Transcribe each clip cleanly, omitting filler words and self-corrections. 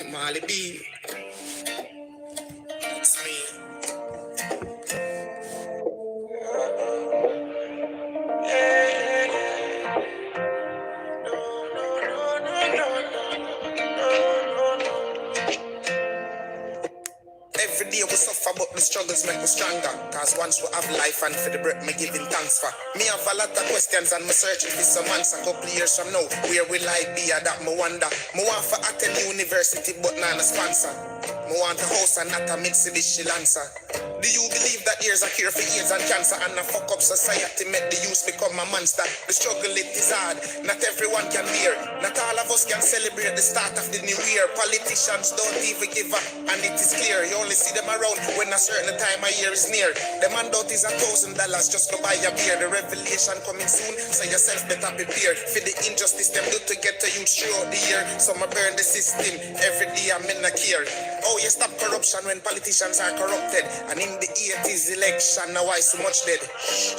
Molly B. It's me. Every day we suffer, but the struggles make me stronger. Cause once we have life and for the breath me giving thanks for. Me have a lot of questions and me searching for some answer. Couple years from now, where will I be? That me wonder. Me want to attend university, but not a sponsor. Me want a house and not a Mitsubishi Lancer. Do you believe that here's a cure for AIDS and cancer? And a fuck up society make the youth become a monster. The struggle it is hard, not everyone can bear. Not all of us can celebrate the start of the new year. Politicians don't even give up, and it is clear. You only see them around when a certain time of year is near. The handout is $1,000 just to buy a beer. The revelation coming soon, so yourself better prepare. For the injustice them do to get to you throughout the year. Some burn the system, every day I'm in a care. Oh, you stop corruption when politicians are corrupted. And in the 80s election, now why so much dead?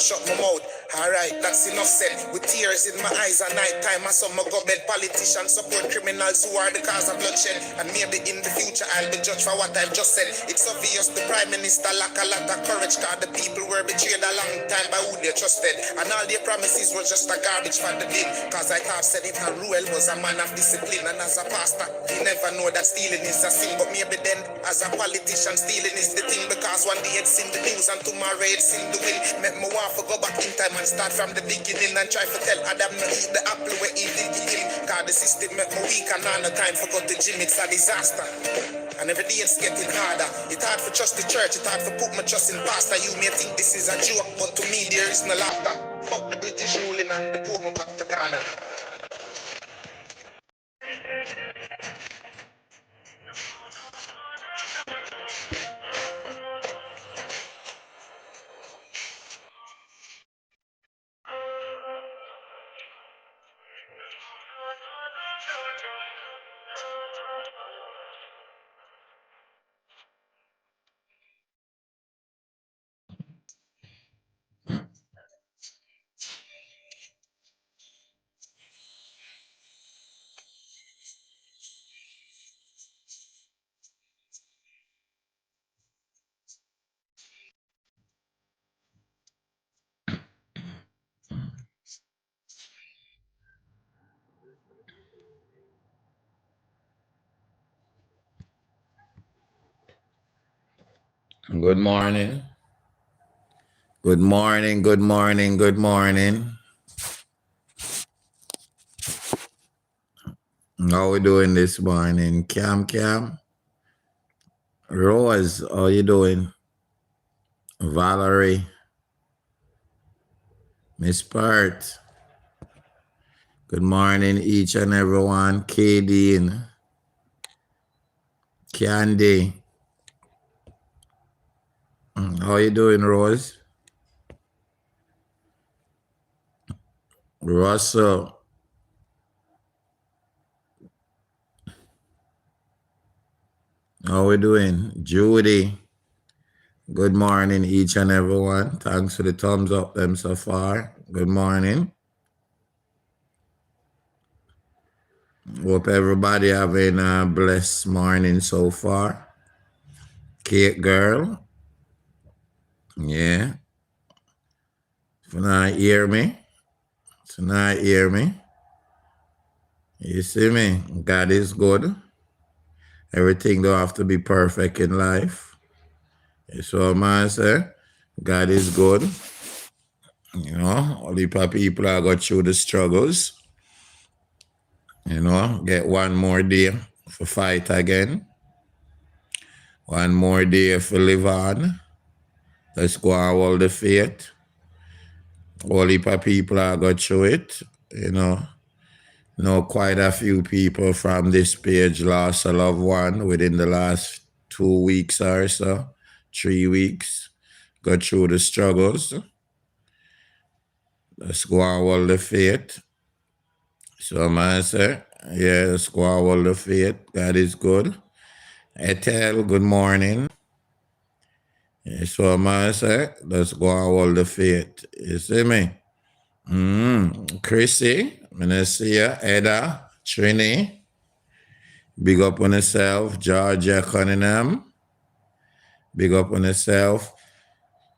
Shut my mouth. Alright, that's enough said. With tears in my eyes at night time, I saw my go bed. Politicians support criminals who are the cause of bloodshed. And maybe in the future I'll be judged for what I've just said. It's obvious the Prime Minister lack a lot of courage, cause the people were betrayed a long time by who they trusted. And all their promises were just a garbage for the bin. Cause I thought said it and Ruel was a man of discipline. And as a pastor, he never know that stealing is a sin. But maybe then, as a politician, stealing is the thing. Because one day it's in the news and tomorrow it's in the wind. Make me want to go back in time and start from the beginning and try to tell Adam to eat the apple where he did eat him. Cause the system make me weak and all the time for go to gym, it's a disaster. And every day it's getting harder. It's hard for trust the church, it's hard for put my trust in pastor. You may think this is a joke, but to me there is no laughter. Fuck the British ruling and the poor me back to Ghana. Good morning. Good morning, good morning, good morning. How we doing this morning? Cam? Rose, how you doing? Valerie? Miss Pert? Good morning, each and everyone. Kadeen? Candy? How you doing, Rose? Russell? How we doing? Judy? Good morning, each and everyone. Thanks for the thumbs up them so far. Good morning. Hope everybody having a blessed morning so far. Kate girl. Yeah. If you not hear me, you see me? God is good. Everything don't have to be perfect in life. So man say, God is good. You know, all the people are got through the struggles. You know, get one more day for fight again. One more day for live on. Let's go and hold the faith. All the people are got through it. You know, quite a few people from this page lost a loved one within the last 2 weeks or so, 3 weeks. Got through the struggles. Let's go and hold the faith. So man say, yeah, let's go and hold the faith. God is good. Ethel, good morning. Yeah, so man say, let's go and hold the faith. You see me? Chrissy, I see you. Eda, Trini, Big up on yourself, Georgia Cunningham. Big up on yourself.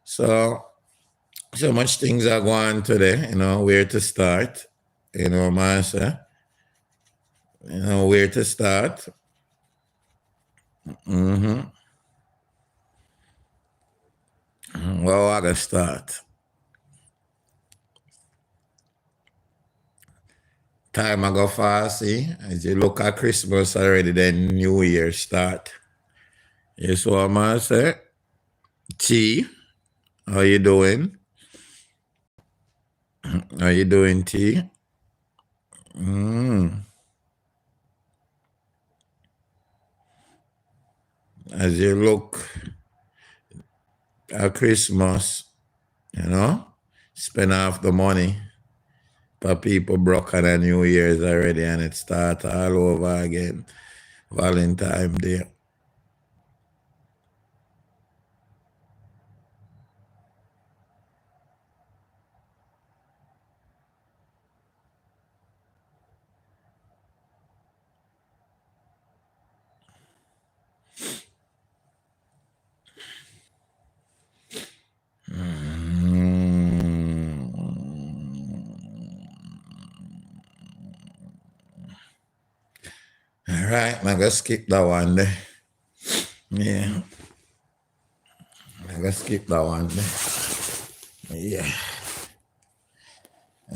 So much things are going today, where to start. Marcia. Where to start. Well, I gotta start. Time I go fast, see? As you look at Christmas already, then New Year start. Yes, what I say? T, how you doing? How you doing, T? As you look at Christmas, spend half the money for people broke on the New Year's already, and it start all over again. Valentine Day. All right, I'm gonna skip that one there. Yeah. I'm gonna skip that one there. Yeah.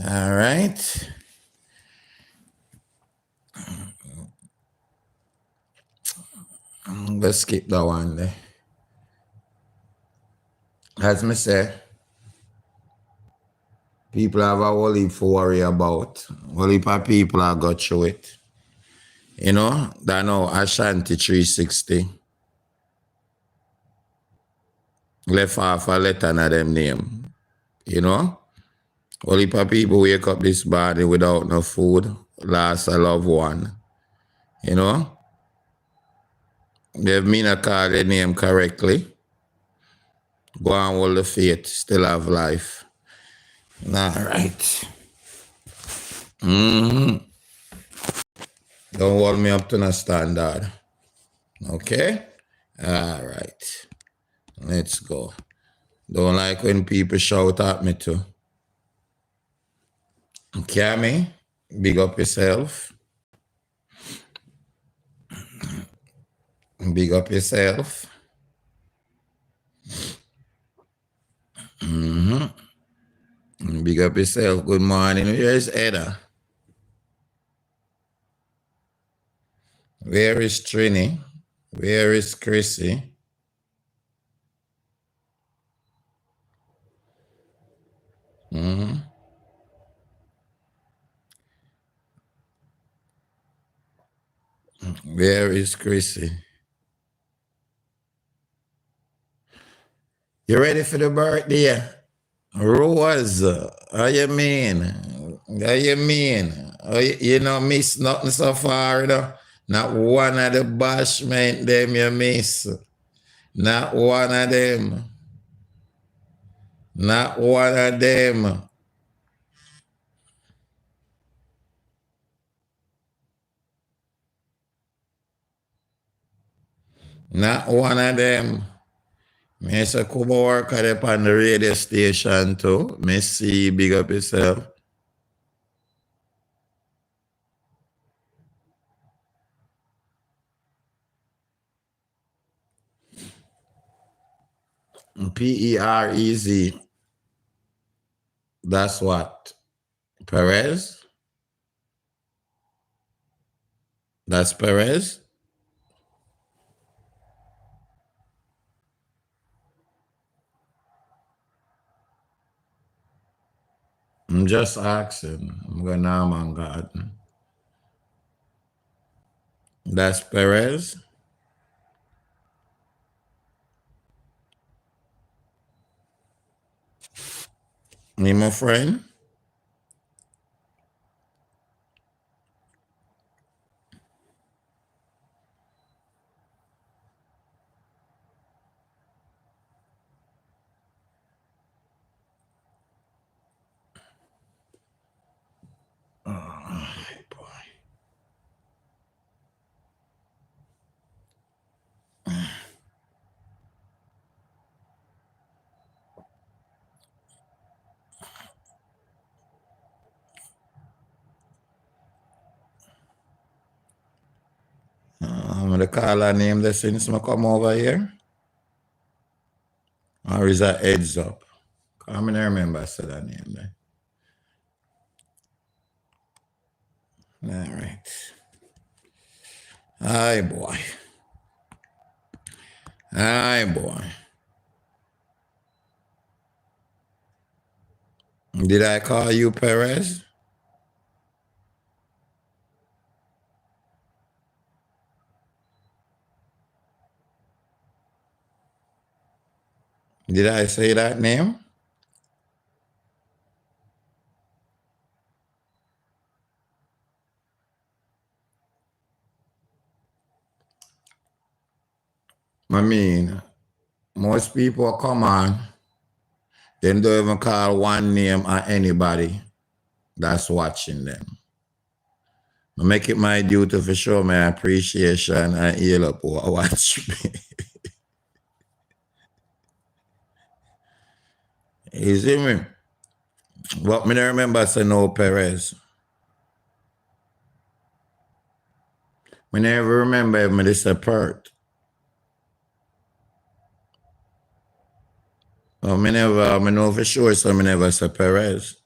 All right. I'm gonna skip that one there. As me say, people have a whole heap to worry about. Whole heap of people have got through it. That know Ashanti 360 left off a letter in them name. Whole heap of people wake up this body without no food, lost a loved one. They've mean to call their name correctly. Go on hold the faith, still have life. All right. Don't hold me up to no standard. Okay? All right. Let's go. Don't like when people shout at me too. Cammy, big up yourself. Big up yourself. Big up yourself. Good morning. Where's Edda? Where is Trini? Where is Chrissy? Where is Chrissy? You ready for the birthday? Rose, how you mean? How you mean? You know miss nothing so far, though? Not one of the bashment them you miss. Not one of them. Not one of them. Not one of them. Me say come work at on the radio station too. Me see big up yourself. Perez. That's what? Perez? That's Perez? I'm just asking. I'm going to on God. That's Perez? Me, my friend? Oh, boy. I'm going to call her name there since I come over here. Or is that heads up? I don't remember I said that name there. All right. Aye, boy. Aye, boy. Did I call you Perez? Did I say that name? I mean, most people come on, they don't even call one name or anybody that's watching them. I make it my duty to show my appreciation and heal up who watch me. You see me? But me don't remember say no Perez. Me never remember if me this a Pert. Me know for sure, so me never say Perez.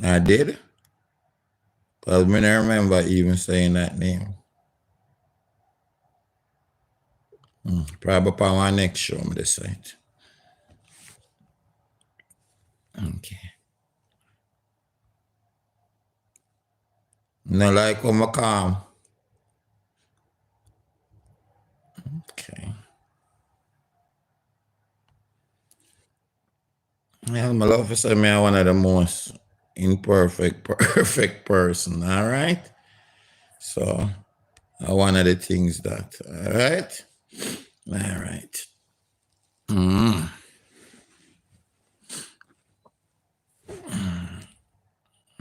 I did? Because me don't remember even saying that name. Probably upon my next show, me decide. Okay. No like how I calm. Okay. Yeah, my love for say me I'm one of the most perfect person, all right? So one of the things that, all right? All right.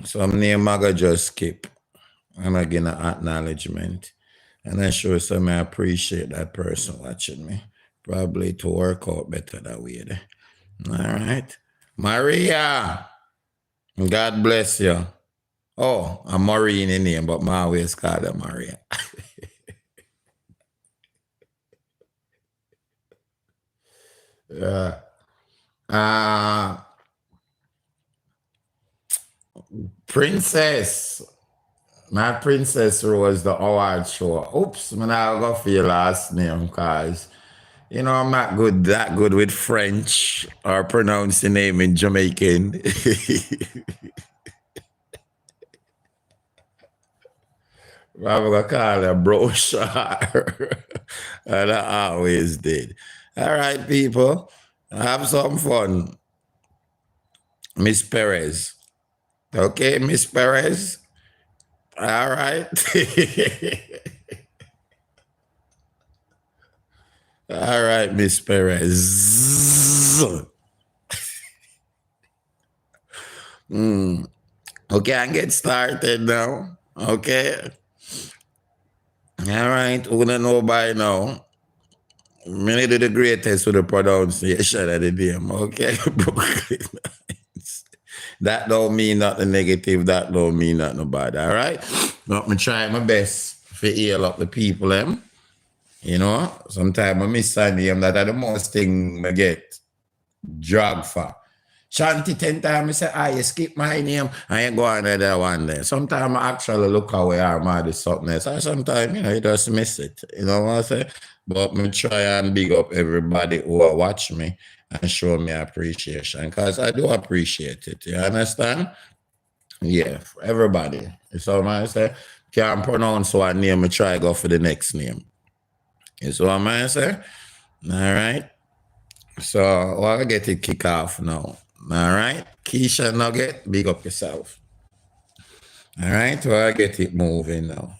So I'm near Maga just skip. I'm again an acknowledgement. And I sure some I appreciate that person watching me. Probably to work out better that way. All right. Maria, God bless you. Oh, I'm Maureen in name, but my always call her Maria. Princess. My Princess Rose, the award show. Oops, man, I'll go for your last name, because I'm not that good with French or pronouncing name in Jamaican. I'm gonna call her brochure. And I always did. All right, people. Have some fun. Miss Perez. Okay, Miss Perez. All right. All right, Miss Perez. Okay, I get started now. Okay. All right, who don't know by now? Many do the greatest with the pronunciation of the name. Okay. That don't mean nothing negative. That don't mean nothing bad. All right. But me try my best to heal up the people. Sometimes I miss a name that are the most thing I get drag for. Shanty 10 times I say, you skip my name. I ain't going to that one there. Sometimes I actually look away or mad at something else. Or sometimes, you just miss it. You know what I say? But me try and big up everybody who watch me and show me appreciation, because I do appreciate it. You understand? Yeah, for everybody. So I say, can't pronounce one name, I try go for the next name. You see what I say? All right. So I'll get it kick off now. All right. Keisha Nugget, big up yourself. All right. I'll get it moving now.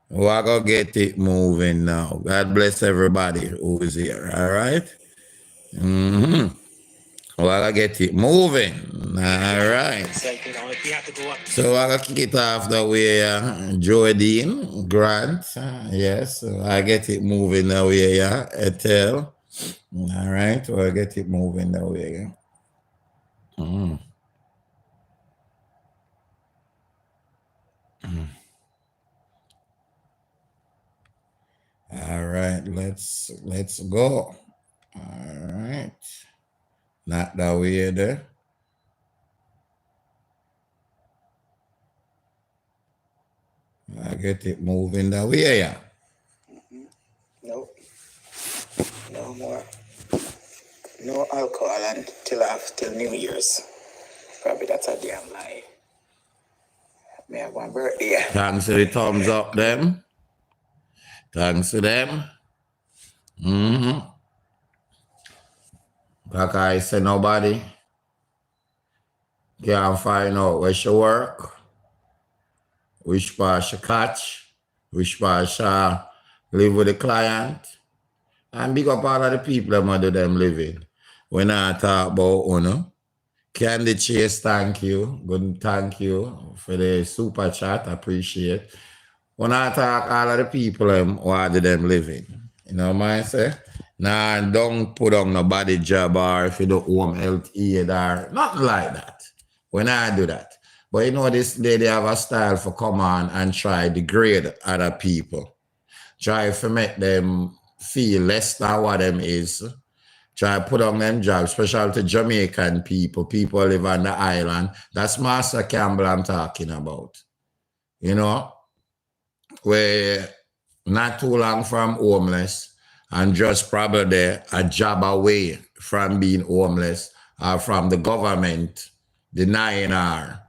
We're going to get it moving now. God bless everybody who is here. All right. Well, I get it moving. All right. It's like, you know, if you have to go up. So I gotta kick it off the way, Jordan Grant. Yes, so I get it moving the way, yeah. Etel. All right, well, I get it moving the way. Yeah. All right, let's go. All right. Not that way there. I get it moving that way, yeah. Nope. No more. No alcohol until New Year's. Probably that's a damn lie. May have one birthday. Thanks to the thumbs up, them. Thanks to them. Like I said, nobody can find out where she work, which part she catch, which part she live with the client. And big up all of the people that do them living. When I talk about Uno, Candy Chase, thank you. Good, thank you for the super chat. Appreciate. When I talk all of the people who do them living, you know what I say? Nah, don't put on nobody job or if you do home health aid or nothing like that. When I do that. But you know, this lady have a style for come on and try degrade other people. Try to make them feel less than what them is. Try to put on them jobs, especially to Jamaican people who live on the island. That's Master Campbell I'm talking about. You know? Where not too long from homeless and just probably a job away from being homeless or from the government denying her,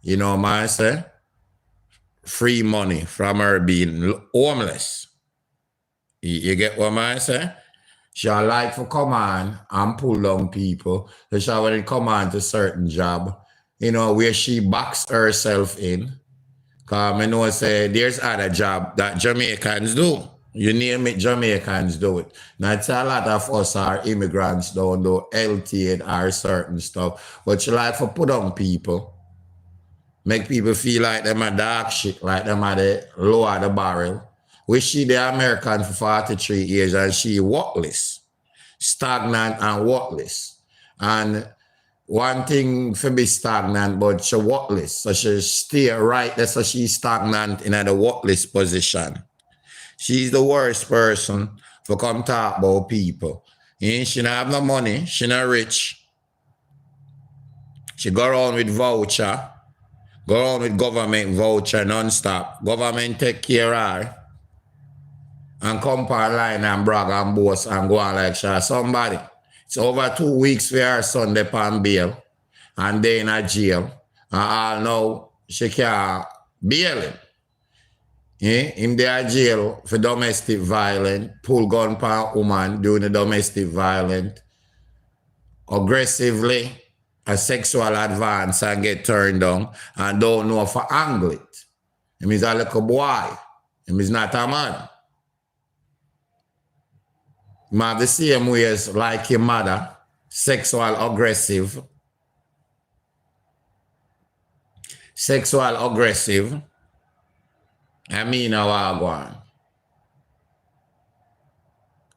you know what I say, free money from her being homeless. You get what I say? She like to come on and pull down people. So she when it come on to certain job, you know, where she backs herself in. Because I know say there's other job that Jamaicans do. You name it, Jamaicans do it. Now, it's a lot of us are immigrants don't do health aid or certain stuff. But you like to put on people. Make people feel like them are dark shit, like them are the low of the barrel. We she the American for 43 years and she worthless, stagnant and worthless. And one thing for be stagnant, but she worthless. So she stay right there, so she's stagnant in the worthless position. She's the worst person for come talk about people. She don't have no money, she not rich. She go around with voucher, go around with government voucher non-stop. Government take care of her. And come per line and brag and boast and go on like she somebody. It's over 2 weeks for her son dey on bail. And they in a jail. And all now, she can't bail him. Him there jail for domestic violence, pull gun per woman doing the domestic violence, aggressively, a sexual advance and get turned down and don't know for angle it. Him is a little boy. Him is not a man. Him have the same ways like your mother, sexual aggressive. Sexual aggressive. I mean how I go on.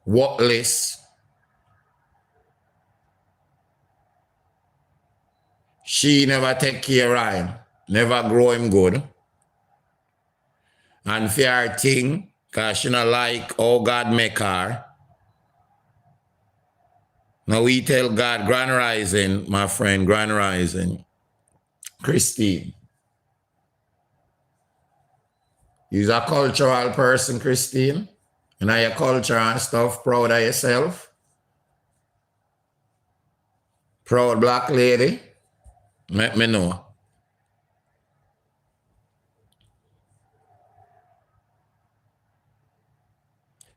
Worthless. She never take care of him. Never grow him good. And for her thing, because she not like how God make her. Now we tell God, Grand Rising, my friend, Grand Rising, Christine. You're a cultural person, Christine. You know your culture and stuff, proud of yourself. Proud black lady. Let me know.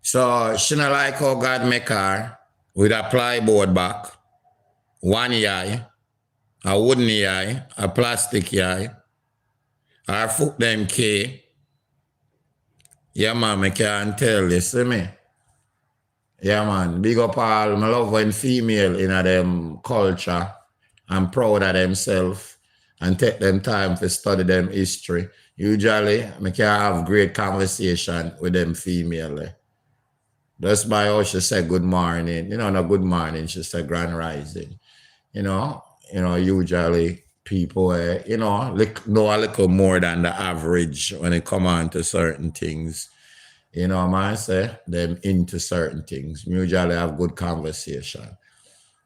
So she not like how God make her with a plyboard back, one eye, a wooden eye, a plastic eye, her foot them K. Yeah, man, I can't tell you, see me? Yeah, man. Big up all. I love when female in a them culture and proud of themselves and take them time to study them history. Usually, I can have great conversation with them female. That's by how she say good morning. You know, no good morning. She say grand rising. You know, usually people, know a little more than the average when it come on to certain things. You know, man, say them into certain things. Usually have good conversation.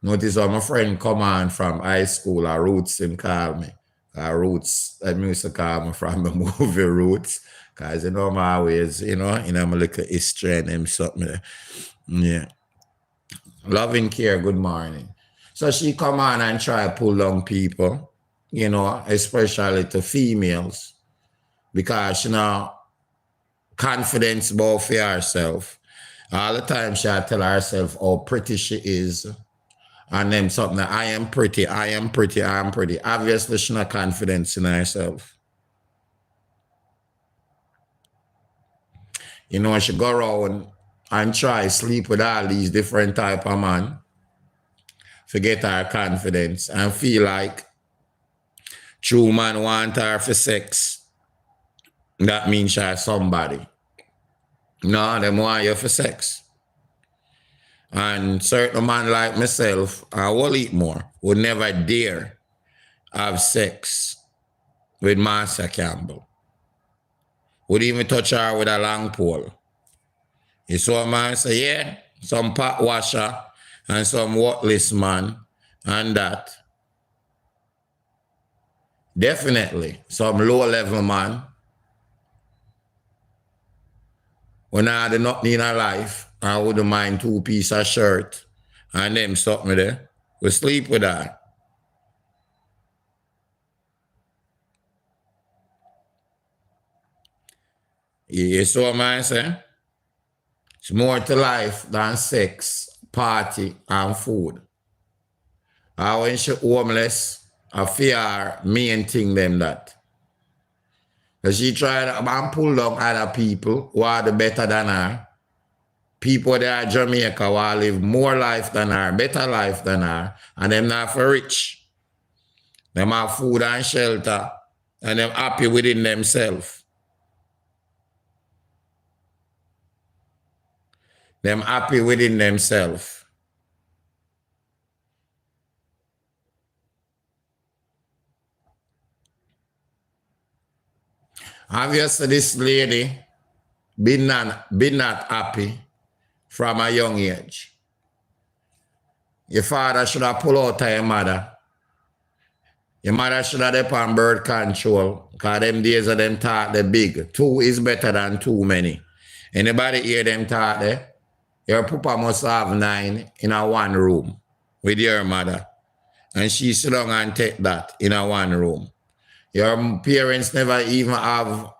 Notice how my friend come on from high school, Roots him call me. Roots, that music call me from the movie Roots. Because my always, my little history and him something. Yeah. Loving care, good morning. So she come on and try to pull down people, especially to females, because, confidence about for herself. All the time she tell herself how pretty she is. And then something that I am pretty, I am pretty, I am pretty. Obviously, she not confidence in herself. She go around and try sleep with all these different type of man, forget her confidence and feel like true man want her for sex. That means she's somebody. No, them want you for sex. And certain man like myself, I will eat more, would never dare have sex with Marcia Campbell. Would even touch her with a long pole. You saw a man say, yeah, some pot washer and some worthless man and that. Definitely some low level man. When I had nothing in her life, I wouldn't mind 2 pieces of shirt and them something there. We sleep with her. You saw a man say? It's more to life than sex, party, and food. And when she homeless, I fear main thing them that. Because she tried and pull down other people who are the better than her. People there in Jamaica who are live more life than her, better life than her, and them not for rich. Them have food and shelter, and them happy within themselves. Them happy within themselves. Obviously, this lady been not happy from a young age. Your father should have pulled out your mother. Your mother should have done on birth control, because them days of them talk the big. 2 is better than too many. Anybody hear them talk there? Your papa must have 9 in a one room with your mother. And she sit down and take that in a one room. Your parents never even have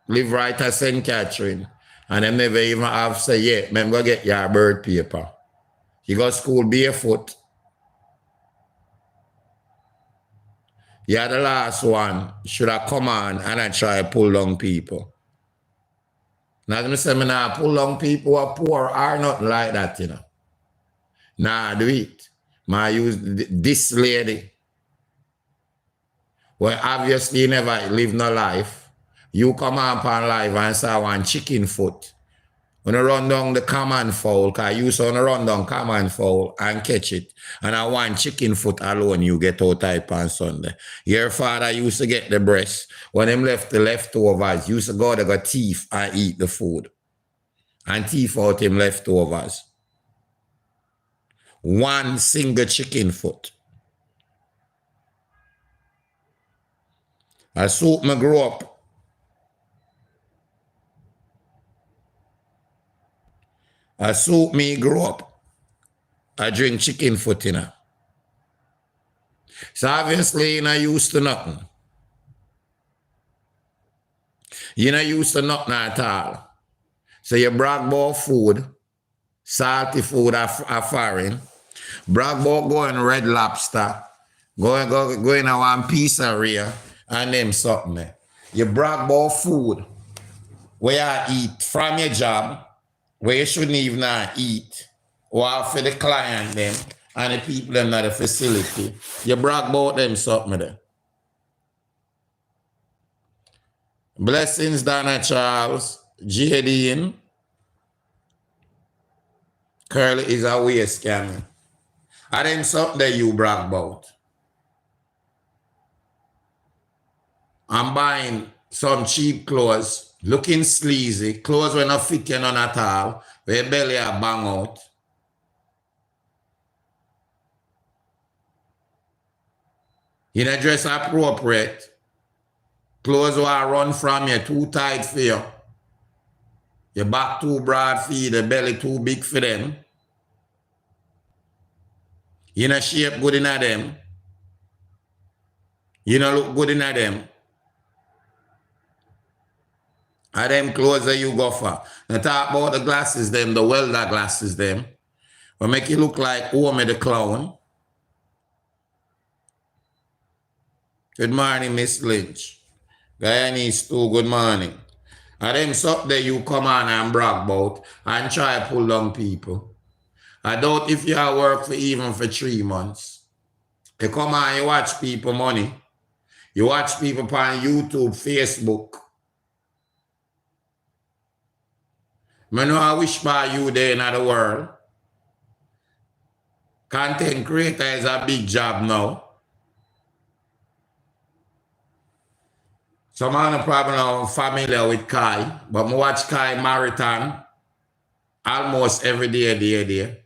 live right at St. Catherine. And them never even have say, yeah, man, go get your birth paper. You go to school barefoot. You're the last one. Should have come on and I try to pull down people. Now, I'm saying, nah, pull down people who are poor or nothing like that, Nah, do it. I use this lady. Well, obviously you never live no life. You come up on life and say one chicken foot. When I run down the common fowl, because you saw run down common fowl and catch it. And I want chicken foot alone you get out type on Sunday. Your father used to get the breast. When him left the leftovers, used to go to go thief and eat the food. And thief out him leftovers. One single chicken foot. I soup me grew up. I soup me grew up. I drink chicken foot, So obviously you're not used to nothing. You're not used to nothing at all. So you brag about food, salty food are foreign. Brag about going Red Lobster, go in a one pizzeria and them something. You brag about food where you eat from your job where you shouldn't even eat, or for the client them and the people them at the facility. You brag about them something there. Blessings, Donna Charles, Jadine. Curly is a waste scamming. I them something that you brag about. I'm buying some cheap clothes, looking sleazy, clothes when not fit you none at all, where your belly are bang out. You not dress appropriate. Clothes will run from you, too tight for you. Your back too broad for you, the belly too big for them. You not shape good in them. You not look good in them. And them clothes that you go for. Now talk about the glasses them, the welder glasses them. Will make you look like Homer the clown. Good morning, Miss Lynch. Guyanese too, good morning. And them something that you come on and brag about and try to pull down people. I doubt if you have work for even for 3 months. You come on, you watch people money. You watch people on YouTube, Facebook. I know I wish by you there in the world. Content creator is a big job now. Some of you probably not familiar with Kai, but I watch Kai Marathon almost every day.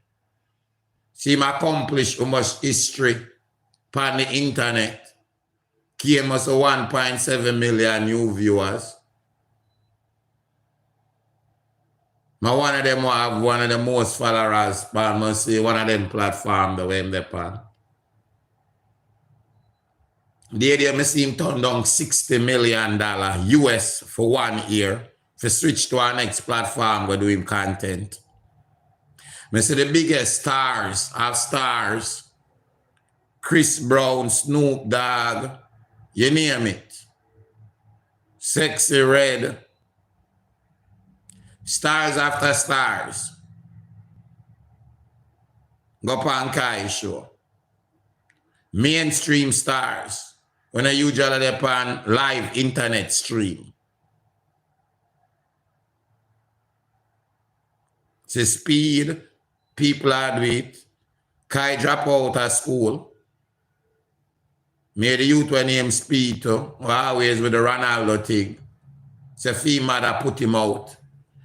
See him accomplish how much history on the internet. Came us 1.7 million new viewers. One of them will have one of the most followers, but I must say one of them platforms the way they're on. The idea I see him turn down $60 million US for 1 year to switch to our next platform go do him content. I see the biggest stars of stars, Chris Brown, Snoop Dogg, you name it. Sexy Red, stars after stars. Go on Kai show. Mainstream stars. When I usually they're on live internet stream. It's speed, people are do it. Kai drop out of school. Made the youth when him speed to, always with the Ronaldo thing. It's a female that put him out.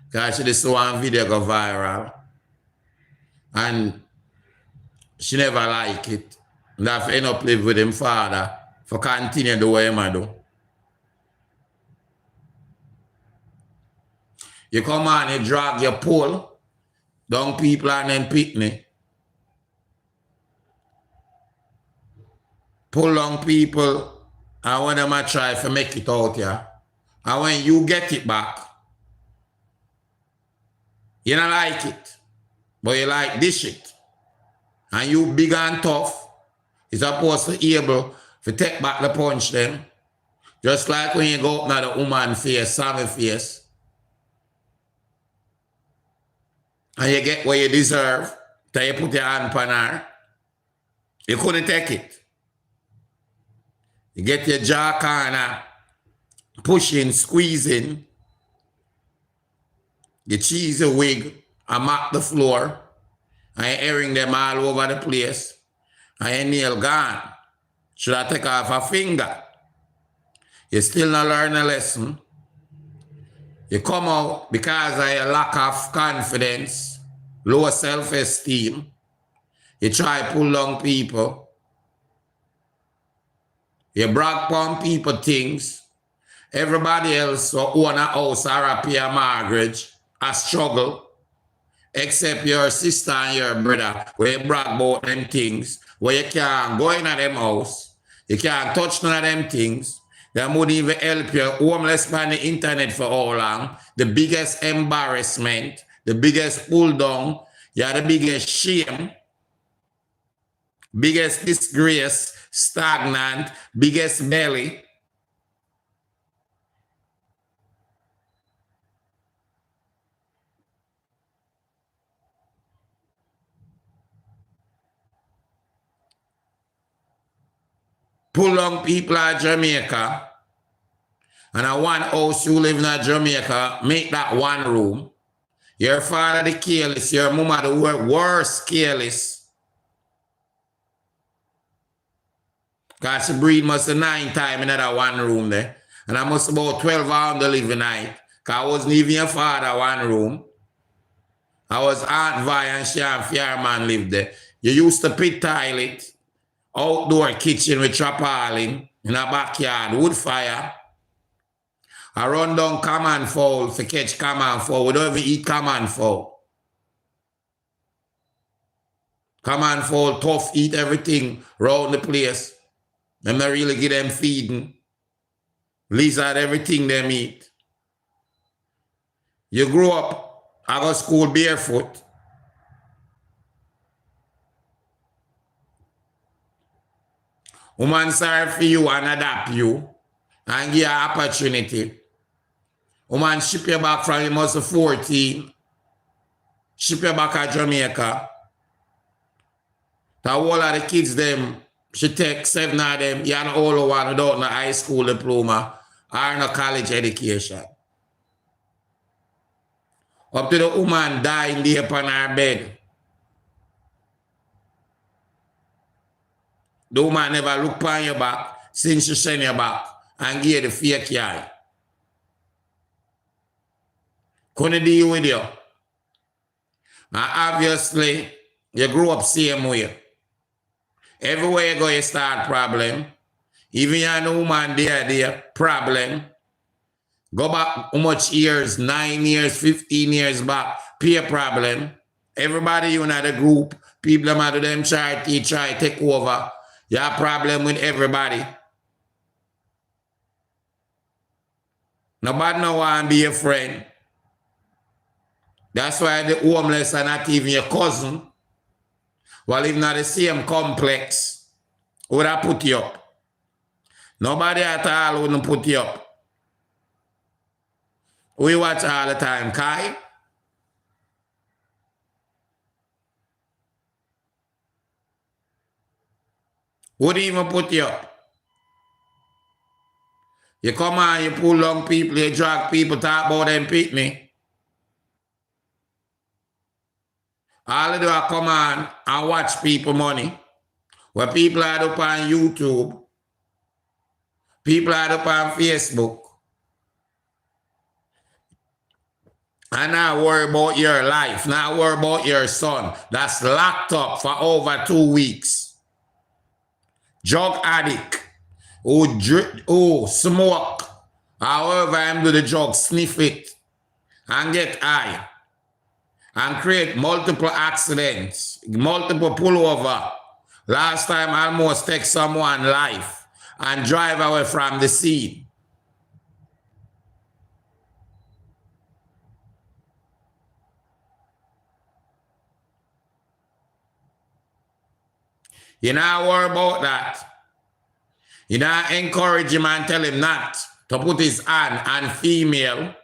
Because she saw one video go viral. And she never like it. And have end up live with him father for continue the way him do. You come on, you drag your pole, down people and then picnic. Pull down people, and when them try to make it out here. And when you get it back, you don't like it, but you like this shit. And you big and tough, you're supposed to be able to take back the punch them. Just like when you go up to the woman face, Sammy face, and you get what you deserve, then you put your hand on her. You couldn't take it. You get your jaw corner, pushing, squeezing, you cheese a wig, and mop the floor, and you're airing them all over the place, and your nail gone. Should I take off a finger? You still not learn a lesson. You come out because of your lack of confidence, low self-esteem. You try to pull down people. You brag upon people things. Everybody else who own a house or a pay a mortgage, a struggle, except your sister and your brother, where you brag about them things, where you can't go in at them house, you can't touch none of them things. They wouldn't even help you. Homeless on the internet for how long? The biggest embarrassment, the biggest pull down, you're the biggest shame, biggest disgrace, stagnant, biggest belly. pull on people at Jamaica, and a one house you live in Jamaica, make that one room. Your father the careless, your mama the worst careless. Because she breed must have 9 times in that one room there. And I must about 12 hours to live night. Because I wasn't even your father one room. I was Aunt Vi and she and Fireman lived there. You used to pit toilet, outdoor kitchen with tarpaulin in a backyard, wood fire. I run down common fowl to catch common fowl. We don't even eat common fowl. Common fowl tough, eat everything round the place. Them not really give them feeding. Lizard, everything them eat. You grew up, I go to school barefoot. Woman sorry for you and adapt you and give you an opportunity. Woman ship you back from you must be 14. Ship you back to Jamaica. The whole of the kids them, she take 7 of them, you're the only one without no high school diploma or no college education. Up to the woman dying there upon her bed. The woman never look upon your back since she send you back and give you the fake eye. Couldn't deal with you. And obviously, you grew up same way. Everywhere you go, you start problem. Even you're a woman there, problem. Go back how much years, 9 years, 15 years back, peer problem. Everybody you in the group, people that do them try take over. You have problem with everybody. Nobody no want to be a friend. That's why the homeless are not even your cousin. Well, if not the same complex, would I put you up? Nobody at all wouldn't put you up. We watch all the time, Kai. Would even put you up. You come on, you pull on people, you drag people, talk about them picnic. All they do is come on and watch people money. Where people are up on YouTube, people are up on Facebook. And now worry about your life, now worry about your son that's locked up for over 2 weeks. Drug addict, who smoke, however I'm do the drug, sniff it and get high and create multiple accidents, multiple pullover. Last time I almost take someone's life and drive away from the scene. You not worry about that. You not encourage him and tell him not to put his hand on female.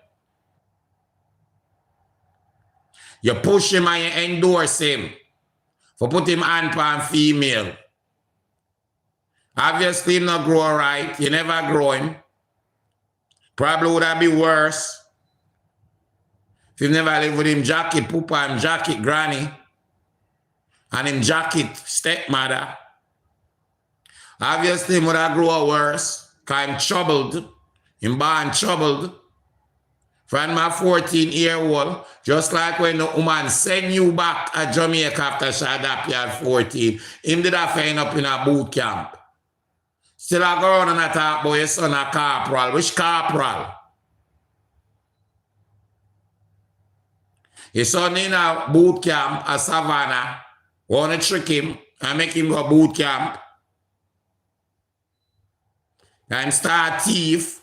You push him and you endorse him for put him hand on female. Obviously, him not grow right. You never grow him. Probably would have been worse if you never live with him jacket, poopa, and jacket granny, and him jacket stepmother. Obviously, him would have grown worse because I'm troubled. Him born troubled. From my 14-year-old, just like when the woman send you back at Jamaica after she adapt you at 14, him did have end up in a boot camp. Still I go around and I talk about your son a corporal. Which corporal? His son in a boot camp at Savannah. Want to trick him and make him go boot camp. And start thief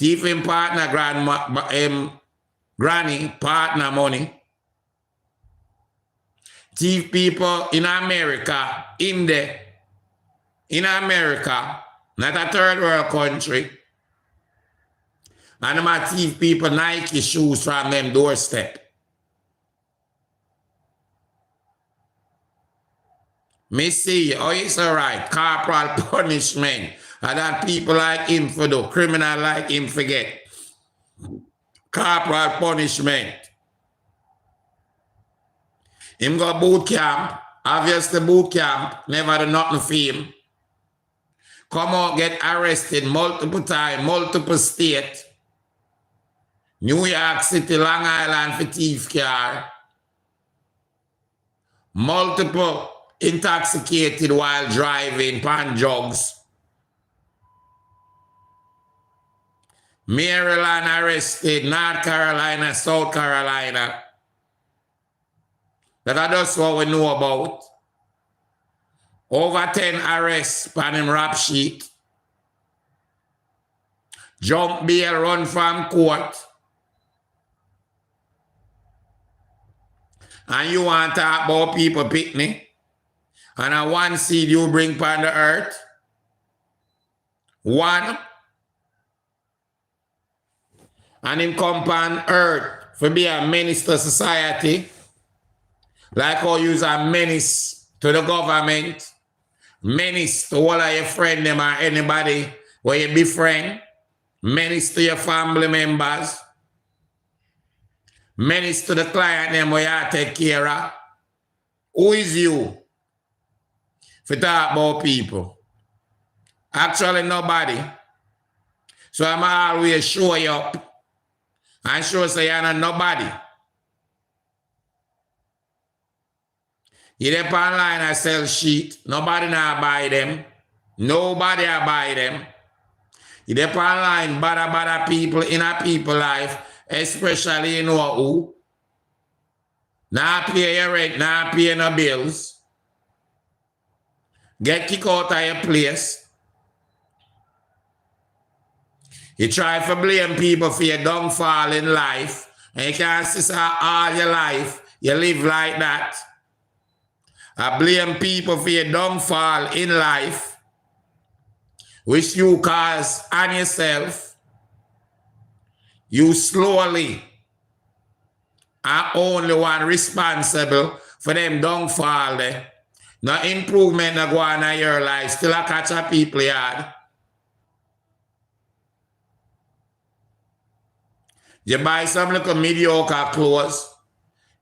him partner granny, partner money. Thief people in America, in America, not a third world country. And them thief people Nike shoes from them doorstep. Me see, oh, it's all right. Corporal punishment. And that people like him for do. Criminal like him forget. Corporal punishment. Him go boot camp. Obviously boot camp. Never do nothing for him. Come out, get arrested multiple times, multiple state. New York City, Long Island for thief car. Multiple intoxicated while driving, pan drugs. Maryland arrested, North Carolina, South Carolina. That's what we know about. Over 10 arrests on him rap sheet. Jump bail, run from court. And you want to talk about people picnic? And a one seed you bring upon the earth? One. And him come upon earth for be a menace to society. Like how you a menace to the government. Menace to all of your friends them or anybody where you befriend. Menace to your family members. Menace to the client them where you take care of. Who is you? For talk about people. Actually nobody. So I'm always show you up. And show say you're not nobody. You dep online and sell shit. Nobody now buy them. Nobody buy them. You dep online bad people in a people life, especially you know who. Now pay your rent, now pay no bills. Get kicked out of your place. You try to blame people for your downfall in life, and you can't see all your life you live like that. I blame people for your downfall in life, which you cause on yourself. You slowly are only one responsible for them downfall there. No improvement no go on in your life. Still a catch a people yard. You buy some little mediocre clothes.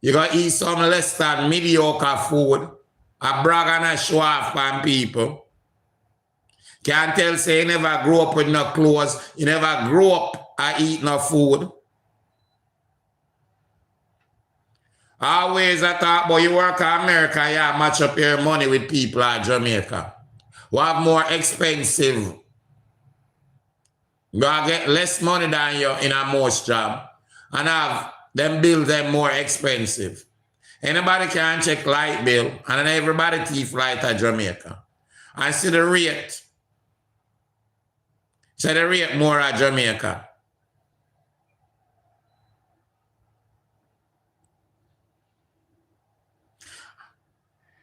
You go eat some less than mediocre food. A brag and a show off on people. Can't tell say you never grew up with no clothes. You never grew up and eat no food. Always I talk about you work in America, you match up your money with people at Jamaica. Who have more expensive. You get less money than you in a most job. And have them bills them more expensive. Anybody can check light bill, and then everybody thief light at Jamaica. And see the rate. See the rate more at Jamaica.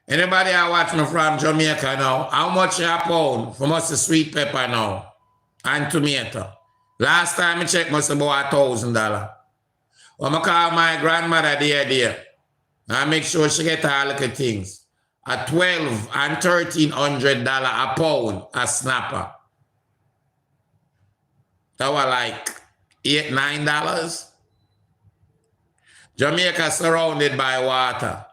Anybody I watch me from Jamaica now, how much a pound for most sweet pepper now? And tomato. Last time I checked must about $1,000. When I call my grandmother there. I make sure she get all the things. At $1,200 and $1,300 a pound a snapper. That was like $8, $9. Jamaica surrounded by water.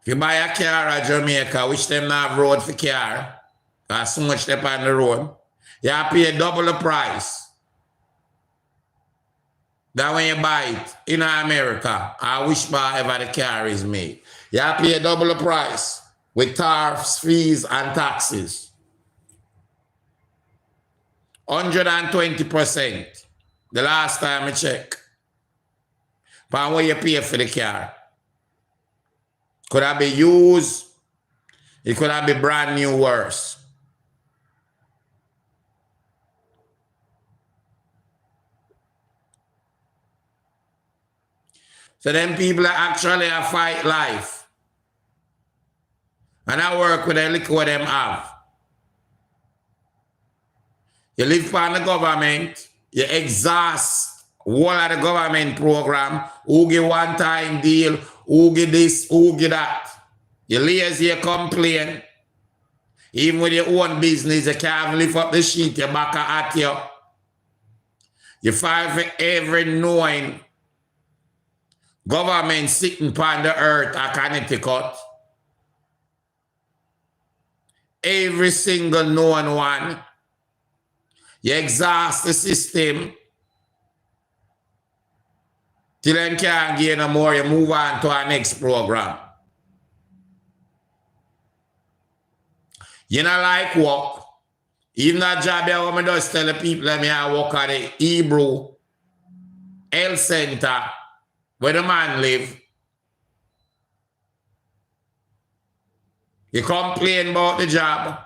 If you buy a car at Jamaica, which them not have road for car, so much they on the road, you have to pay double the price. That when you buy it in America, or which bar ever the car is made, you have to pay double the price with tariffs, fees, and taxes. 120%. The last time I checked. But what you pay for the car. Could have been used. It could have been brand new worse. So them people are actually a fight life. And I work with a little what them have. You live on the government, you exhaust all of the government program, who give one time deal, who give this, who give that. You lazy, you complain. Even with your own business, you can't lift up the sheet, you back at you. You fight for every knowing government sitting upon the earth at Connecticut. Every single known one. You exhaust the system. Till them can't gain no more, you move on to our next program. You not like work. Even that job here, I just tell the people that I work at the Hebrew Health Center where the man live. You complain about the job.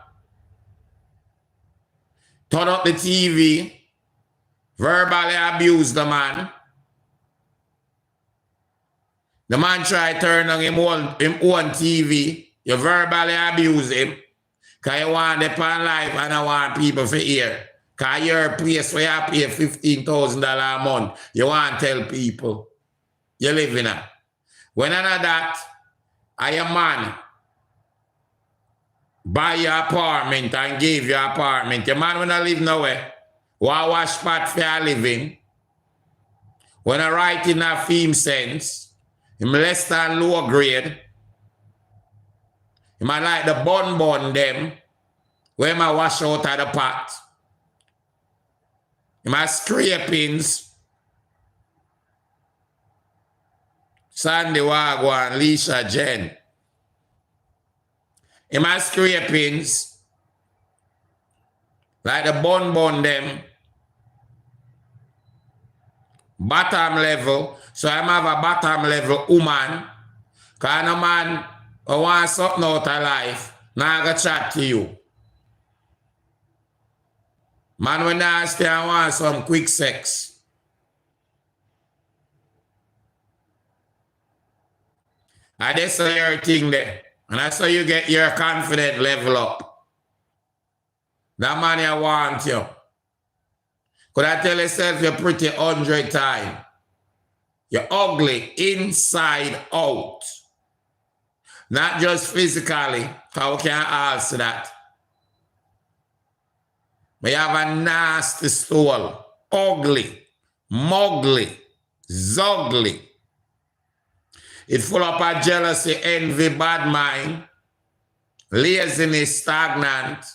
Turn up the TV. Verbally abuse the man. The man try to turn on him own TV. You verbally abuse him. Because you want the pan life and I want people to hear. Because you're a place where you pay $15,000 a month. You want to tell people you live in it. When I know that, I am man. Buy your apartment and give your apartment. Your man when I live nowhere. Why wash pot for your living? When I write in a theme sense, I'm less than low grade. You might like the bun them, where I wash out of the pot. You might scrapings. Sandy Wagwan, Lisha Jen. You might scrapings. Like the bun them. Bottom level. So I have a bottom level woman. Because a man who wants something out of life, now I go chat to you. Man when I stay and want some quick sex. And that's your thing there. And that's how you get your confidence level up. That man I want you. Could I tell yourself you're pretty 100 times? You're ugly inside out. Not just physically, because we can't answer that. But you have a nasty soul. Ugly, muggly, zugly. It's full up of jealousy, envy, bad mind, laziness, stagnant.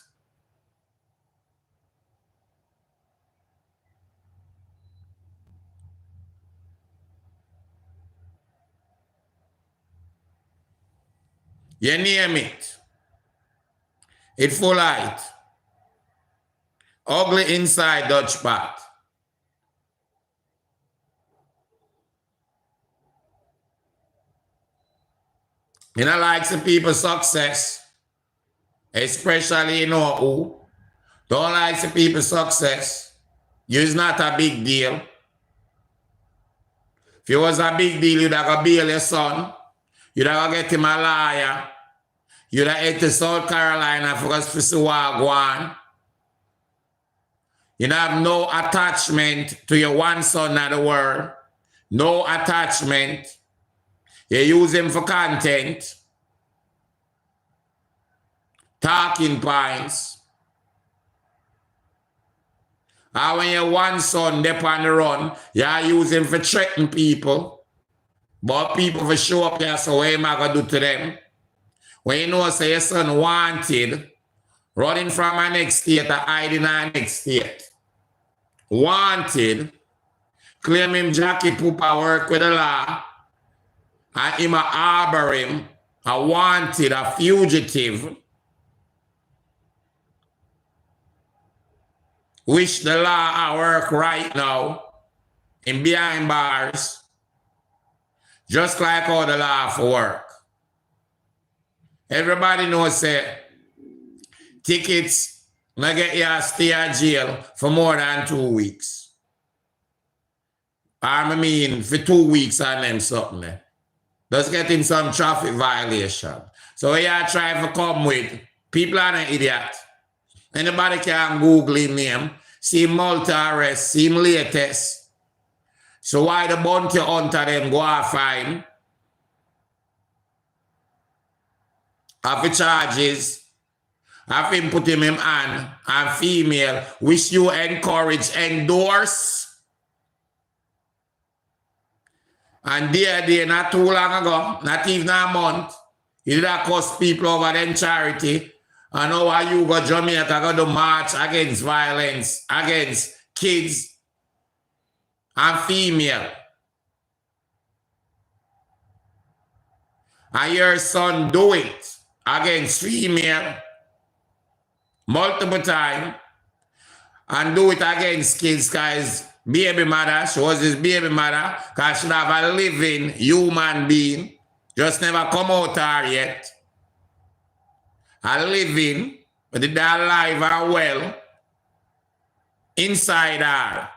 You name it. It's full light. Ugly inside Dutch pot. You know, like some people's success, especially you know who. Don't like some people's success. It's not a big deal. If it was a big deal, you'd have to bail your son. You'd have to get him a lawyer. You'd have head to South Carolina for us to see what go on. You have no attachment to your one son in the world. No attachment. You use him for content. Talking points. And when your one son dep on the run, you use him for threatening people. But people for show up here, so what am I going to do to them? When you know say your son wanted, running from a next state or hiding in a next state. Wanted, claim him Jackie Poopa work with the law, and him a harbor him, a wanted, a fugitive, wish the law at work right now, in behind bars, just like how the law for work. Everybody knows that tickets not get you to stay in jail for more than 2 weeks. I mean, for 2 weeks and then something. Just getting some traffic violation. So you try to come with, people are an idiot. Anybody can Google his name. see him multi-arrest, see him latest. So why the bounty hunter them go and find? Have the charges, have him put him in hand, and female, which you encourage, endorse. And there, not too long ago, not even a month, you did cost people over them charity. And now why you go Jamaica go to march against violence, against kids and female. And your son do it against female multiple times and do it against kids because baby mother, she was his baby mother because she have a living human being, just never come out her yet. A living, but it alive and well inside her.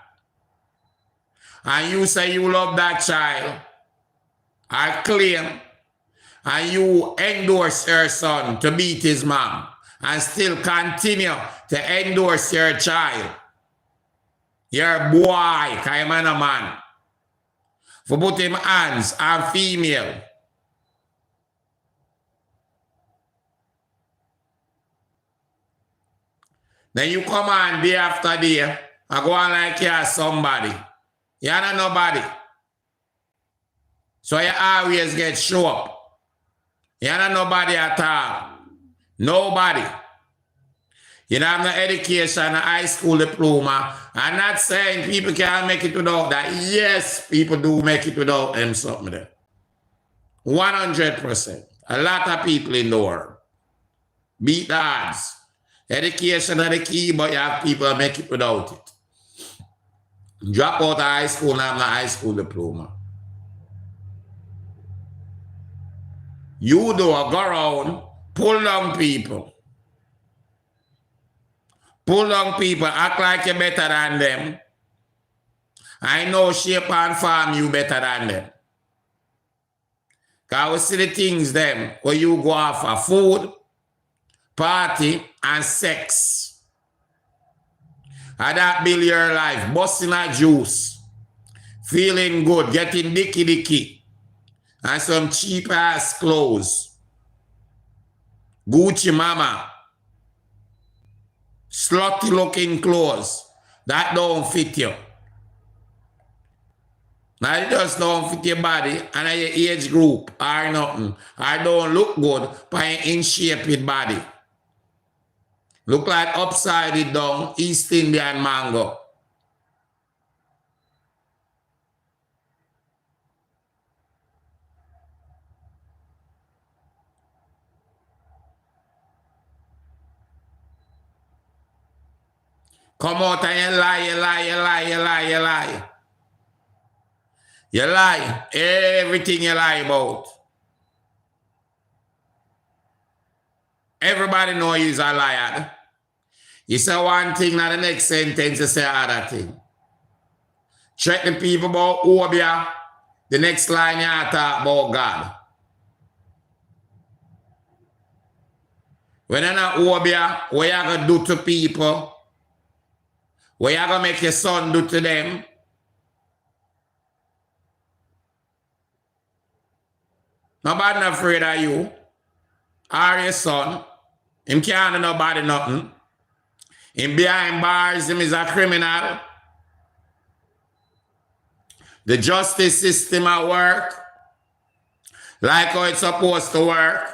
And you say you love that child, I claim, and you endorse your son to beat his mom and still continue to endorse your child, your boy, because I'm a man, for put him hands and female. Then you come on day after day and go on like you're somebody. You're not nobody. So you always get show up. You're not nobody at all. Nobody. You don't have no education, a high school diploma. I'm not saying people can't make it without that. Yes, people do make it without them something there. 100%. A lot of people in the world beat the odds. Education is the key, but you have people that make it without it. Drop out of high school and have a high school diploma. You do go around, pull down people. Pull down people, act like you're better than them. I know shape and form you better than them. Because we see the things them where you go off for food, party, and sex. And that build your life, busting a juice, feeling good, getting dicky, and some cheap ass clothes. Gucci mama, slutty looking clothes that don't fit you. Now it just don't fit your body and your age group or nothing. I don't look good by in shape with body. Look like upside down East Indian mango. Come out and you lie, you lie, you lie, you lie, you lie. You lie. Everything you lie about. Everybody knows you're a liar. You say one thing, now the next sentence you say another thing. Check the people about Obia. The next line you talk about God. When you're not Obia, what you going to do to people? What you going to make your son do to them? Nobody not afraid of you or your son. Him can't do nobody nothing. Him behind bars, him is a criminal. The justice system at work, like how it's supposed to work.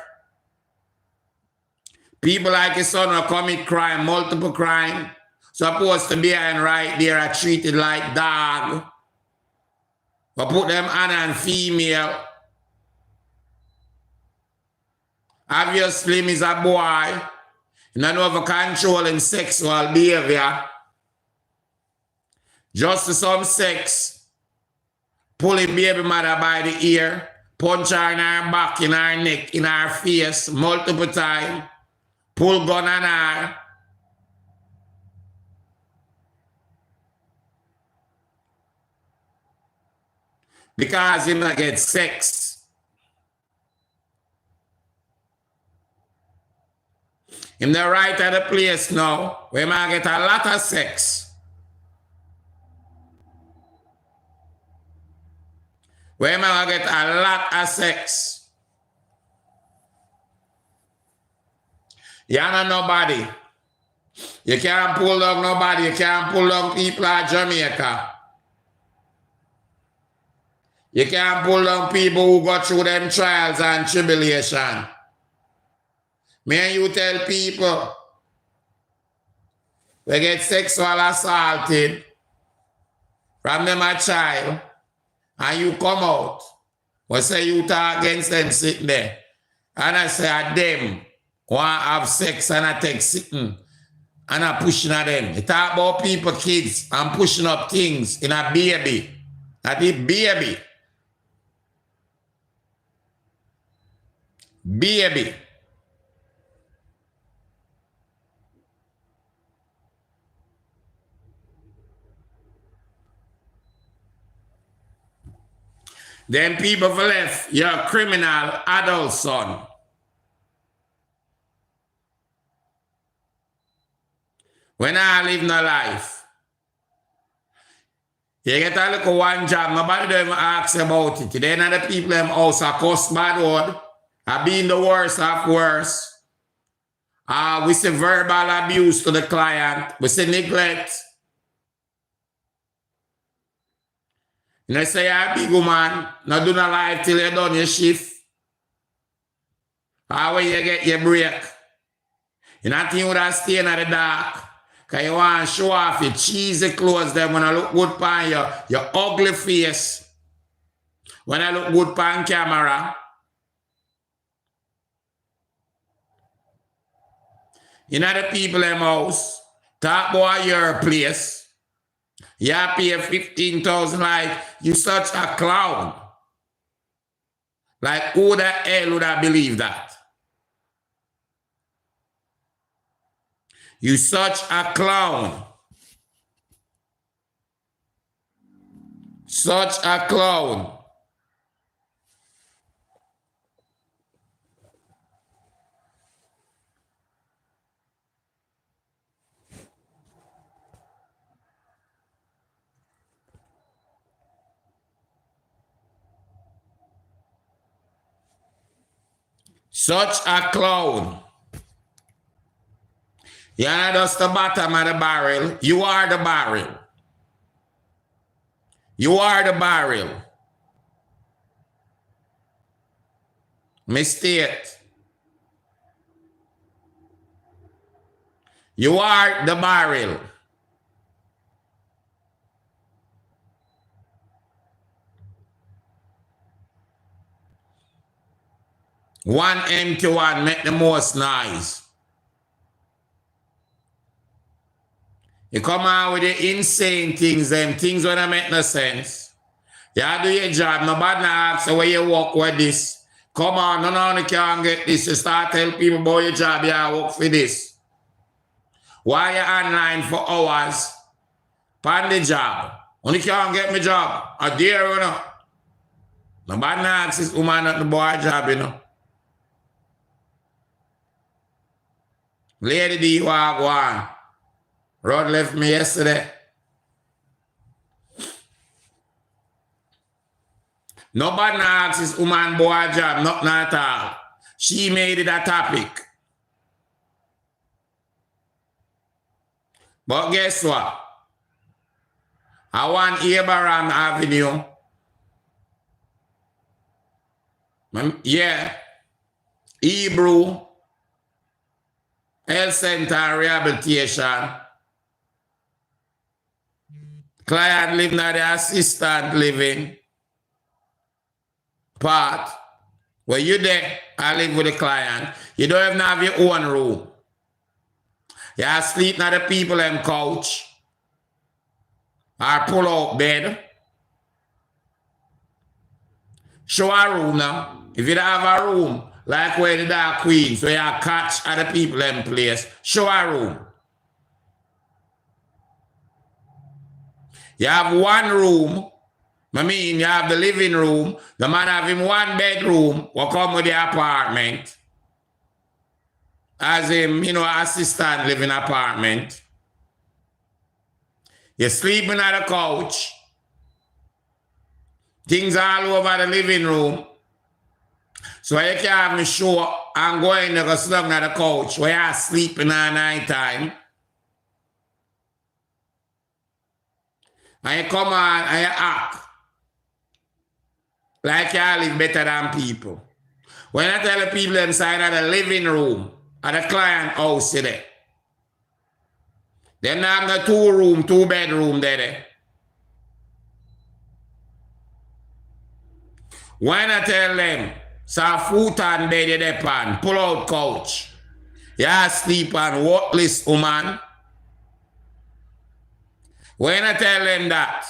People like his son will commit crime, multiple crime, supposed to be and right there are treated like dog. But put them on and female. Obviously, him is a boy. He don't know how to control him sexual behavior. Just to some sex. Pull him baby mother by the ear. Punch her in her back, in her neck, in her face, multiple times. Pull gun on her. Because him not get sex. Him the right at the place now where man get a lot of sex. Where man get a lot of sex. You know nobody. You can't pull down nobody. You can't pull down people at Jamaica. You can't pull down people who go through them trials and tribulation. Me and you tell people they get sexual assaulted from them a child and you come out. We say you talk against them sitting there. And I say them want to have sex and I take sitting and I pushing at them. You talk about people, kids, and pushing up things in a baby. At the baby. Baby. Then people for left, you're a criminal adult son. When I live no life, you get a little one job, nobody don't even ask about it. Then other people in house are cuss bad word, are being the worst of worse. We say verbal abuse to the client, we say neglect. And they say, you're a big woman, not do no life till you're done your shift. Or when you get your break. You're not think you would stay in the dark. Because you want to show off your cheesy clothes them when I look good upon your ugly face. When I look good upon camera. You know the people in the house, talk about your place. You pay 15,000 like you such a clown. Like who the hell would I believe that? You such a clown. Such a clown. Such a clown. You're not just the bottom of the barrel. You are the barrel. You are the barrel. Mistake. You are the barrel. One empty one make the most noise. You come out with the insane things, them things when I make no sense. You do your job, nobody asks where you work with this. Come on, no, you can't get this. You start telling people about your job, you work for this. Why you online for hours? Pan the job. Only can't get my job. I dare you know. Nobody asks this woman not the boy job, you know. Lady D walk one. Rod left me yesterday. Nobody asks this woman boy job, nothing at all. She made it a topic. But guess what? I want Abraham Avenue. Yeah. Hebrew. Health Center and Rehabilitation. Client living at the assistant living part. Where you there, I live with the client. You don't even have your own room. You are sleeping at the people in couch. Or pull out bed. Show a room now. If you don't have a room, like where the Dark Queens, where you catch other people in place, show a room. You have one room. I mean, you have the living room. The man have him one bedroom will come with the apartment. As him, assistant living apartment. You're sleeping at a couch. Things all over the living room. So you can have me show and go in and go sit down on the couch where you're sleeping at night time. And you come on and you act like you live better than people. When I tell the people inside of the living room of the client house today, they have the 2-room, 2-bedroom there. When I tell them, so foot and bed you depend, pull out couch, you sleep on worthless woman. When I tell them that,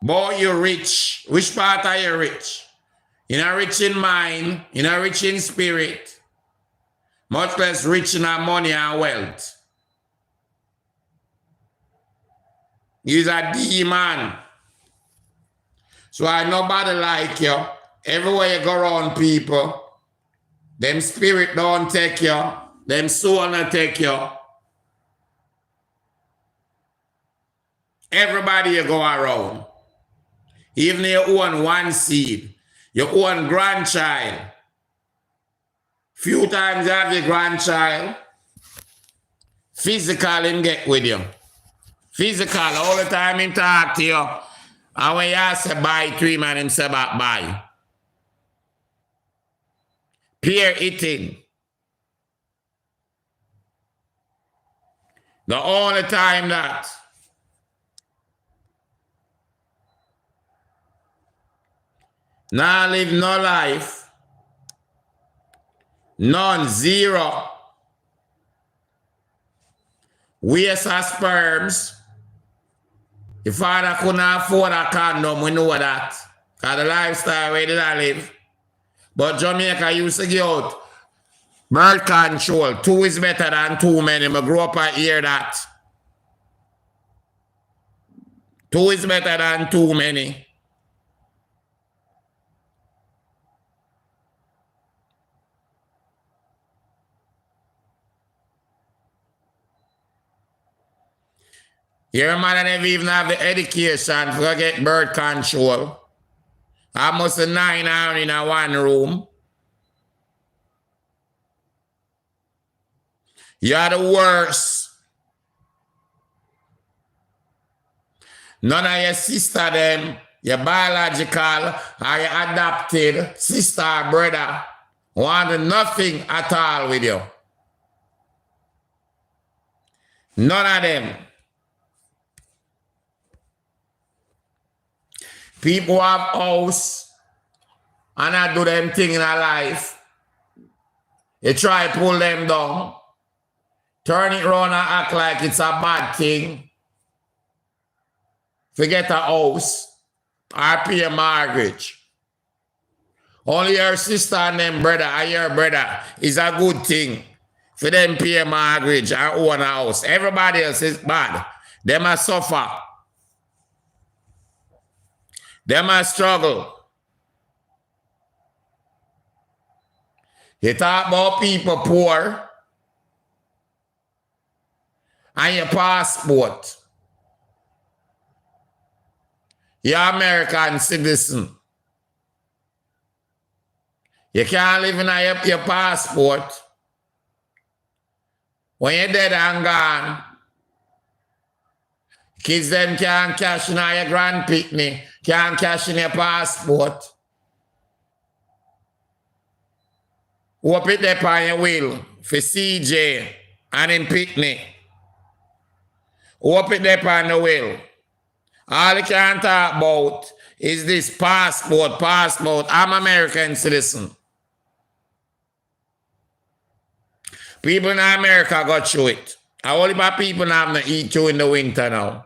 boy, you rich. Which part are you rich? You're not rich in mind, you're not rich in spirit, much less rich in money and wealth. You're a demon. So I nobody like you. Everywhere you go around people, them spirit don't take you, them soul don't take you. Everybody you go around. Even you own one seed, you own grandchild. Few times you have your grandchild, physical him get with you. Physical, all the time him talk to you. And when you say bye to him and him say back bye. Peer eating. The only time that now live no life, none, zero. Waste of sperms. Your father couldn't afford a condom, we know that. Because the lifestyle where did I live. But Jamaica used to give out birth control. 2 is better than too many. I grew up and hear that. 2 is better than too many. Your man never even have the education for get birth control. Almost 9 hours in a one room. You're the worst. None of your sister them, your biological or your adopted sister or brother want nothing at all with you. None of them. People have house and I do them thing in a life. You try to pull them down, turn it around and act like it's a bad thing. Forget a house or pay a mortgage. Only your sister and them brother and your brother is a good thing. For them pay a mortgage and own a house. Everybody else is bad. They must suffer. They must struggle. You talk about people poor and your passport. You're American citizen. You can't live in your passport. When you're dead and gone, kids them can't cash in your grand picnic, can't cash in your passport. Whoop it there on your will for CJ and in picnic. Whoop it there on the will. All you can talk about is this passport. I'm American citizen. People in America got through it. Only my people have to eat you in the winter now.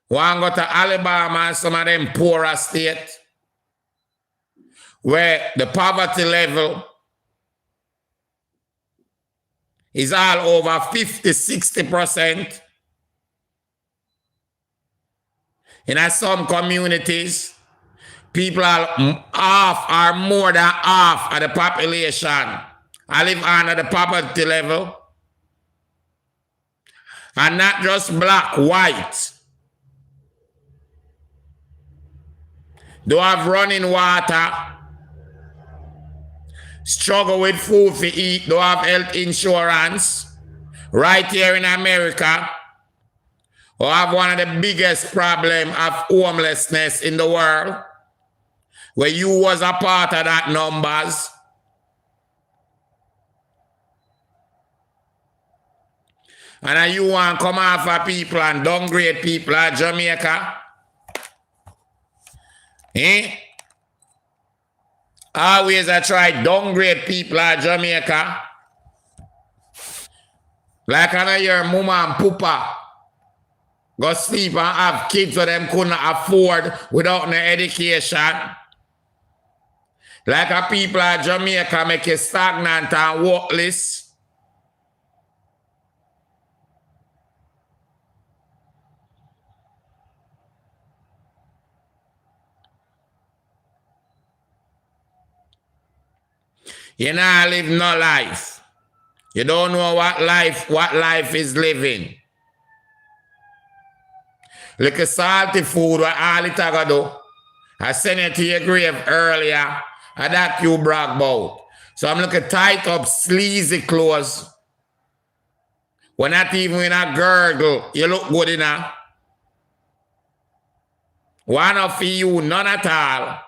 One go to Alabama and some of them poorer states where the poverty level is all over 50-60%. In some communities, people are half or more than half of the population. I live under the poverty level. And not just black, white. Don't have running water. Struggle with food to eat. Don't have health insurance. Right here in America. Or have one of the biggest problems of homelessness in the world. Where you was a part of that numbers. And you want to come after people and downgrade people at Jamaica? Eh? Always I try downgrade people at Jamaica. Like I know your mama and papa go sleep and have kids that them couldn't afford without no education. Like a people at Jamaica make you stagnant and worthless. You not live no life. You don't know what life is living. Look at salty food, what all it a do. I sent it to your grave earlier, and that you brag about. So I'm looking tight up, sleazy clothes. We're not even in a girdle. You look good enough. One of you, none at all.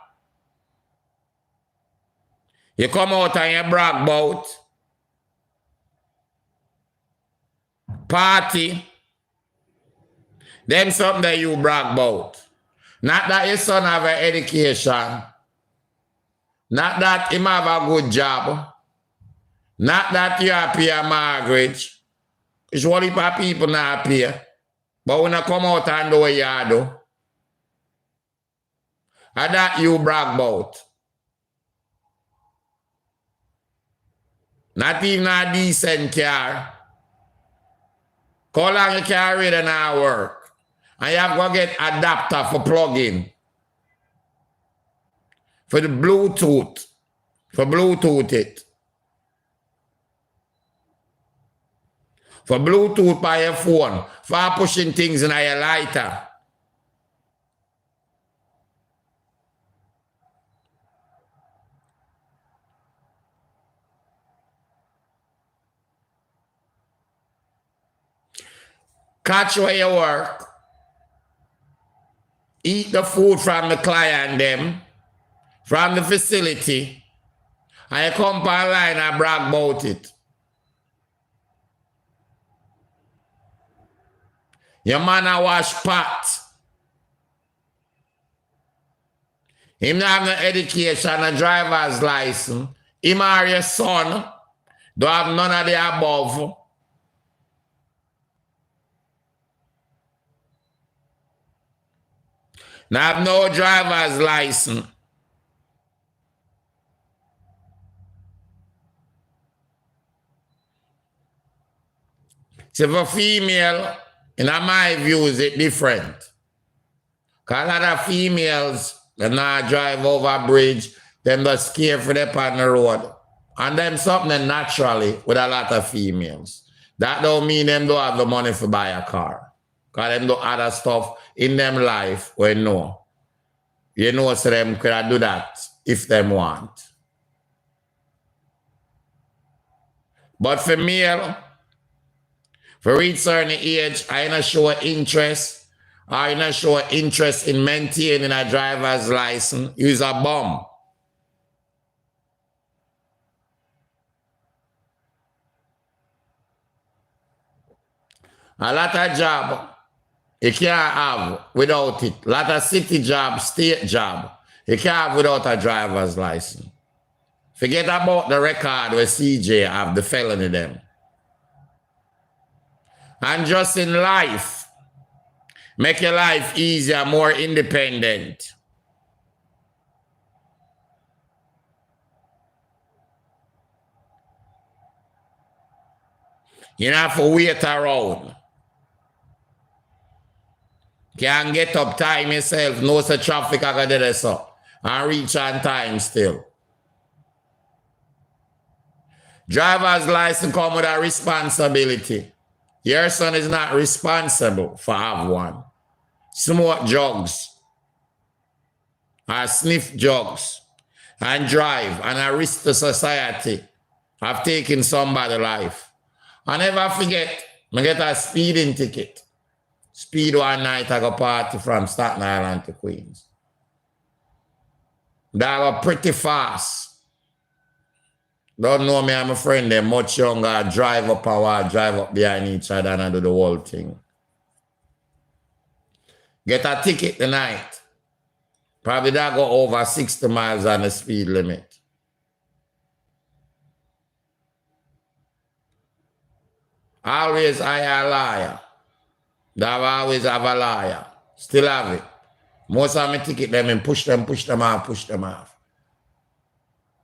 You come out and you brag about party. Them something that you brag about. Not that your son have an education. Not that him have a good job. Not that you are pay a mortgage. It's what if people not pay. But when I come out and do what you do. And that you brag about. Not even a decent car. How long you carry it and work? And you have to get adapter for plug-in. For the Bluetooth. For Bluetooth it. For Bluetooth by your phone. For pushing things in your lighter. Catch where you work. Eat the food from the client them. From the facility. And you come online and brag about it. Your man a wash pot. Him not have no education, a driver's license. Him or your son don't have none of the above. Now have no driver's license. So for female, in my view, is it different? Because a lot of females, they not drive over a bridge, them just scared for them on the road. And them something naturally with a lot of females. That don't mean them don't have the money to buy a car. Because them do other stuff in them life where no. You know, so them could do that if them want. But for male, for reach certain age, I not show interest. I not show interest in maintaining a driver's license. Use a bum. A lot of job you can't have without it. A lot of city job, state job, you can't have without a driver's license. Forget about the record where CJ have the felony them. And just in life, make your life easier, more independent. You don't have to wait around. Can't get up time yourself, know the traffic I got there so, and reach on time still. Driver's license come with a responsibility. Your son is not responsible for have one. Smoke drugs or sniff drugs and drive and a risk to society of taking somebody's life. I never forget, I get a speeding ticket. Speed one night, I go party from Staten Island to Queens. That was pretty fast. Don't know me, I'm a friend, they're much younger. I drive up behind each other and I do the whole thing. Get a ticket tonight. Probably that go over 60 miles on the speed limit. Always hire a liar. That always have a liar. Still have it. Most of my ticket them and push them off.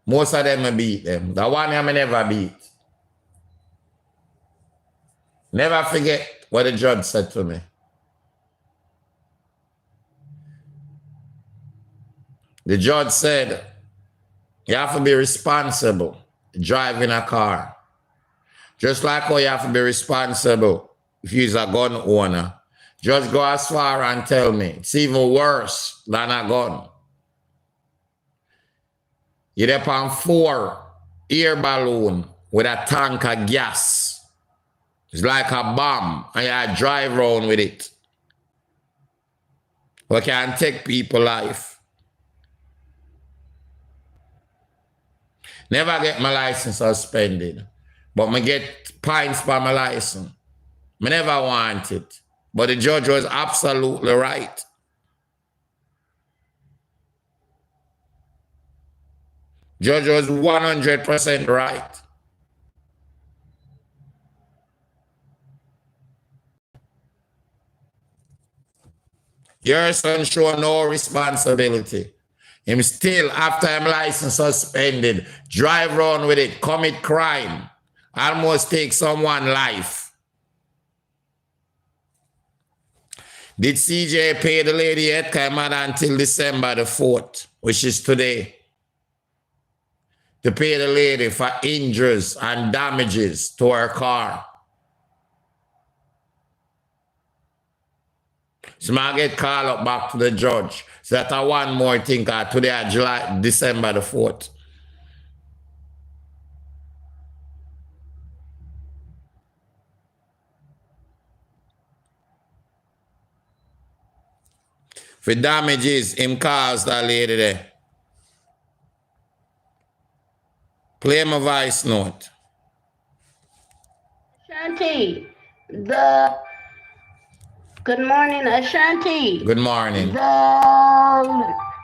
Most of them I beat them. The one I never beat. Never forget what the judge said to me. The judge said, you have to be responsible driving a car. Just like how you have to be responsible if you're a gun owner. Just go as far and tell me it's even worse than a gun. You're up on 4 air balloon with a tank of gas. It's like a bomb and you drive around with it. We can take people's life. Never get my license suspended, but I get points for my license. I never want it, but the judge was absolutely right. Judge was 100% right. Your son show no responsibility. Him still, after him license suspended, drive around with it, commit crime, almost take someone's life. Did CJ pay the lady yet? Came out until December the 4th, which is today, to pay the lady for injuries and damages to her car. So I get called up back to the judge. So that I one more thing, today December the 4th. For damages, him caused that lady there. Play my voice note. Ashanti, good morning, Ashanti. Good morning.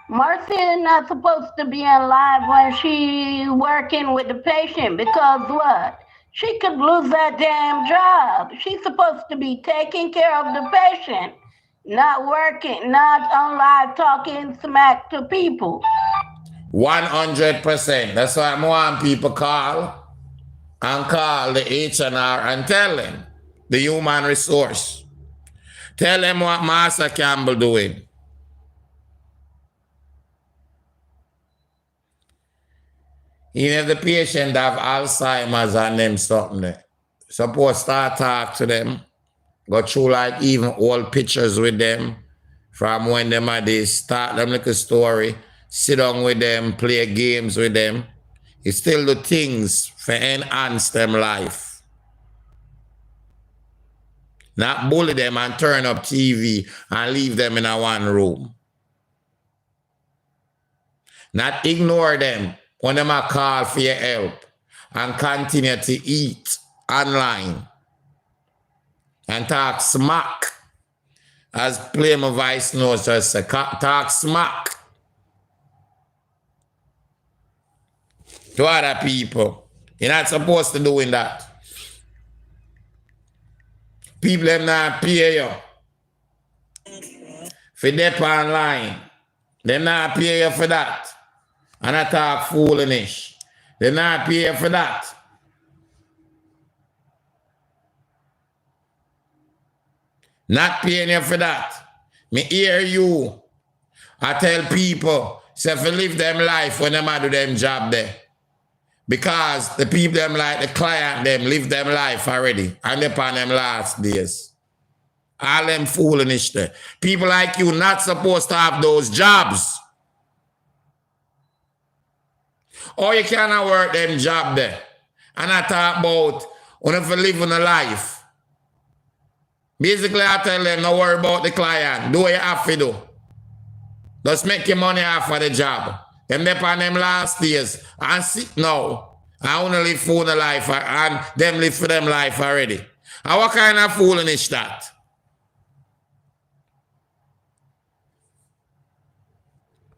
Marcia is not supposed to be in live when she working with the patient because what? She could lose that damn job. She's supposed to be taking care of the patient, not working, not on live talking smack to people. 100%. That's why I want people call the H&R and tell them, the human resource. Tell them what Marcia Campbell doing. Even if the patient have Alzheimer's and them something there, suppose start talk to them, go through like even old pictures with them from when them are they start them like a story, sit down with them, play games with them. It's still the things for enhance them life. Not bully them and turn up TV and leave them in a one room. Not ignore them when them a call for your help and continue to eat online and talk smack. As Play My Voice knows, just say, talk smack to other people. You're not supposed to doing that. People them not pay you for dep online. They not pay you for that. And I talk foolish. They not pay you for that. Not paying you for that. Me hear you. I tell people, say if you live them life when them do them job there. Because the people them like the client them live them life already and they upon them last days. All them foolish there. People like you not supposed to have those jobs. Or you cannot work them job there. And I talk about when if you live in a life. Basically I tell them don't worry about the client. Do what you have to do. Just make your money off of the job. Them they on them last days. And sit now. I want to live for the life and them live for them life already. And what kind of foolishness that?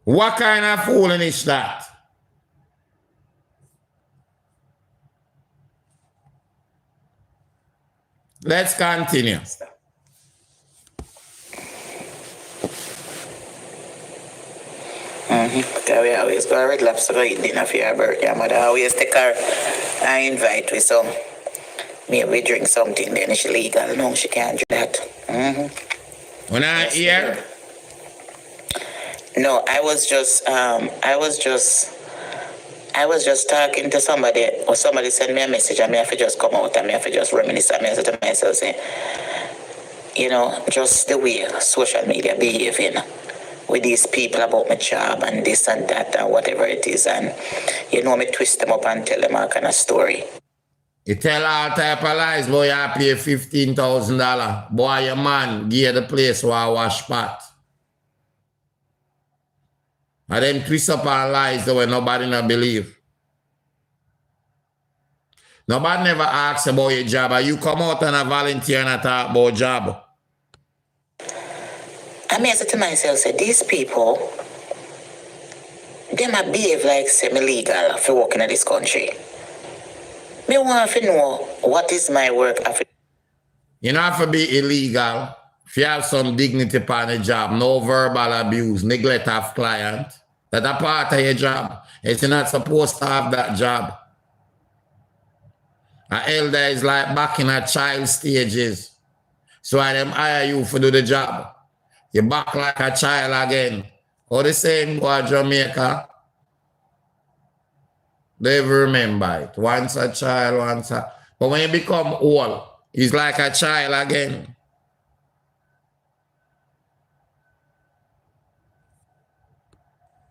What kind of foolishness that? Let's continue. Because we always go to Red Lobster to eat dinner for your birthday. Mother always take her and invite we some. Maybe we drink something, then it's legal. No, she can't do that. When I hear? No, I was just talking to somebody, or somebody sent me a message, and I have to just come out, and I have to just reminisce, and I said to myself, say, you know, just the way social media behaving with these people about my job and this and that and whatever it is, and you know, me twist them up and tell them all kind of story. You tell all type of lies, boy, you pay $15,000. Boy, your man give the place where I wash pot. And them twist up our lies the way nobody not believe. Nobody never asks about your job. And you come out and a volunteer and talk about job. I mean, I said to myself, say, these people, they might behave like semi-legal for working in this country. Me want to know what is my work. You don't have to be illegal. If you have some dignity upon the job, no verbal abuse, neglect of client, that's a part of your job. It's not supposed to have that job. An elder is like back in a child stages. So I them hire you for do the job. You back like a child again. Or the same go to Jamaica. They remember it. Once a child, once a... But when you become old, it's like a child again.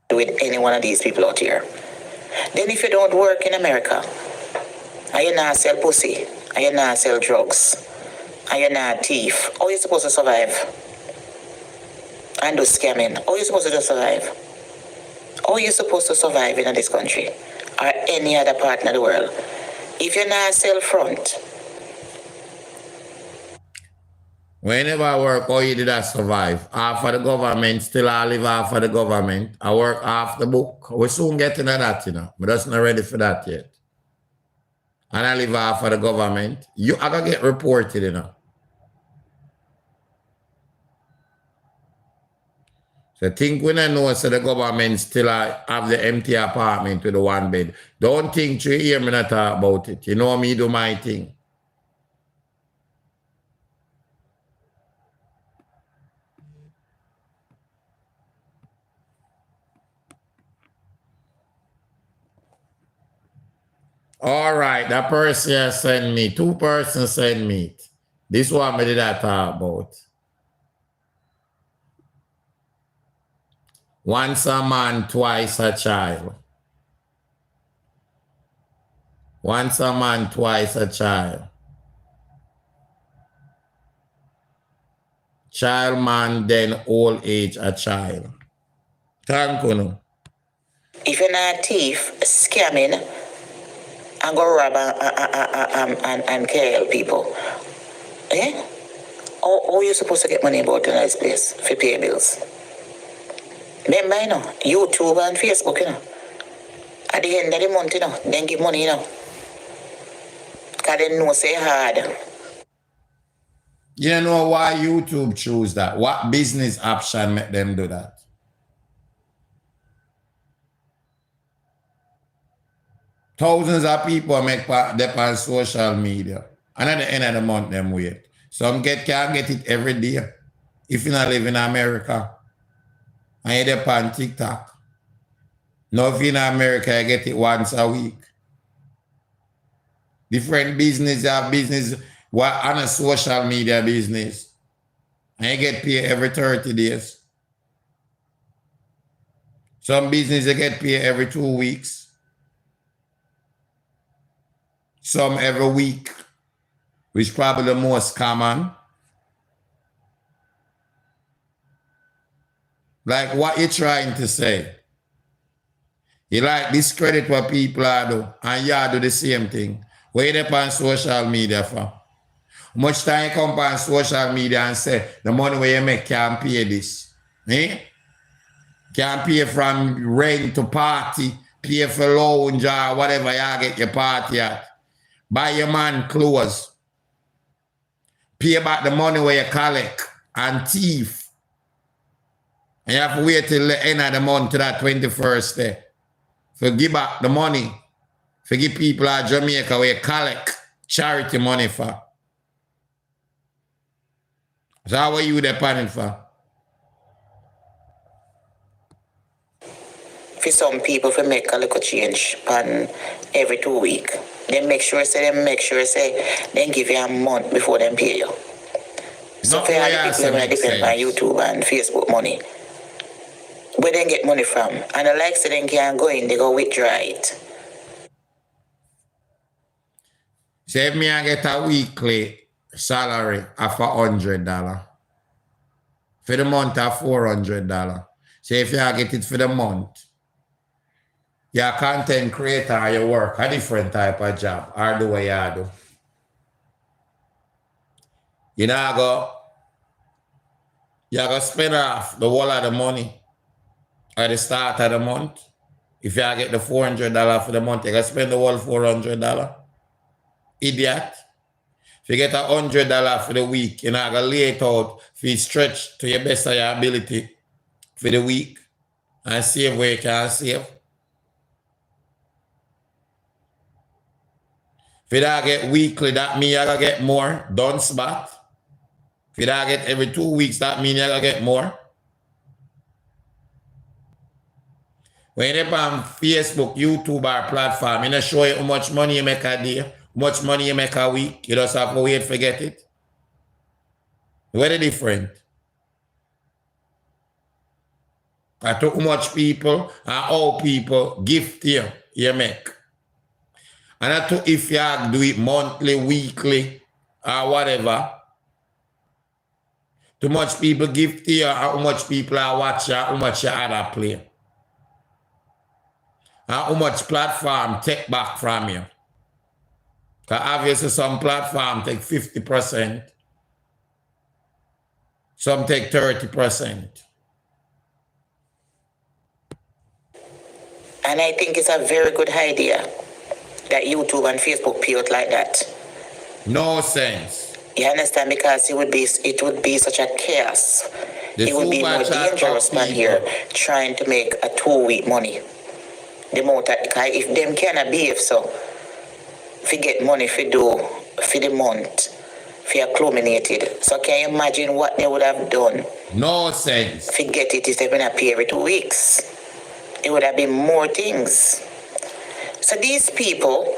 With any one of these people out here. Then if you don't work in America, and you not sell pussy, and you not sell drugs, and you not thief, how you supposed to survive? And do scamming, how you supposed to survive? How you supposed to survive in this country or any other part of the world if you not sell front? Whenever I work, how you did I survive? Half of the government, still I live half of the government. I work half the book. We soon get into that, you know. But that's not ready for that yet. And I live half of the government. I gotta get reported, you know. So think when I know so the government still have the empty apartment with the one bed. Don't think you hear me not talk about it. You know me do my thing. All right, that person sent me. 2 persons sent me it. This one me did I talk about. Once a man, twice a child. Once a man, twice a child. Child man, then old age a child. Thank you. If you're not a thief, scamming, and go rob and kill people, eh? How you supposed to get money about in this place for pay bills? Remember, you know, YouTube and Facebook, you know. At the end of the month, you know, then give money, you know. Because they know say hard. You know why YouTube choose that? What business option make them do that? Thousands of people make them on social media. And at the end of the month, them wait. Some can get it every day. If you not live in America. And you're on TikTok. Now if you're in America, you get it once a week. Different business have business what on a social media business. And you get paid every 30 days. Some business they get paid every 2 weeks. Some every week, which is probably the most common. Like what you trying to say? You like discredit what people are doing, and you do the same thing. What you dep on social media for? Much time you come on social media and say, the money where you make can't pay this. Eh? Can't pay from rent to party, pay for lounge or whatever you get your party at. Buy your man clothes. Pay back the money where you collect and thief. And you have to wait till the end of the month to that 21st day. For give back the money. For give people at Jamaica where you collect charity money for. So how are you depending for? For some people, for make a little change on every 2 weeks. They make sure they give you a month before they pay you. So for all the people that depend on YouTube and Facebook money, where they get money from, and the likes of them can't go in, they go withdraw it. So if me I get a weekly salary of $100, for the month of $400. So if you get it for the month, you're a content creator or you work a different type of job or the way you do. You go spend off the whole of the money at the start of the month. If you get the $400 for the month, you go spend the whole $400. Idiot. If you get $100 for the week, you're not going to lay it out for you stretch to your best of your ability for the week and save where you can save. If you don't get weekly, that means you're going to get more done spot. If you don't get every 2 weeks, that means you're going to get more. When you're on Facebook, YouTube, or platform, you know, show you how much money you make a day, how much money you make a week. You just have to wait to get it. Very different. I took how much people and how people gift you make. And I took if you do it monthly, weekly, or whatever. Too much people gift you, or how much people are watching, how much you other play. And how much platform take back from you. Because obviously some platform take 50%. Some take 30%. And I think it's a very good idea that YouTube and Facebook pay out like that. No sense. You understand? Because it would be such a chaos. It would be more dangerous man here trying to make a 2 week money. The more that if them cannot behave so, if you get money for the month, if you're culminated. So can you imagine what they would have done? No sense. If you get it, if they're gonna pay every 2 weeks, it would have been more things. So these people,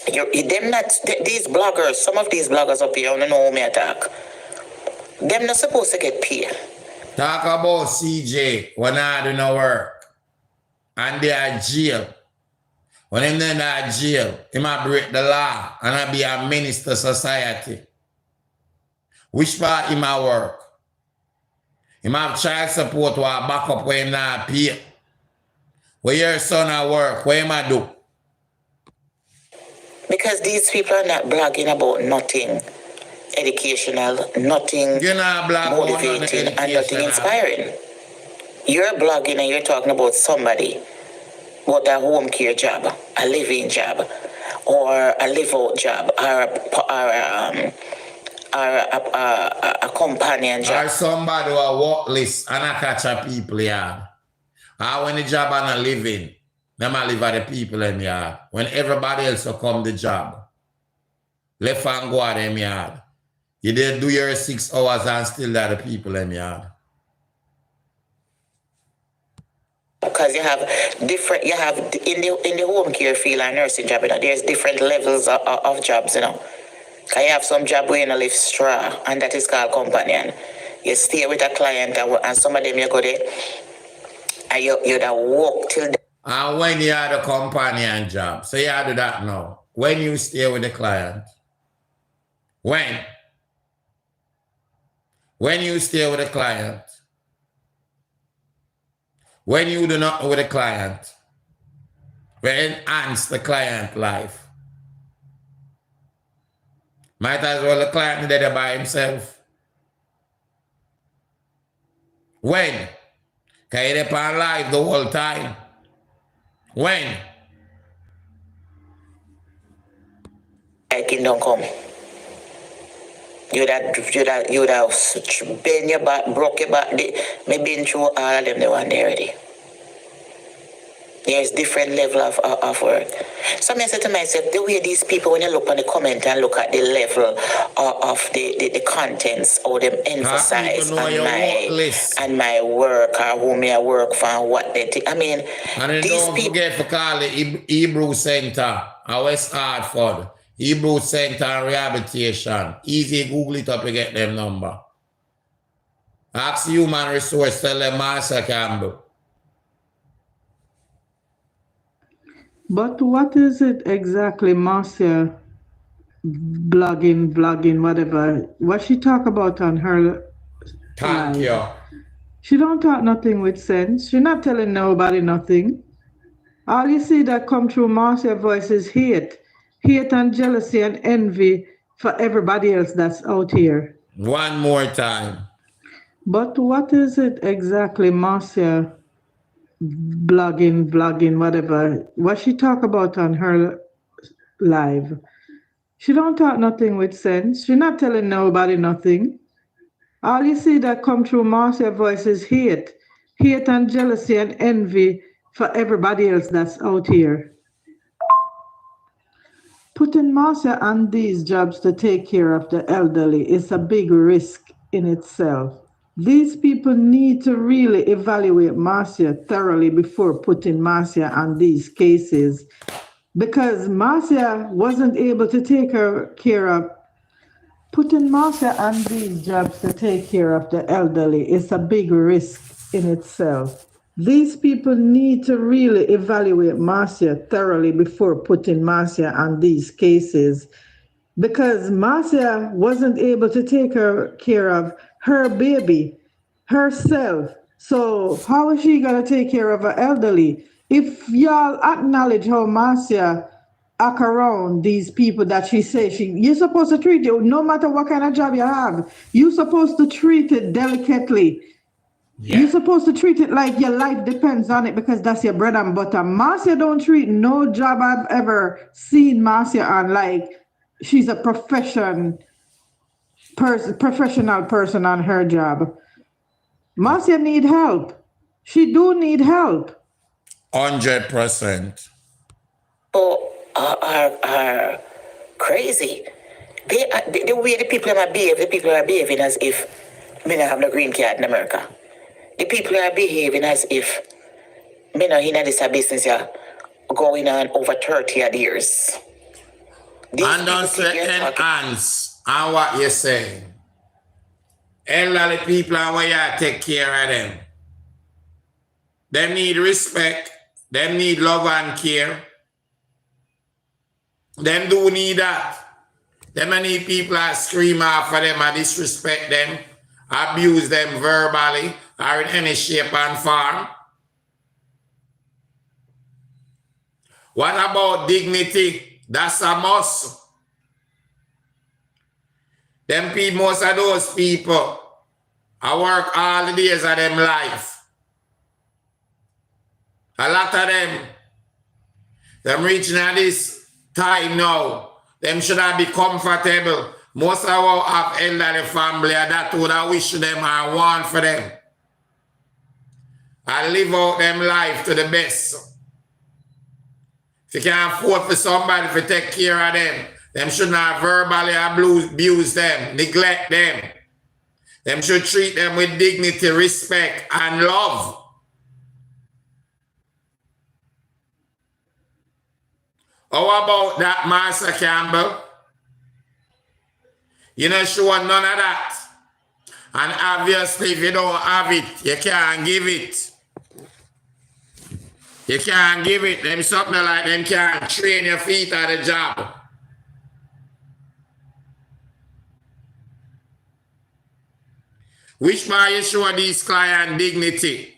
these bloggers, some of these bloggers up here, I don't know who me attack. Them not supposed to get paid. Talk about CJ when I do no work. And they are jail. When they're in jail, he might break the law and I be a minister society. Which part he might work? He might have child support or back up where he not pay. Where your son at work, what he might do? Because these people are not blogging about nothing educational, nothing motivating, and nothing inspiring. You're blogging and you're talking about somebody, about a home care job, a living job, or a live-out job, or a companion job. Or somebody who are workless and a catch a people yard. Or when the job and a living, they might live at the people in yard. When everybody else will come the job, left and go at them yard. You did do your 6 hours and still there the people in yard. because you have in the home care field and nursing job, there's different levels of jobs, I have some job where you lift straw, and that is called companion. You stay with a client, and some of them you go there, and you da walk till the... And when you have the companion job, so you have to do that now. When you stay with the client, when you stay with the client, when you do not with the client, we enhance the client life. Might as well the client there by himself. When? Can you depend live the whole time? When? Kingdom come. You'd have bend your back, broke your back. Me been through all of them, the one there already. There's different level of work. So I said to myself, the way these people, when you look on the comment and look at the level of the contents or them emphasize on my work or who me I work for and what they think. I mean, and these don't people... forget to call the Hebrew Center at West Hartford. Hebrew Center and Rehabilitation. Easy, Google it up, you get them number. Ask Human Resource, tell them Marcia Campbell. But what is it exactly, Marcia, blogging, whatever? What she talk about on her Thank you. She don't talk nothing with sense. She not telling nobody nothing. All you see that come through Marcia's voice is hate and jealousy and envy for everybody else that's out here. One more time. But what is it exactly, Marcia, blogging, whatever? What she talk about on her live? She don't talk nothing with sense. She not telling nobody nothing. All you see that come through Marcia's voice is hate and jealousy and envy for everybody else that's out here. Putting Marcia on these jobs to take care of the elderly is a big risk in itself. These people need to really evaluate Marcia thoroughly before putting Marcia on these cases, because Marcia wasn't able to take care of. Putting Marcia on these jobs to take care of the elderly is a big risk in itself. These people need to really evaluate Marcia thoroughly before putting Marcia on these cases, because Marcia wasn't able to take care of her baby herself. So how is she going to take care of her elderly? If y'all acknowledge how Marcia act around these people that she says you're supposed to treat you, no matter what kind of job you have, you're supposed to treat it delicately. Yeah. You're supposed to treat it like your life depends on it, because that's your bread and butter. Marcia don't treat no job I've ever seen Marcia on like she's a professional person on her job. Marcia need help. She do need help. 100%. Are crazy. The way the people are behaving as if me not have no green card in America. The people are behaving as if me not in this business going on over 30 years. And don't say enhance on what you're saying. Elderly people and where you take care of them. They need respect. They need love and care. Them do need that. Them need people that scream out for them and disrespect them, abuse them verbally or in any shape and form. What about dignity? That's a must. Them people, most of those people, I work all the days of them life. A lot of them reaching at this time now, them should not be comfortable. Most of our have elderly family, and that would I wish them and want for them. I live out them life to the best. If you can't afford for somebody to take care of them should not verbally abuse them, neglect them. Them should treat them with dignity, respect, and love. How about that, Marcia Campbell? You know, she want none of that. And obviously, if you don't have it, you can't give it. You can't give it. Them something like them can't train your feet at the job. Which man you show these client dignity?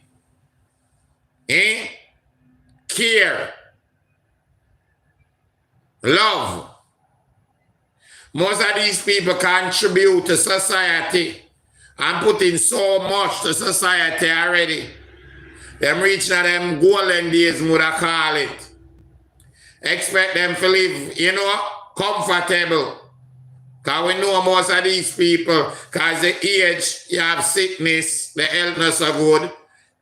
Eh? Care. Love. Most of these people contribute to society and put in so much to society already. Them reaching them golden days, would I call it. Expect them to live, you know, comfortable. Because we know most of these people, because the age, you have sickness, the health not so good,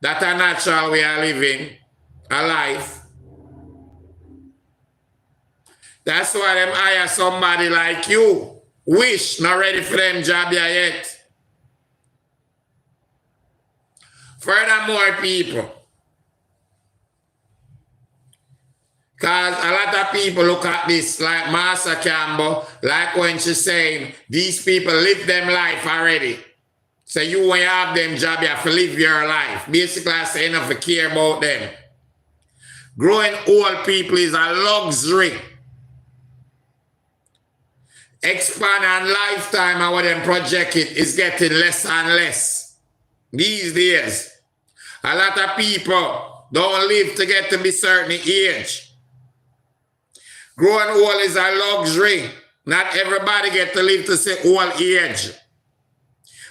that a natural way of living a life. That's why them hire somebody like you. Wish, not ready for them job yet. Furthermore, people, because a lot of people look at this like Marcia Campbell, like when she's saying, these people live them life already. So you, when you have them job, you have to live your life. Basically, I say enough to care about them. Growing old people is a luxury. Expand and lifetime of what them project it is getting less and less. These days, a lot of people don't live to get to be certain age. Growing old is a luxury. Not everybody get to live to say old age.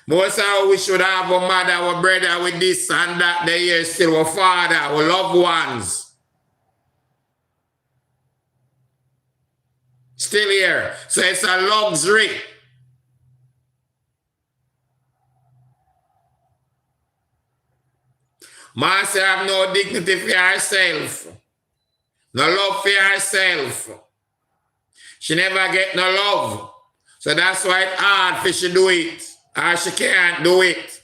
Most of we should have a mother, our brother with this and that. They are still our father, our loved ones. Still here. So it's a luxury. Marcia have no dignity for herself. No love for herself. She never get no love. So that's why it's hard for she do it. Or she can't do it.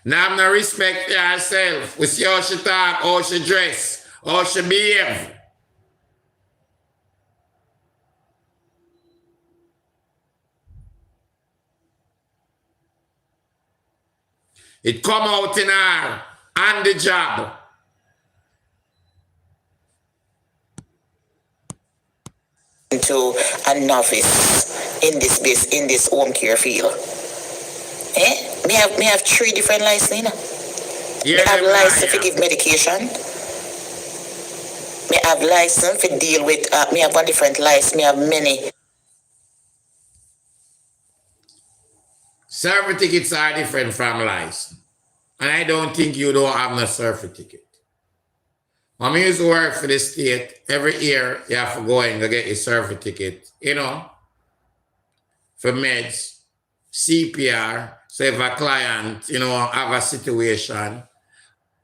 Now have no respect for herself. We see how she talk, how she dress, how she behave. It come out in her on the job. To a novice in this home care field. Me have 3 different licenses. Yeah, me have license to give medication. Me have license to deal with. Me have 1 different license. Me have many. Certificates are different from license. And I don't think you don't have no certificate. When I used to work for the state, every year you have to go and get your certificate, you know, for meds, CPR. So if a client, you know, have a situation,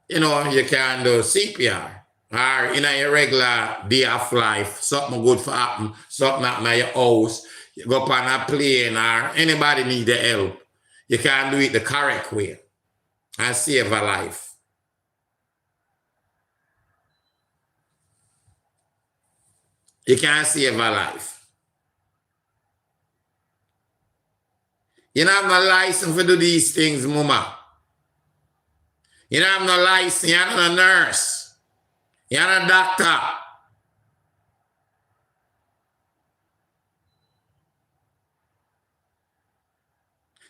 you know, you can do CPR. Or in a regular day of life, something good for happen, something happen at your house, you go up on a plane or anybody need the help. You can do it the correct way and save a life. You can't save a life. You don't have no license to do these things, mama. You don't have no license. You're not a nurse. You're not a doctor.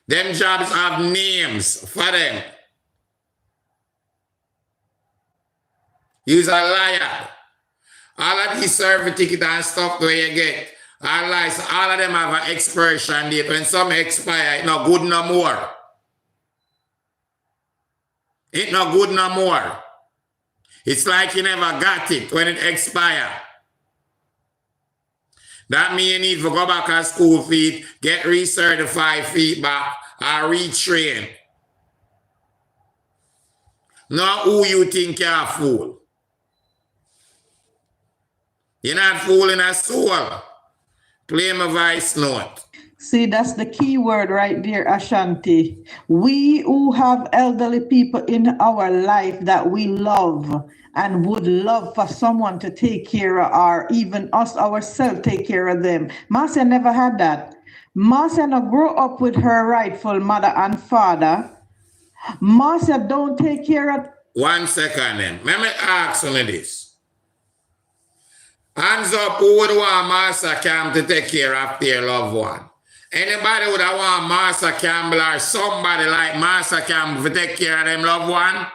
Them jobs have names for them. You're a liar. All of these certificates and stuff where you get, all of them have an expiration date. When some expire, it's not good no more. It's not good no more. It's like you never got it when it expires. That means you need to go back to school feet, get recertified feedback, or retrain. Not who you think you're a fool. You're not fooling a soul. Play my voice note. See, that's the key word right there, Ashanti. We who have elderly people in our life that we love and would love for someone to take care of, or even us ourselves take care of them. Marcia never had that. Marcia no grew up with her rightful mother and father. Marcia don't take care of. 1 second then. Let me ask you this. Hands up who would want Marcia Campbell to take care of their loved one. Anybody would want Marcia Campbell or somebody like Marcia Campbell to take care of them loved one?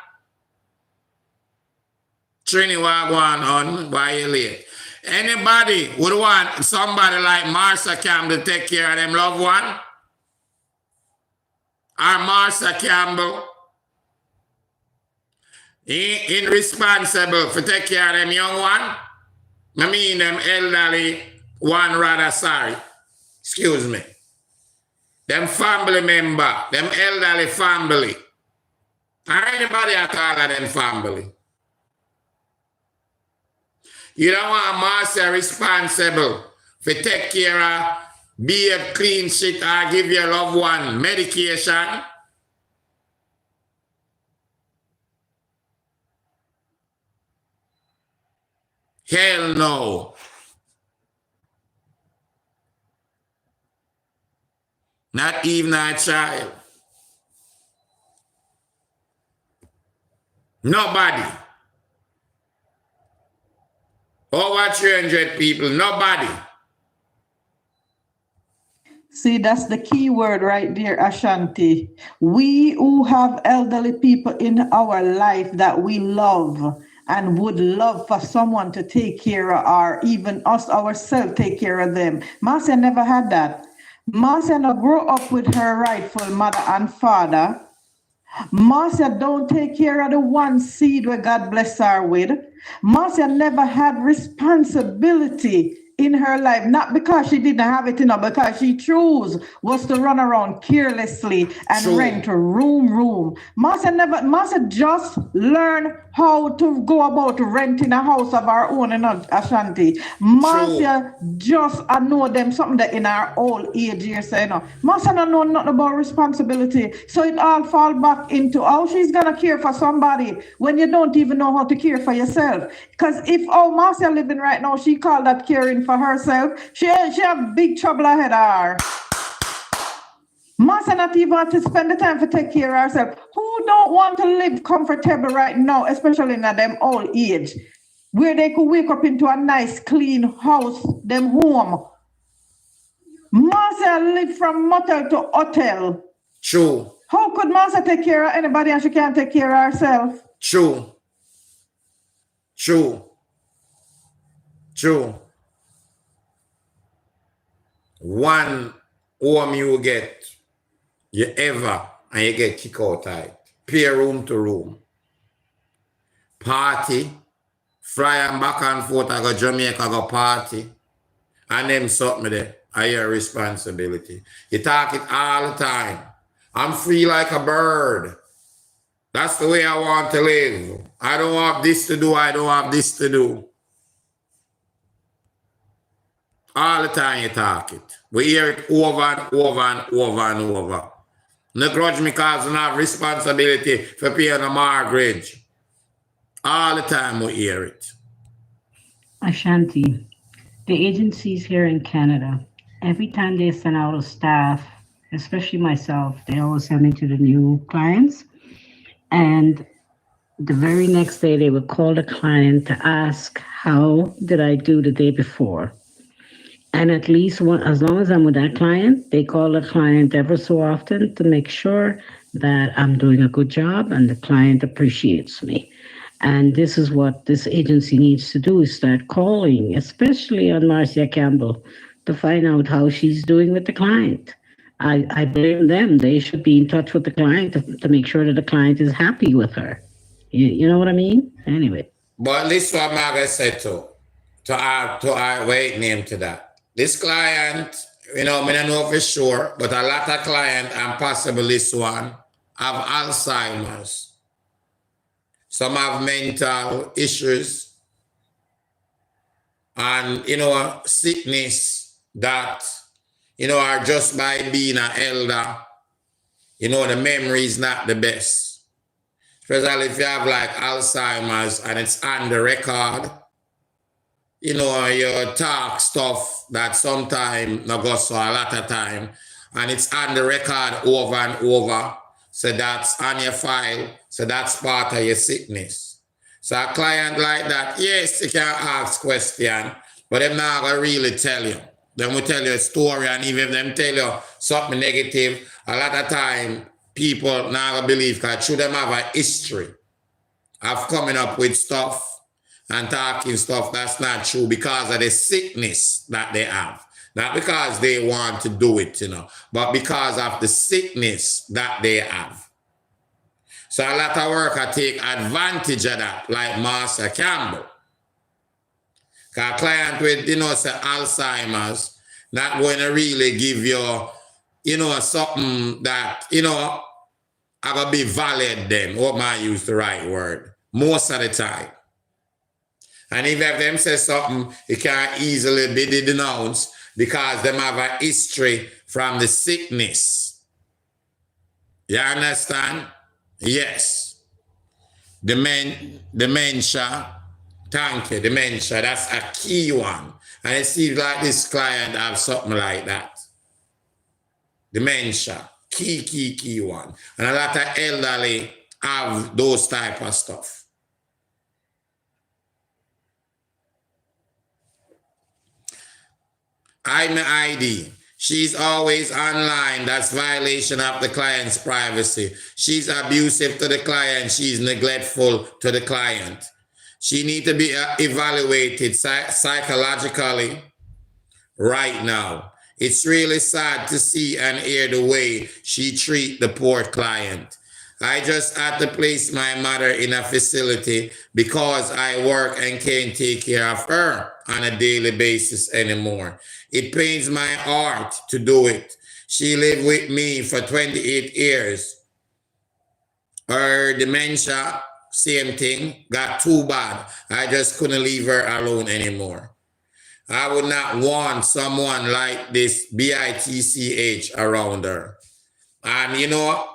Trini, what going on? Why you late? Anybody would want somebody like Marcia Campbell to take care of them loved one? Or Marcia Campbell irresponsible for take care of them young one? I mean them elderly one rather, sorry. Excuse me. Them family member, them elderly family. Or anybody at all of them family. You don't want Marcia responsible for take care of, be a clean shit or give your loved one medication. Hell no. Not even a child. Nobody. Over 300 people, nobody. See, that's the key word right there, Ashanti. We who have elderly people in our life that we love and would love for someone to take care of, or even us ourselves take care of them. Marcia never had that. Marcia no grew up with her rightful mother and father. Marcia don't take care of the one seed where God bless her with. Marcia never had responsibility in her life, not because she didn't have it, because she chose was to run around carelessly and rent a room. Marcia just learned how to go about renting a house of her own, Ashanti. Marcia just know them something that in our old age years, Marcia don't know nothing about responsibility. So it all fall back into how she's gonna care for somebody when you don't even know how to care for yourself. Because if Marcia living right now, she called that caring for herself, she have big trouble ahead of her. Marcia not even want to spend the time to take care of herself. Who don't want to live comfortable right now, especially in them old age, where they could wake up into a nice clean house, them home? Marcia live from motel to hotel. True. How could Marcia take care of anybody and she can't take care of herself? True. One home you get, you ever, and you get kicked out of it. Pay room to room. Party. Fly and back and forth, I go Jamaica, go party. And them something there. Are your responsibility. You talk it all the time. I'm free like a bird. That's the way I want to live. I don't have this to do. I don't have this to do. All the time you talk it. We hear it over and over and over and over. No grudge me because I don't have responsibility for paying a mortgage. All the time we hear it. Ashanti, the agencies here in Canada, every time they send out a staff, especially myself, they always send me to the new clients. And the very next day, they would call the client to ask, how did I do the day before? And at least as long as I'm with that client, they call the client ever so often to make sure that I'm doing a good job and the client appreciates me. And this is what this agency needs to do, is start calling, especially on Marcia Campbell, to find out how she's doing with the client. I blame them. They should be in touch with the client to make sure that the client is happy with her. You know what I mean? Anyway. But this what Margaret said to our wait name to that. This client, I don't know for sure, but a lot of clients, and possibly this one, have Alzheimer's. Some have mental issues and, sickness that, you know, or just by being an elder, you know, the memory is not the best. Especially if you have like Alzheimer's and it's on the record, you know, you talk stuff that sometimes not go so a lot of time, and it's on the record over and over. So that's on your file. So that's part of your sickness. So a client like that, yes, you can ask question, but they're not gonna really tell you. They will tell you a story, and even if them tell you something negative, a lot of time people not gonna believe, because should them have a history of coming up with stuff and talking stuff that's not true because of the sickness that they have. Not because they want to do it, you know, but because of the sickness that they have. So a lot of workers take advantage of that, like Marcia Campbell. Because a client with, you know, say Alzheimer's, not going to really give you, you know, something that, you know, are going to be valid then. What might I use the right word? Most of the time. And if them say something, it can easily be denounced because them have a history from the sickness. You understand? Yes. Dementia. Thank you. Dementia. That's a key one. And it seems like this client have something like that. Dementia. Key one. And a lot of elderly have those type of stuff. I'm an ID. She's always online. That's violation of the client's privacy. She's abusive to the client. She's neglectful to the client. She needs to be evaluated psychologically right now. It's really sad to see and hear the way she treats the poor client. I just had to place my mother in a facility because I work and can't take care of her on a daily basis anymore. It pains my heart to do it. She lived with me for 28 years. Her dementia, same thing, got too bad. I just couldn't leave her alone anymore. I would not want someone like this BITCH around her. And you know,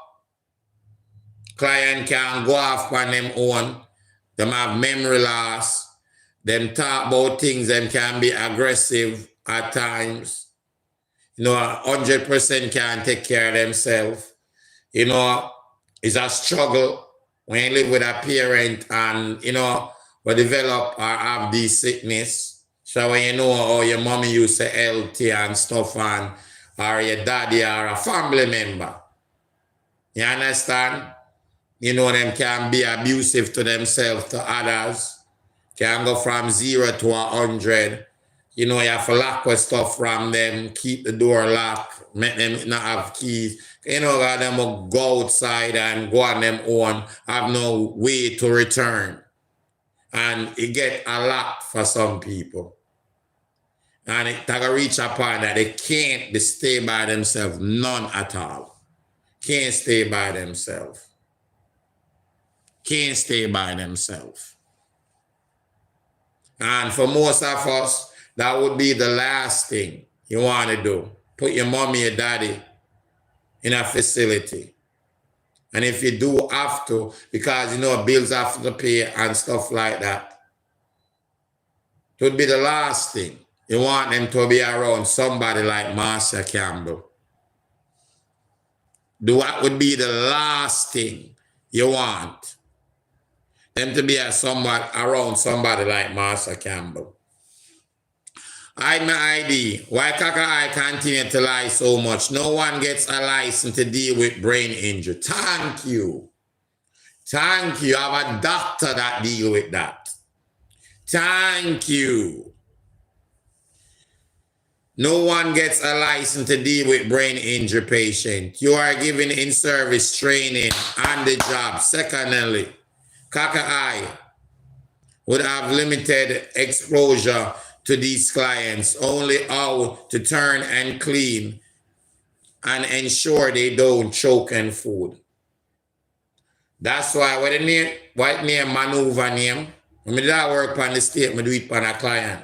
client can go off on them own. Them have memory loss. Them talk about things. Them can be aggressive at times. You know, 100% can take care of themselves. You know, it's a struggle when you live with a parent and, you know, will develop or have this sickness. So when you know how your mommy used to healthy and stuff, and or your daddy or a family member. You understand? You know, them can be abusive to themselves, to others. Can go from 0 to 100. You know, you have to lock with stuff from them, keep the door locked, make them not have keys. You know, them will go outside and go on them own, have no way to return. And it get a lot for some people. And it can reach a point that they can't stay by themselves, none at all. Can't stay by themselves. Can't stay by themselves. And for most of us, that would be the last thing you want to do. Put your mommy or daddy in a facility. And if you do have to, because you know bills have to pay and stuff like that, it would be the last thing. You want them to be around somebody like Marcia Campbell. What would be the last thing you want? Them to be around somebody like Marcia Campbell. I'm my ID. Why Kaka I continue to lie so much? No one gets a license to deal with brain injury. Thank you. Thank you. I have a doctor that deal with that. Thank you. No one gets a license to deal with brain injury patient. You are given in-service training on the job. Secondly, Kaka I would have limited exposure to these clients, only how to turn and clean and ensure they don't choke on food. That's why what name maneuver name, when I do that work on the state, I do it on a client.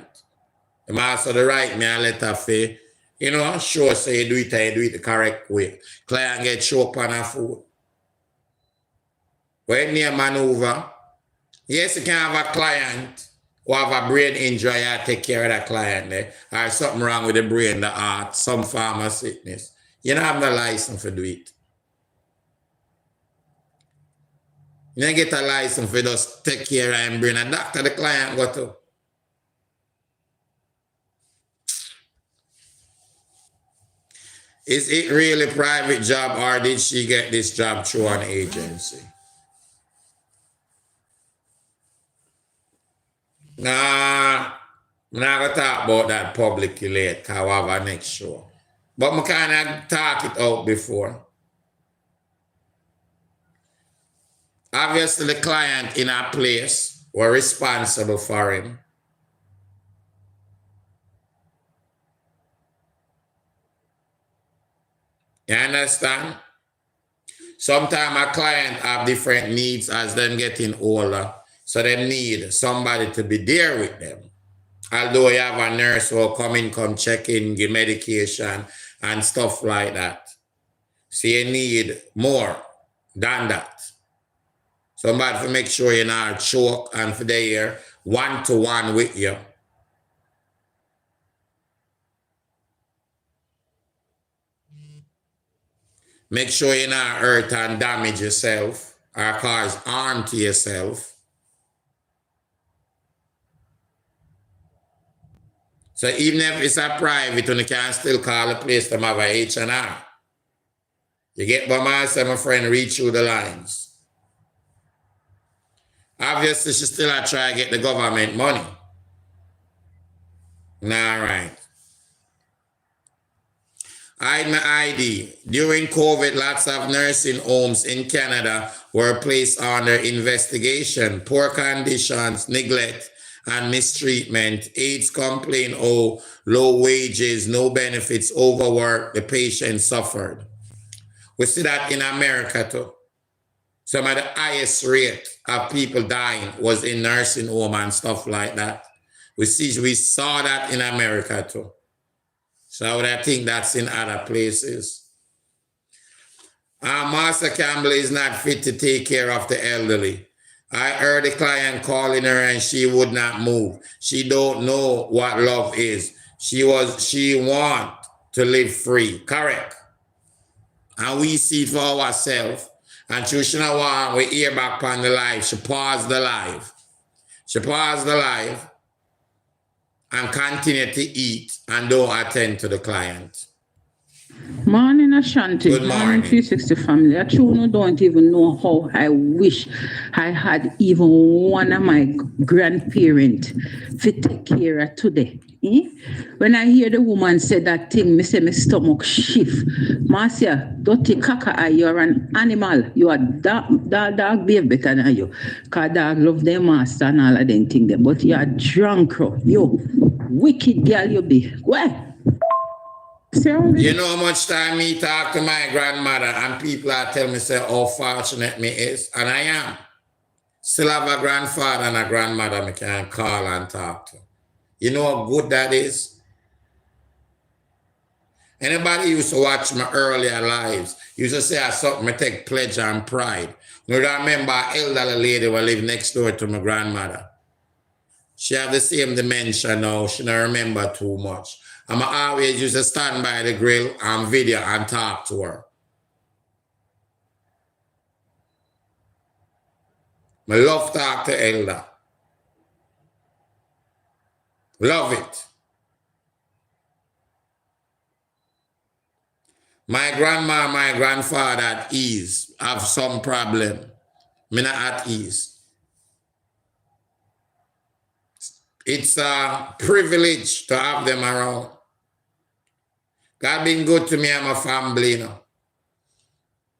I'm also the right me a letter for, You know, sure, say you do it and you do it the correct way. Client get choked on her food. When you maneuver, yes, you can have a client who have a brain injury, you take care of that client there. Or something wrong with the brain, the heart, some form of sickness. You don't have no license to do it. You don't get a license for just take care of and bring a doctor the client go to. Is it really a private job or did she get this job through an agency? Nah, I'm not going to talk about that publicly later because I have a next show. But I kind of talk it out before. Obviously, the client in our place were responsible for him. You understand? Sometimes a client have different needs as them getting older. So they need somebody to be there with them. Although you have a nurse who will come in, come check in, give medication and stuff like that. So you need more than that. Somebody to make sure you're not choke and for there one-to-one with you. Make sure you're not hurt and damage yourself or cause harm to yourself. So even if it's a private, you can still call the place to have a H&R. You get by myself, my friend, reach through the lines. Obviously, she still try to get the government money. All right. Hide my ID. During COVID, lots of nursing homes in Canada were placed under investigation. Poor conditions, neglect, and mistreatment. Aides complain, oh, low wages, no benefits, overwork, the patient suffered. We see that in America too. Some of the highest rate of people dying was in nursing home and stuff like that. We saw that in America too. So I think that's in other places. Marcia Campbell is not fit to take care of the elderly. I heard a client calling her and she would not move. She don't know what love is. She want to live free. Correct. And we see it for ourselves. And she not want we hear back on the live. She paused the live. She paused the live and continue to eat and don't attend to the client. Morning, Ashanti. Good morning. 360 family. I truly don't even know how I wish I had even one of my grandparents to take care of today. When I hear the woman say that thing, me say my stomach shift. Marcia, dirty caca, you're an animal. You are dog behave better than you. Because dog love their master and all of them things. But you are drunk, you wicked girl you be. Where? You know how much time me talk to my grandmother and people are telling me say how fortunate me is. And I am. Still have a grandfather and a grandmother me can call and talk to. You know how good that is? Anybody used to watch my earlier lives used to say I something I take pleasure and pride. You know, I remember an elderly lady who lived next door to my grandmother. She have the same dementia now. She don't remember too much. And I always used to stand by the grill and video and talk to her. I love talk to elder. Love it. My grandma, my grandfather at ease have some problem. Me not at ease. It's a privilege to have them around. God been good to me and my family, you know.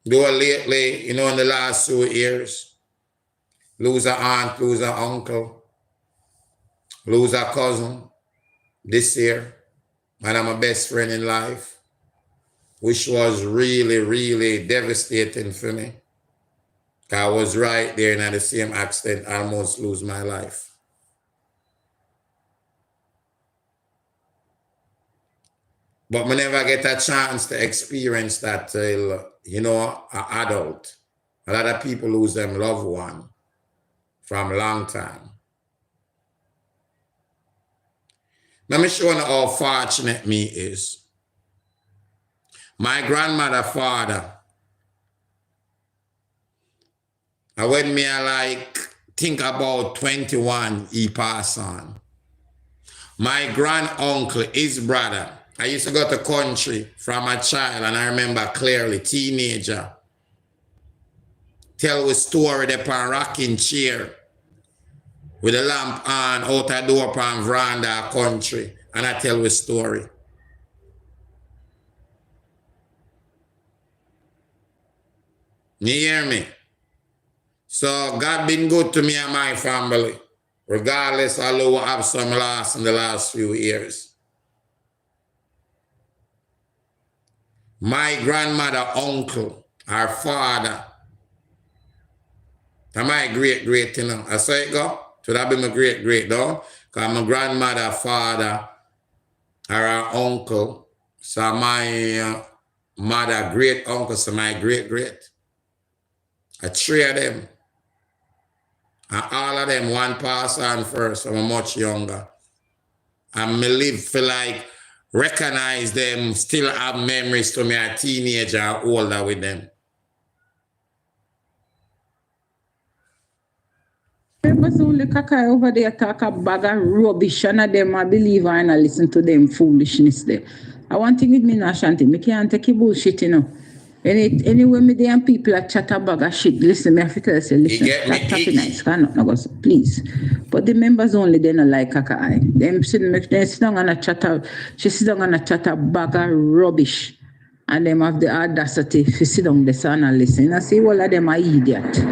Though lately, you know, in the last 2 years, lose an aunt, lose an uncle, lose a cousin this year, and I'm my best friend in life, which was really, really devastating for me. I was right there and at the same accident, I almost lose my life. But I never get a chance to experience that till, you know, an adult. A lot of people lose them loved one from a long time. Let me show you how fortunate me is. My grandmother, father, and when me like think about 21, he passed on. My grand uncle, his brother, I used to go to country from a child, and I remember clearly, teenager, tell a story upon rocking chair with a lamp on out a door upon veranda country, and I tell a story. You hear me? So God been good to me and my family, regardless although I have some loss in the last few years. My grandmother, uncle, our father, and my great, you know. I saw it go. So that be my great, though. Because my grandmother, father, or our uncle, so my mother, great uncle, so my great. I three of them. And all of them, one pass on first, I'm much younger. And me live for like, recognize them, still have memories to me, a teenager or older with them. Members only Kakai over there talk a bag of rubbish, and them I believe and I listen to them foolishness there. I want thing with me now, Shanti. Me can't take your bullshit, you know. Anyway, me there and people are chat a bag of shit. Listen, me have to say, listen, that's nice. Please. But the members only, they don't like Kakai. They sit down and chat a, she sit down and chat a bag of rubbish. And them have the audacity to sit down there and listen. I say, all of them are idiot.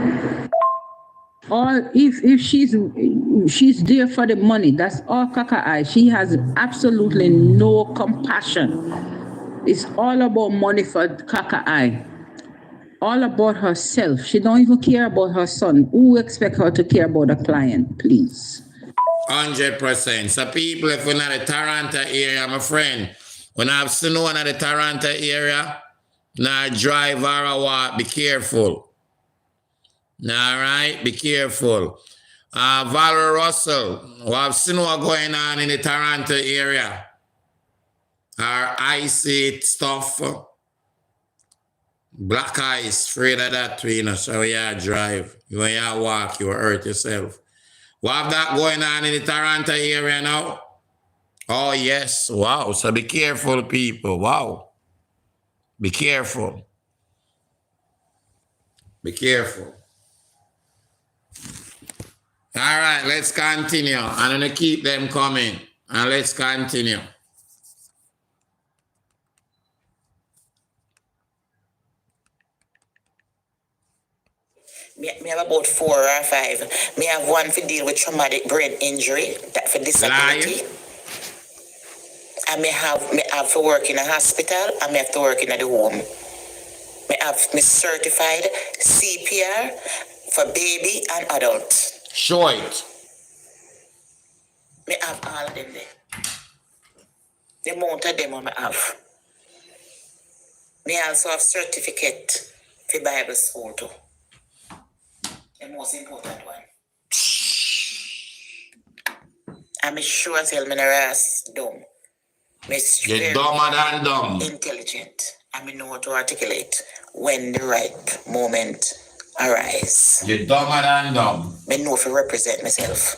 Or if she's there for the money, that's all Kakai. She has absolutely no compassion. It's all about money for Kakai. All about herself. She don't even care about her son. Who expect her to care about a client, please? 100%. So people, if you're not in the Toronto area, my friend, when I've seen one in the Toronto area, now drive or walk, be careful. All right, be careful. Valerie Russell, I've seen what's going on in the Toronto area. Our icy stuff. Black ice, afraid of that, you know, so you drive. When you walk, you will hurt yourself. What have that going on in the Toronto area now? Oh, yes. Wow. So be careful, people. Wow. Be careful. Be careful. All right, let's continue. I'm going to keep them coming. And let's continue. Me have about 4 or 5. Me have one for deal with traumatic brain injury, that for disability. And me have to work in a hospital, and me have to work in the home. Me certified CPR for baby and adult. Show it. Me have all of them there. The amount of them I have. Me also have certificate for Bible school too. The most important one. I'm sure I tell me the rest dumb. You're dumber than dumb. Intelligent. I know how to articulate when the right moment arises. You're dumber than dumb. I know to represent myself.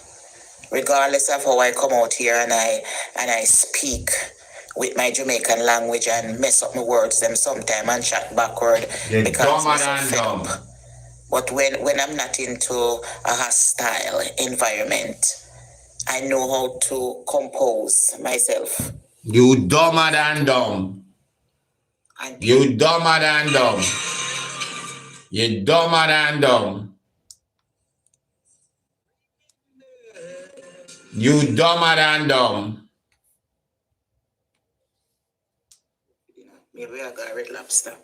Regardless of how I come out here and I speak with my Jamaican language and mess up my words them sometime and chat backward. You're because dumber than dumb. But when I'm not into a hostile environment, I know how to compose myself. You dumber than dumb. You dumber than dumb. You dumber than dumb. You dumber than dumb. Maybe I got red lobster.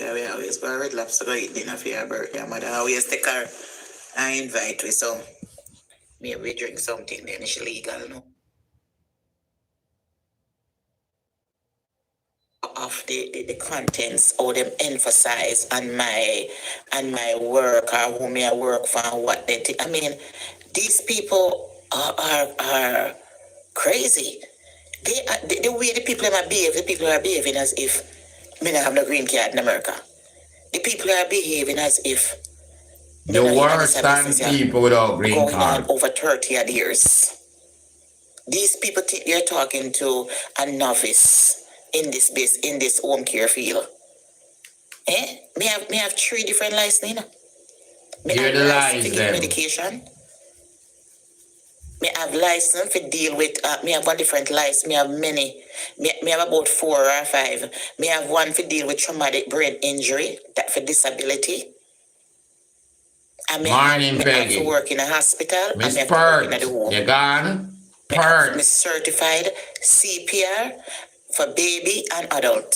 We always go red lobster go eat dinner for your birthday. Mother always take her and invite we so. Maybe we drink something, then it's illegal, no? Of the contents or them emphasize on my work or who may I work for and what they think. I mean, these people are crazy. They are, the way the people are behaving as if me not have no green card in America. The people are behaving as if The worst than people without green going card. on over 30 odd years. These people think they're talking to a novice in this home care field. Me have 3 different licenses, you know. Me Hear have the license lies to give then. medication. Me have license to deal with. Me have one different license. Me have many. Me have about 4 or 5. Me have one for deal with traumatic brain injury, that for disability. And me Morning, have Peggy. to work in a hospital. Miss and me have to work in Pert, the home. you gone? Me have me Pert. certified CPR for baby and adult.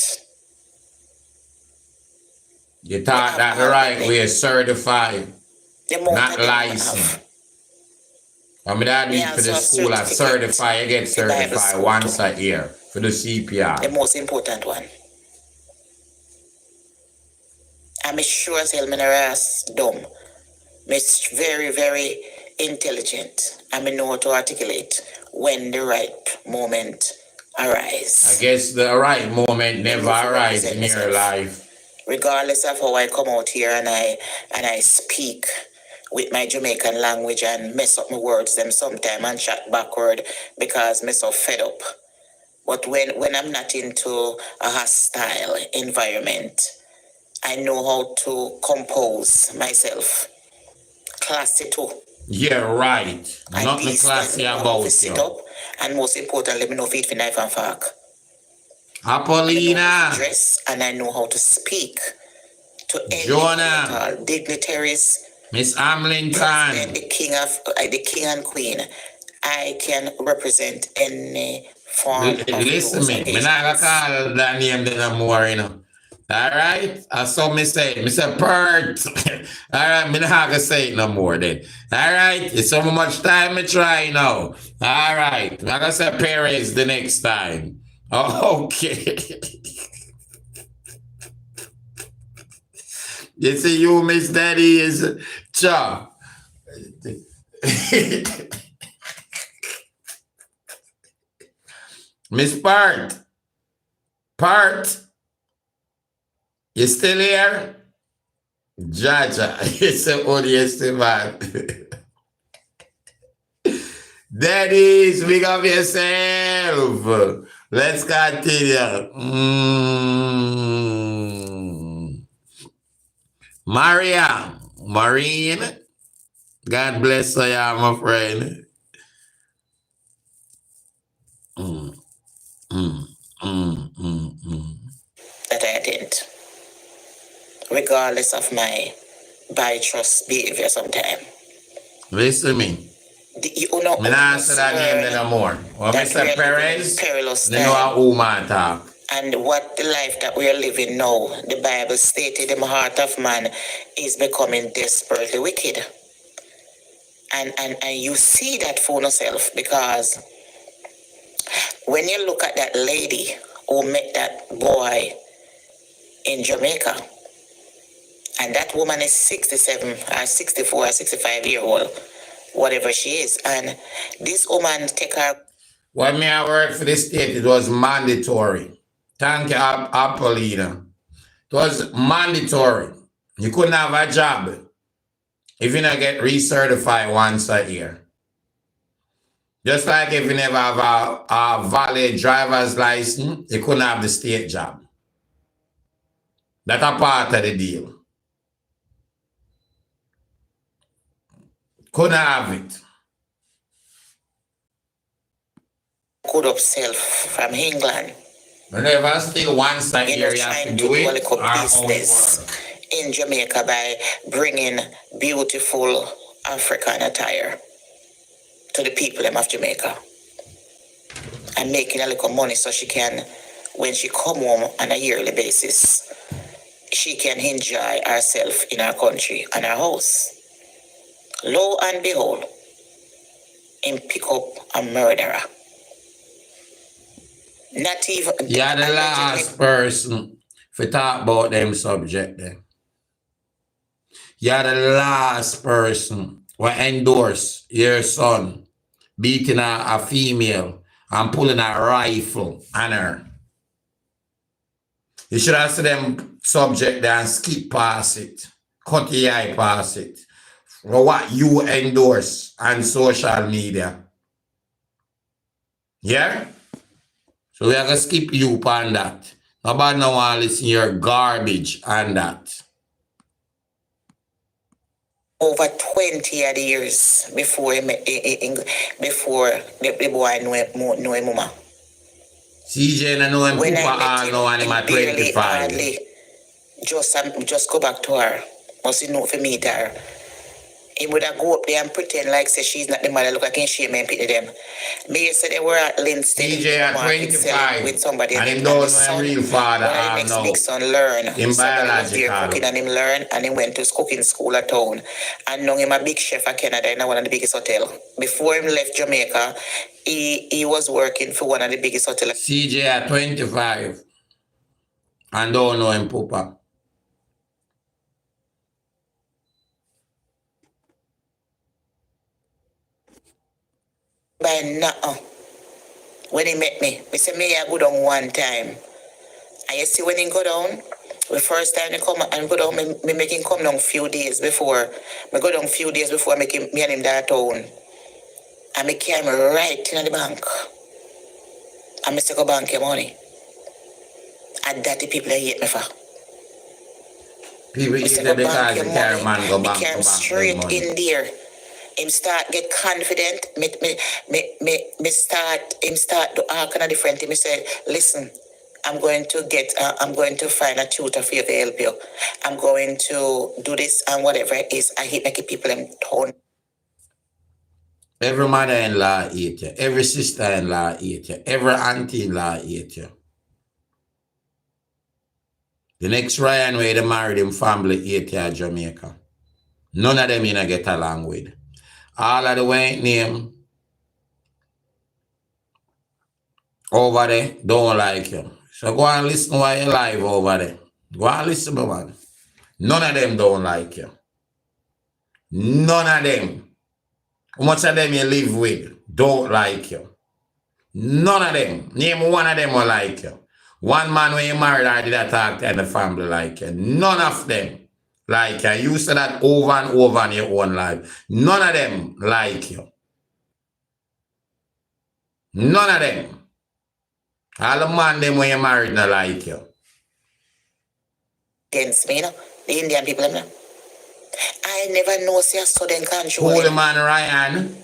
You thought that the right way, certified, not licensed. I mean, that is for the school at certify, you get certified once a year for the CPR. The most important one. I'm sure as hell me no ass dumb. Me very, very intelligent. And me know how to articulate when the right moment arise. I guess the right moment never arrives in your life. Regardless of how I come out here and I speak with my Jamaican language and mess up my words them sometime and chat backward because me so fed up. But when I'm not into a hostile environment, I know how to compose myself. Classy too. Yeah, right. Nothing classy about sit you. up, and most importantly, me know feet for knife and fork. Apollina. Dress, and I know how to speak to Jonah. Dignitaries. Miss Amlington. The king and queen. I can represent any form of listen me. I'm not gonna call that name no more, you know. Alright? That's what me say. Me say Pert. Alright, me not gonna say it no more then. Alright? It's so much time me try now. Alright. I'm gonna say Perez the next time. Okay. You see you, Miss Daddy, is cha. Miss Part. Part. You still here? Jaja. It's an audience man. Daddies, big up yourself. Let's continue. Maria. Marine. God bless you, my friend. That I didn't. Regardless of my bi-trust behavior sometime. Listen to me. You know, I'm not say that name no more. When Mr. Perez, you know how woman talk. And what the life that we are living now, the Bible stated the heart of man is becoming desperately wicked. And you see that for yourself, because when you look at that lady who met that boy in Jamaica, and that woman is 67 or 64 or 65 year old, whatever she is, and this woman take her. When me I work for the state, it was mandatory. Thank you, Apollina. It was mandatory. You couldn't have a job if you not get recertified once a year. Just like if you never have a valid driver's license, you couldn't have the state job. That's a part of the deal. Couldn't have it. Good up self from England. Whenever still once a year you have to do it, business in Jamaica by bringing beautiful African attire to the people of Jamaica and making a little money so she can, when she come home on a yearly basis, she can enjoy herself in her country and her house. Lo and behold, him pick up a murderer. Not even... You're the last person to talk about them subject then. You're the last person who endorse your son beating a female and pulling a rifle on her. You should have seen them subject there and skip past it. Cut your eye past it. For what you endorse on social media. Yeah? So we are going to skip you on that. Nobody no want to listen to your garbage on that. Over 20 years before before the boy know him mama. CJ no know him When Papa I met know him, him at barely 25. hardly just go back to her. Must he know for meet her. He would have go up there and pretend like say she's not the mother. Look, I can shame and pity them. Me say they were at Linstead CJ at market 25 with somebody and him the don't know son, him real father one of the next no. big son learn. Him Somebody was there biological. cooking and him learn and he went to cooking school at town. And now him a big chef at Canada in one of the biggest hotel. Before him left Jamaica, he was working for one of the biggest hotels. CJ at 25 and don't know him Papa. By now, when he met me, he said, me I go down one time. And you see when he go down, the first time he come and go down, me make him come down few days before. Me go down few days before I make him, me and him that town. And me carry me right in the bank. And me say go bank your money. And that the people that hate me for. People eat it because the carry man go Me bank carry him straight in there. Him start get confident. Me start to all kind of different things. Me say, listen, I'm going to find a tutor for you to help you. I'm going to do this and whatever it is. I hate making people in town. Every mother-in-law hate you. Every sister-in-law hate you. Every auntie-in-law hate you. The next Ryan where they married him family hate you at Jamaica. None of them you know get along with. All of the white name over there don't like you. So go and listen while you're live over there. Go and listen, man. None of them don't like you. None of them. How much of them you live with don't like you. None of them. Name one of them will like you. One man when you married, I did attack and the family like you. None of them like you. You said that over and over in your own life. None of them like you. None of them. All the man them when you married not like you. Against me, you know? The Indian people, you know? I never know see a sudden control. Holy man Ryan.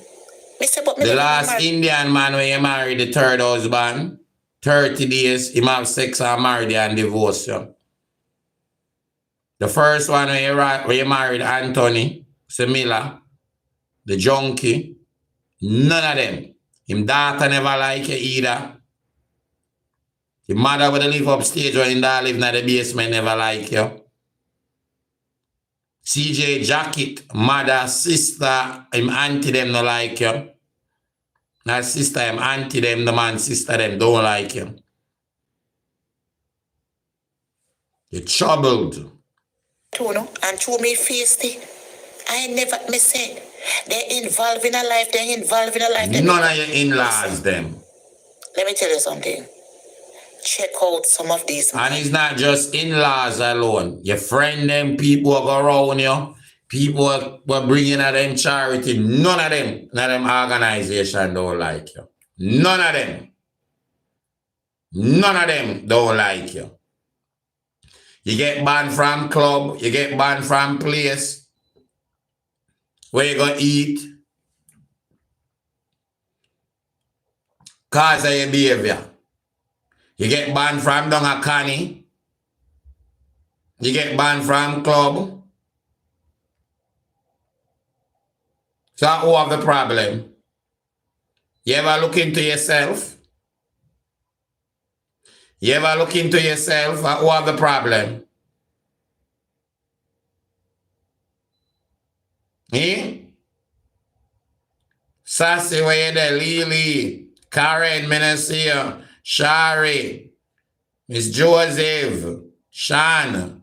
The last Indian man when you married the third husband, 30 days, him have sex and married you and divorce you. The first one when you married Anthony, Semilla, the junkie, none of them. Him daughter never like you either. The mother would live upstage when he live in the basement never like you. CJ Jacket, mother, sister, him auntie them no like you. Not sister, him auntie them, the man, sister them don't like you. You're troubled. And through me feisty. I never me said. They're involved in a life, they're involved in a life. None of your in-laws them. Let me tell you something. Check out some of these. And it's not just in-laws alone. Your friend them, people who go around you, people who bringing at them charity, none of them organization don't like you. None of them. None of them don't like you. You get banned from club, you get banned from place where you gonna eat cause of your behavior. You get banned from down a canny. You get banned from club. So who have the problem? You ever look into yourself? You ever look into yourself? Who have the problem? Sassy, where you there? Lily, Karen, Menacia, Shari, Miss Joseph, Sean,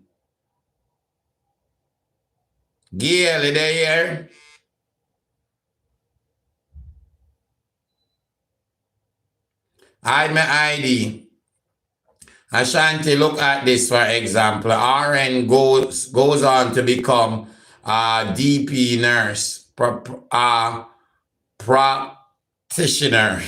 Gail, are they here? Hide my ID. Ashanti, look at this for example. RN goes on to become a DP nurse, practitioner.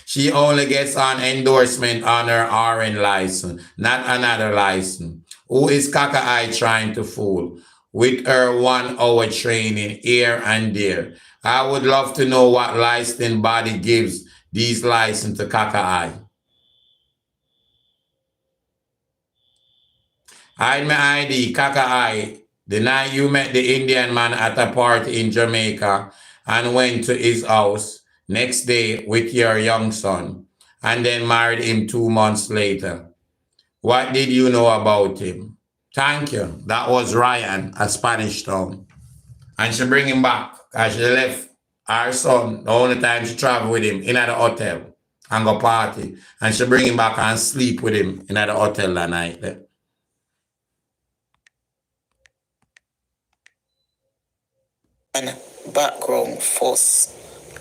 She only gets an endorsement on her RN license, not another license. Who is Kaka I trying to fool? With her 1 hour training here and there. I would love to know what licensing body gives these license to Kaka I. Hide my ID, Kaka I. The night you met the Indian man at a party in Jamaica and went to his house next day with your young son and then married him 2 months later. What did you know about him? Thank you. That was Ryan at Spanish Town. And she bring him back because she left her son the only time she travel with him in at the hotel and go party. And she bring him back and sleep with him in at the hotel that night. And background first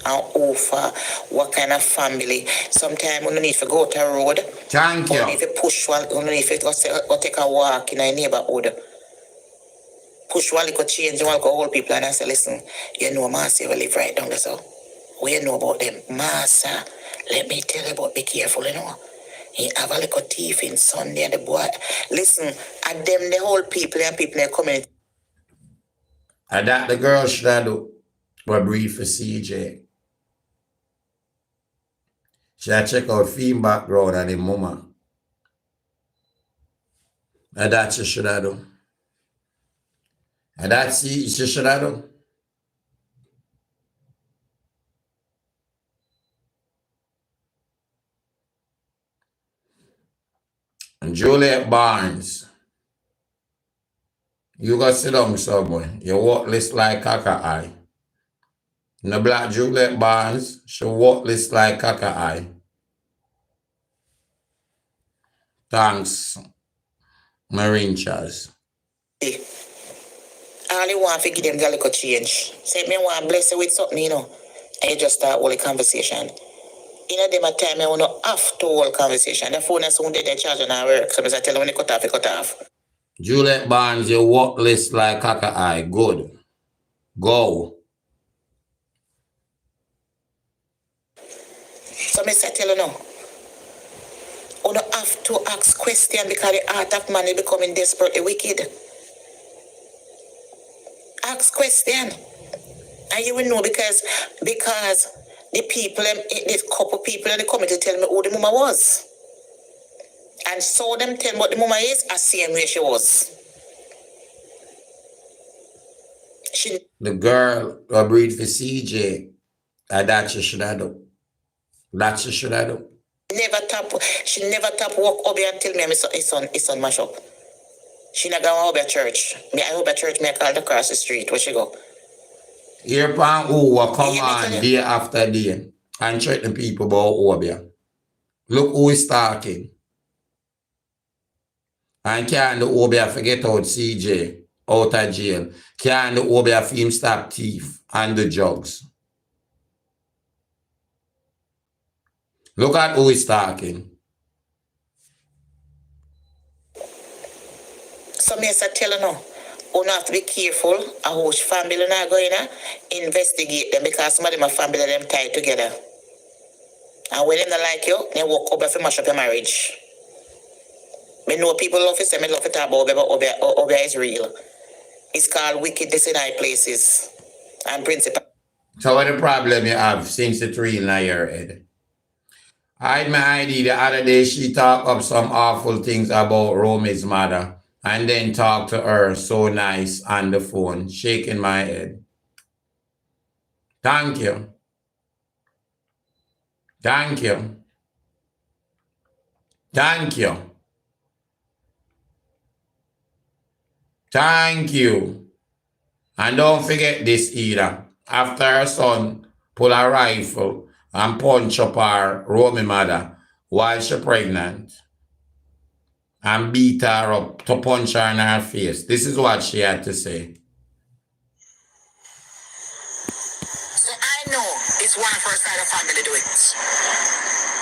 and over what kind of family. Sometimes we don't need to go to a road. Thank you. We need to push one, we need to go take a walk in a neighborhood. Push one little change, one little old people and I say, listen, you know Marcia will live right down there, so what you know about them? Marcia, let me tell you about be careful, you know. He have a little thief in Sunday and the boy. Listen, at them the whole people and people in the community. And that the girl should have do but brief for CJ. She had check out film background and the mama. And that she should have do. And that she should have do. And Juliet Barnes. You got sit down somewhere. You walk list like Kaka Eye. The black Juliet Barnes, she walk list like Kaka Eye. Thanks, Marine Chaz. I only want to give them the little change. Say me want to bless you with something, you know. And you just start holding conversation. You know, them a time you don't have to hold conversation. The phone is soon they charge on our work. So I tell them when you cut off, you cut off. Juliet Barnes, you walk list like Kaka Eye. Good. Go. So I tell you now. You don't have to ask questions because the heart of man is becoming desperately wicked. Ask question. And you will know because the people, this couple people in the community tell me who the mama was. And so them tell me what the mama is, I same way she was. The girl who breed for CJ, that she should have done. That she should have done. She never tap walk over and tell me his son mash up. She not go over church. Me I over church, me I call across the street. Where she go? Here pan who will come on day after day and threaten people about Obia. Look who is talking. And can the Obia forget out CJ out of jail? Can the Obia film stop thief and the drugs? Look at who is talking. So me I tell you now, you have to be careful of which family not going to investigate them because some of them are family them tied together. And when they don't like you, they walk over to mash up your marriage. Me know people love to say me love to talk about Obia is real. It's called wickedness in high places and principle. So what the problem you have since it's real in your head? I had my ID the other day. She talked up some awful things about Romy's mother and then talked to her so nice on the phone, shaking my head. Thank you. Thank you. Thank you. Thank you. And don't forget this either. After her son pull a rifle and punch up her Romy mother while she's pregnant and beat her up to punch her in her face. This is what she had to say. So I know it's one of her side of family do it.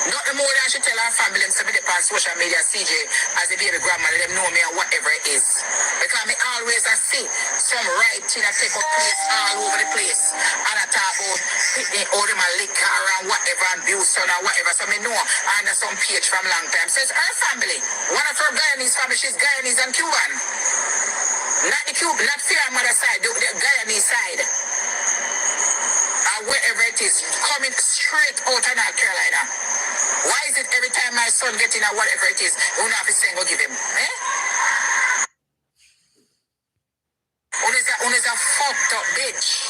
Nothing more than she tell her family them submit it on social media, CJ, as a baby grandmother, them know me and whatever it is. Because me always I see some writing that take up place all over the place. And I talk about all them a liquor and whatever and abuse son and whatever. So me know under some page from long time. Says her family. One of her Guyanese family, she's Guyanese and Cuban. Not the Cuban, not for her mother's side, the Guyanese side. Wherever it is, coming straight out of North Carolina. Why is it every time my son gets in or whatever it is, you don't have to say go give him? Eh? One is a fucked up bitch.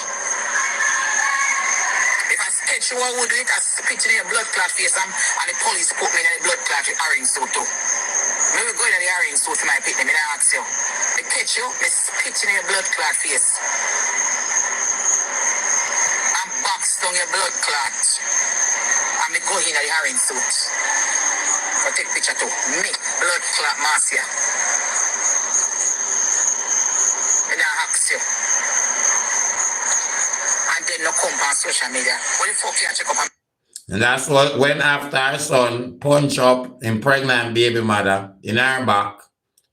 If I sketch you, I would do it, I spit in your blood clot face and the police put me in the blood clot orange suit too. Maybe go in the orange suit for my picnic, me I ask you. I catch you, I spit in your blood clot face. Box down your blood clot. And me go in the orange suit. So take picture too. Me, blood clot Marcia. And I ask you. And then no come on social media. What the fuck you check up on? And that's what when after her son punch up in pregnant baby mother in her back,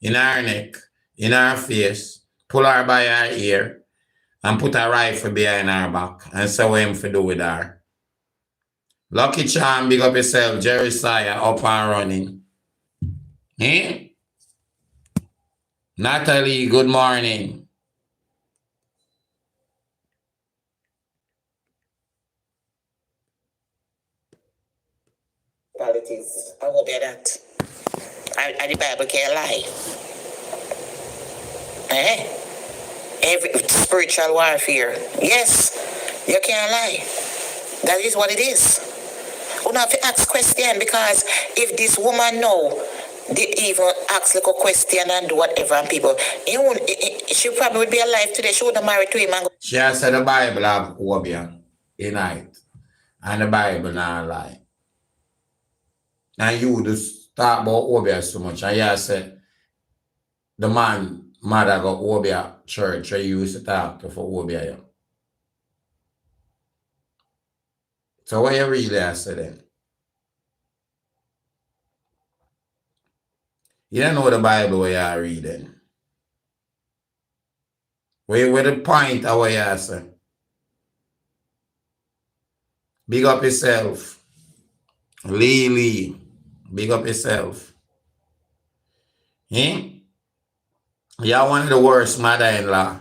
in her neck, in her face, pull her by her ear, and put a rifle behind her back and say what him for do with her. Lucky Charm, big up yourself, Jerry Sire, up and running. Eh? Natalie, good morning. Politics, I will be that. And the Bible can't lie. Eh? Every spiritual warfare. Yes, you can't lie. That is what it is. We don't have to ask question because if this woman know, they even ask like a question and do whatever and people, she probably would be alive today. She would have married to him. And She has said the Bible have Obian in it. And the Bible not lie. And you just talk about Obian so much. And you said the man mother got Obia church where you used to talk to for Obia. So what you really answer then? You don't know the Bible where you are reading. Where the point of what you answer? Big up yourself. Lee. Big up yourself. Eh? You're one of the worst mother-in-law.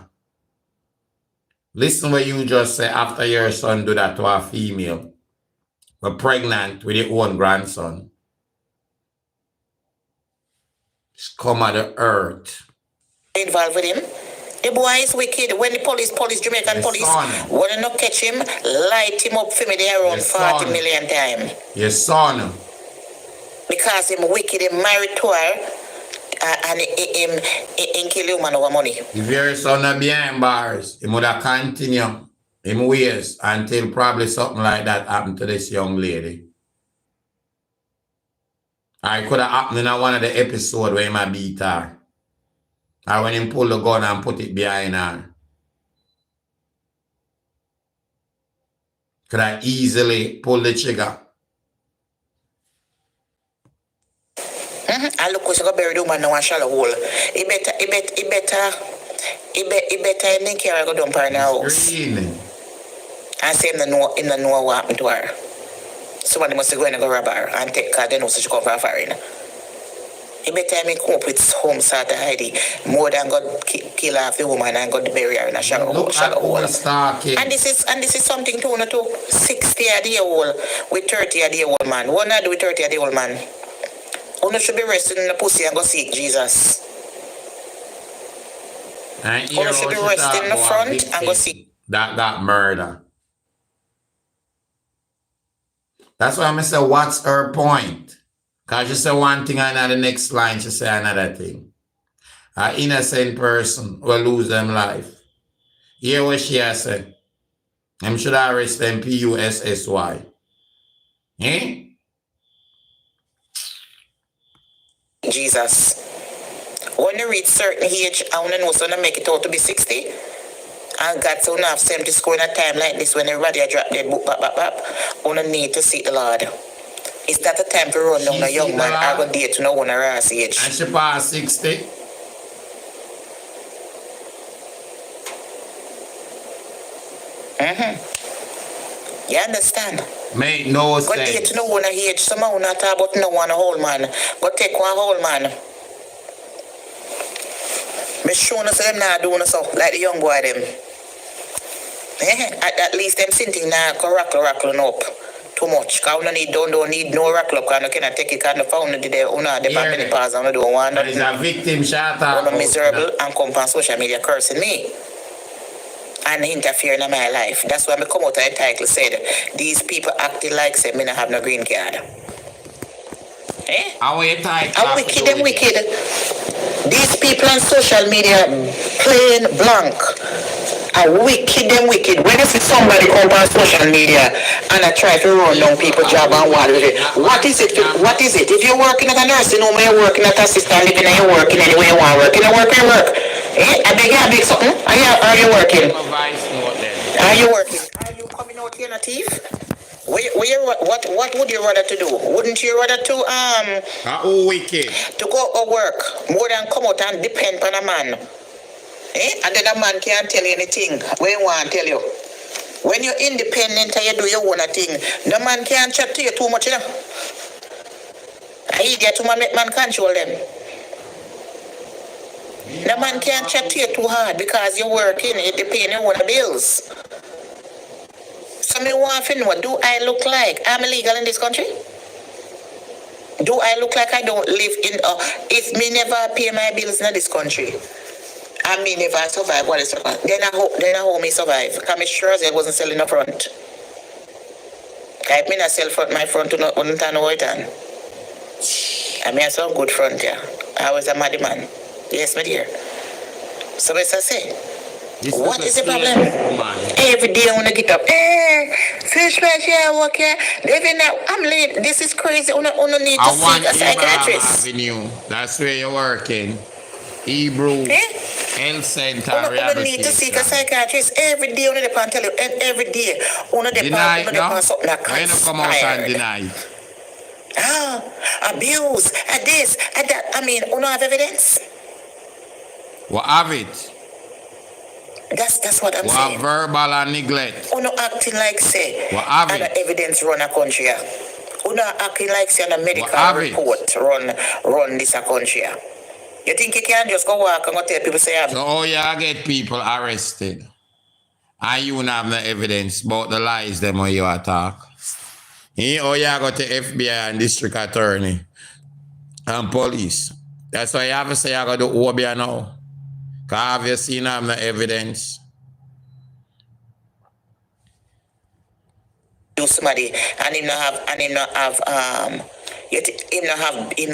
Listen what you just say after your son do that to a female. But pregnant with your own grandson. Just come out of earth. involved with him. The boy is wicked. When the police, Jamaican police, want to not catch him, light him up for me there around 40 million times. Your son. Because him wicked, him married to her, and him kill you man over money. If your son not behind bars, he would have continue him ways until probably something like that happened to this young lady. Or it could have happened in one of the episodes where he might beat her. Or when he pull the gun and put it behind her. Could have easily pulled the trigger. And look who's going to bury the woman now in a shallow hole. He better make her go dump her in the house. Really? And say him no know what happened to her. Somebody must go in and go rob her and take her, they know so she come for a foreign. He better make come up with some sort of idea more than go kill off the woman and go bury her in a shallow hole. And this is something to 60-year-old with 30-year-old man. What not do with 30-year-old man? One should be resting in the pussy and go seek Jesus. One should be resting in the front and go seek. That murder. That's why I say, what's her point? Because she say one thing and the next line she say another thing. An innocent person will lose them life. Hear what she has said. Them should arrest them PUSSY. Eh? Jesus. When you reach certain age, I want to know so you make it out to be 60. And God so now have 70 score in a time like this when everybody a drop their book back. You need to seek the Lord. Is that the time to run down a young man? I go date to no one around age. And she passed 60. You understand? Make no Go date sense. to no one age. Someone not talk about no one whole man. Go take one whole man. Me sure no say them not doing so like the young boy them. At least them sitting now rackling up too much. Cause we don't need no rackle up. Cause you cannot take it. Cause the phone the many pass and don't want That is a victim shot out. I'm miserable and come on social media cursing me and interfering in my life. That's why I come out of the title said these people acting like say me not have no green card. How you type? How wicked them wicked. These people on social media plain blank. Are wicked them wicked. When you see somebody come on social media and I try to run down people's job and what is it? What is it? What is it? If you're working at a nursing home, you're working at a assistant living and you're working anywhere you want to work. You work. I beg something. Are you working? Are you working? Are you coming out here, Natif? What would you rather to do? Wouldn't you rather to wicked. To go work more than come out and depend on a man? And then a man can't tell you anything when you want to tell you. When you're independent and you do your own thing, the man can't chat to you too much, you know. I idiot to make man control them. The man can't chat to you too hard because you're working, you're paying your own bills. So me want to know, do I look like I'm illegal in this country? Do I look like I don't live in if me never pay my bills in this country? I mean, if I survive, what is survive? Then I hope me survive. Because me sure as I wasn't selling up front. If me not sell front, my front to not turn white on. I mean, I saw good front, yeah. I was a mad man. Yes, my dear. So as I say, what is the problem? Every day I want to get up. Fish right here, work here. Living now. I'm late. This is crazy. I need to see a psychiatrist. Avenue. That's where you're working. Hebrew Health Center. I need to see a psychiatrist every day. On the pan tell you, and every day on the pan something that can't come out and deny. Abuse, this, that. I mean, you don't have evidence. What have it? That's what I'm saying. Verbal and neglect. You not acting like say. What have it? And evidence run a country. You not acting like say a medical report run this a country. You think you can just go walk and go tell people say. So you get people arrested, and you don't have no evidence about the lies them when you attack. You go to FBI and district attorney and police. That's why you have to say you go to OBA now. Because obviously you have no evidence. Do somebody and him not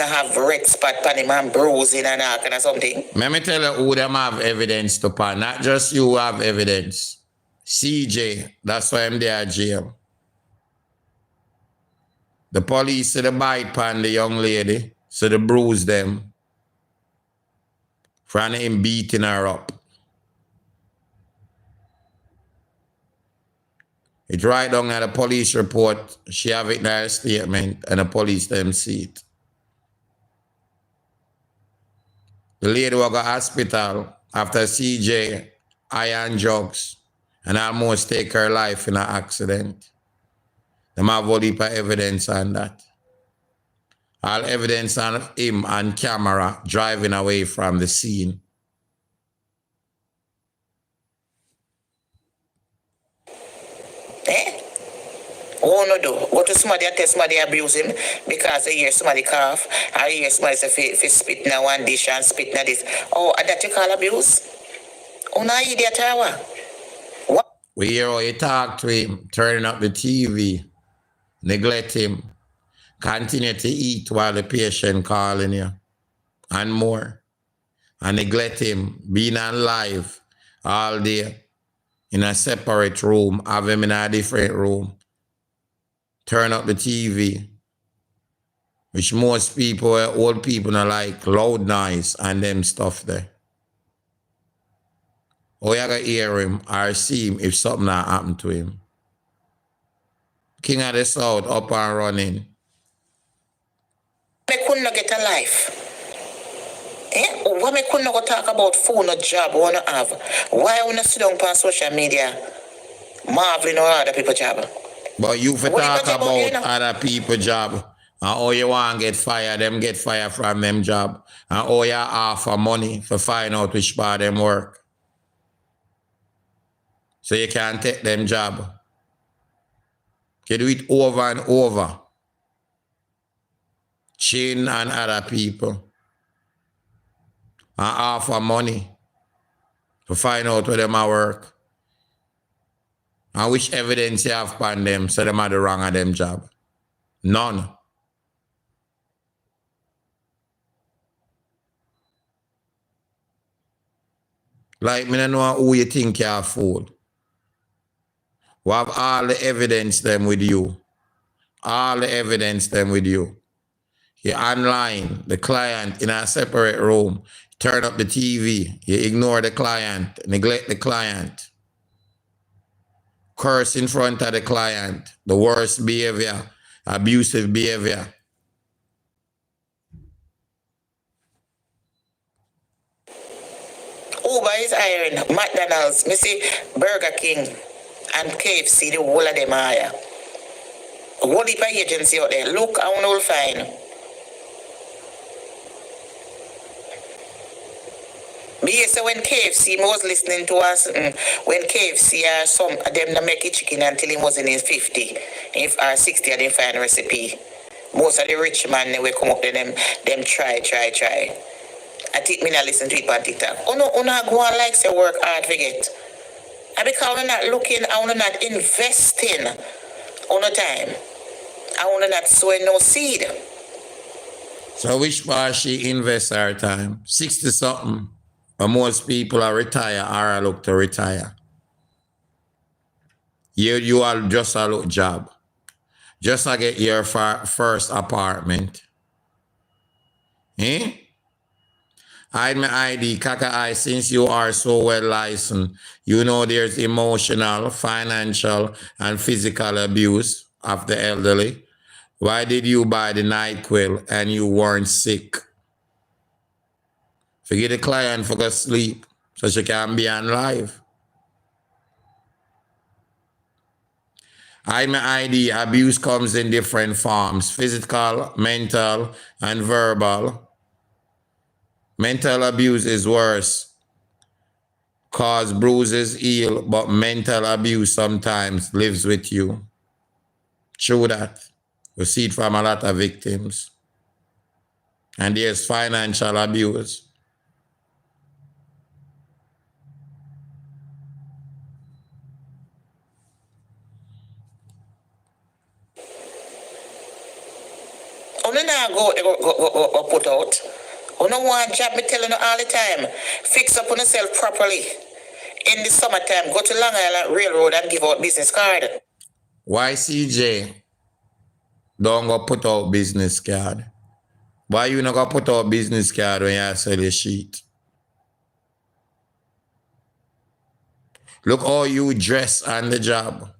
have red spot on him and bruising and all kind of something. Let me tell you who them have evidence to pan. Not just you have evidence. CJ, that's why I'm there at jail. The police see the bite pan the young lady, so they bruise them. From him beating her up. It right down at the police report. She have it in her statement and the police them see it. The lady will go to hospital after CJ iron drugs and almost take her life in an accident. They have all heap of evidence on that. All evidence on him on camera driving away from the scene. What no do? Go to somebody and tell somebody abuse him because they hear somebody cough, or you hear somebody say if spit in one dish and spit in this. Oh, that you call abuse? Oh, no, idiot, what? We hear how you talk to him, turning up the TV, neglect him, continue to eat while the patient calling you, and more. And neglect him, being on live all day. in a separate room, have them in a different room, turn up the TV, which most people, old people, are like loud noise and them stuff there. Or you gotta hear him or see him if something not happened to him. King of the South up and running. Me couldn't get a life. Why me couldn't go talk about phone or job wanna have? Why wanna sit down on social media marveling on other people's job? But you for talk about other people's job and how you want to get fired, them get fired from them job, and how you offer money for find out which part them work. So you can take them job. You do it over and over. Chin and other people. And offer money to find out where them work. And which evidence you have upon them so them are the wrong of them job. None. Like me don't know who you think you are fool. We have all the evidence them with you. All the evidence them with you. You online, the client in a separate room, turn up the TV, you ignore the client, neglect the client, curse in front of the client, the worst behavior, abusive behavior. Uber is hiring, McDonald's, me see Burger King and KFC, the whole of them are here. Whole heap of agency out there. Look, I want to find. Me say when KFC was listening to us, when KFC some of them that make it chicken until he was in his 50, if 60 and they find recipe. Most of the rich man they will come up to them try. I think me not listen to it on TikTok. Oh no, go on like say work hard to get. And because I'm not looking, I'm not investing on the time. I'm not sowing no seed. So which part she invests her time? 60 something. But most people are retire or are look to retire. You are just a look job. Just to get your first apartment. Hide my ID, Kaka I, since you are so well licensed, you know there's emotional, financial, and physical abuse of the elderly. Why did you buy the NyQuil and you weren't sick? Forget the client for go sleep so she can be on live. Hide my ID, abuse comes in different forms, physical, mental, and verbal. Mental abuse is worse. Cause bruises heal, but mental abuse sometimes lives with you. True that. We see it from a lot of victims. And there's financial abuse. You now go put out. You don't want job, me telling you all the time. Fix up on yourself properly. In the summertime, go to Long Island Railroad and give out business card. Why CJ don't go put out business card? Why you not go put out business card when you sell your sheet? Look how you dress on the job.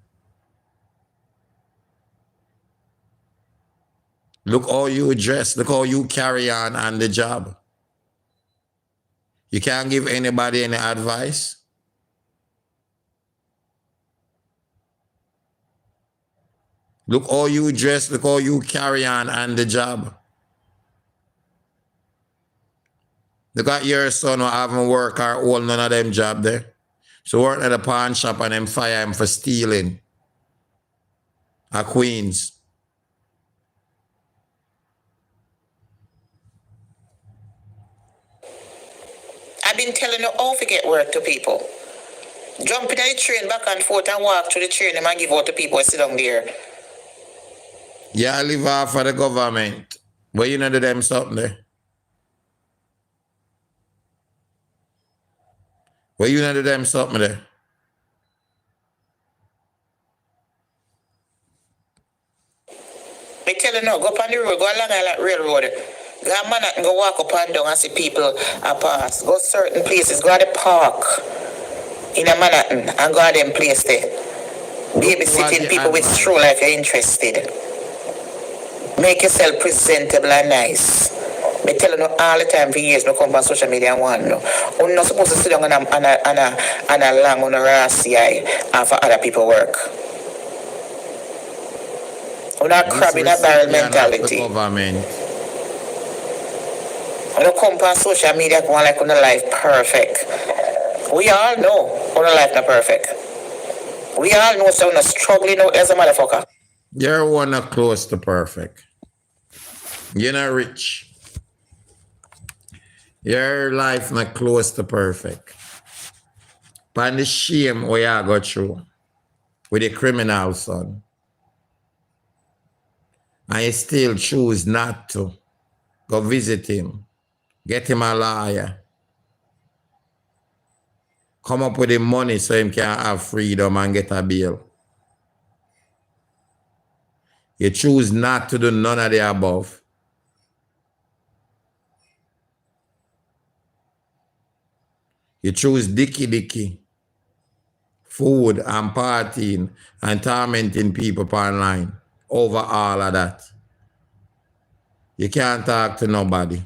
Look how you dress. Look how you carry on the job. You can't give anybody any advice. Look how you dress. Look how you carry on the job. Look at your son who haven't worked or hold none of them job there. So work at a pawn shop and them fire him for stealing. At Queens. I've been telling you how to get work to people. Jump in the train back and forth and walk through the train and give out to people who sit down there. Yeah, I live off of the government. But you know do them something there. But you know do them something there. Me tell you now, go up on the road, go along that railroad. Go a man and go walk up and down and see people pass. Go certain places, go to the park in a Manhattan and go to them place there. Babysitting people with stroll if you're interested. Make yourself presentable and nice. Me tell you all the time for years, no come on social media and want no. You're not supposed to sit down and a long on a rassy eye and for other people work. You're not crabbing a barrel mentality. You don't come on social media going like on a life perfect. We all know on a life not perfect. We all know so we're not struggling out as a motherfucker. You're one not close to perfect. You're not rich. Your life not close to perfect. But the shame we are go through with a criminal son. And you still choose not to go visit him. Get him a lawyer. Come up with the money so he can have freedom and get a bail. You choose not to do none of the above. You choose dicky, food and partying and tormenting people online over all of that. You can't talk to nobody.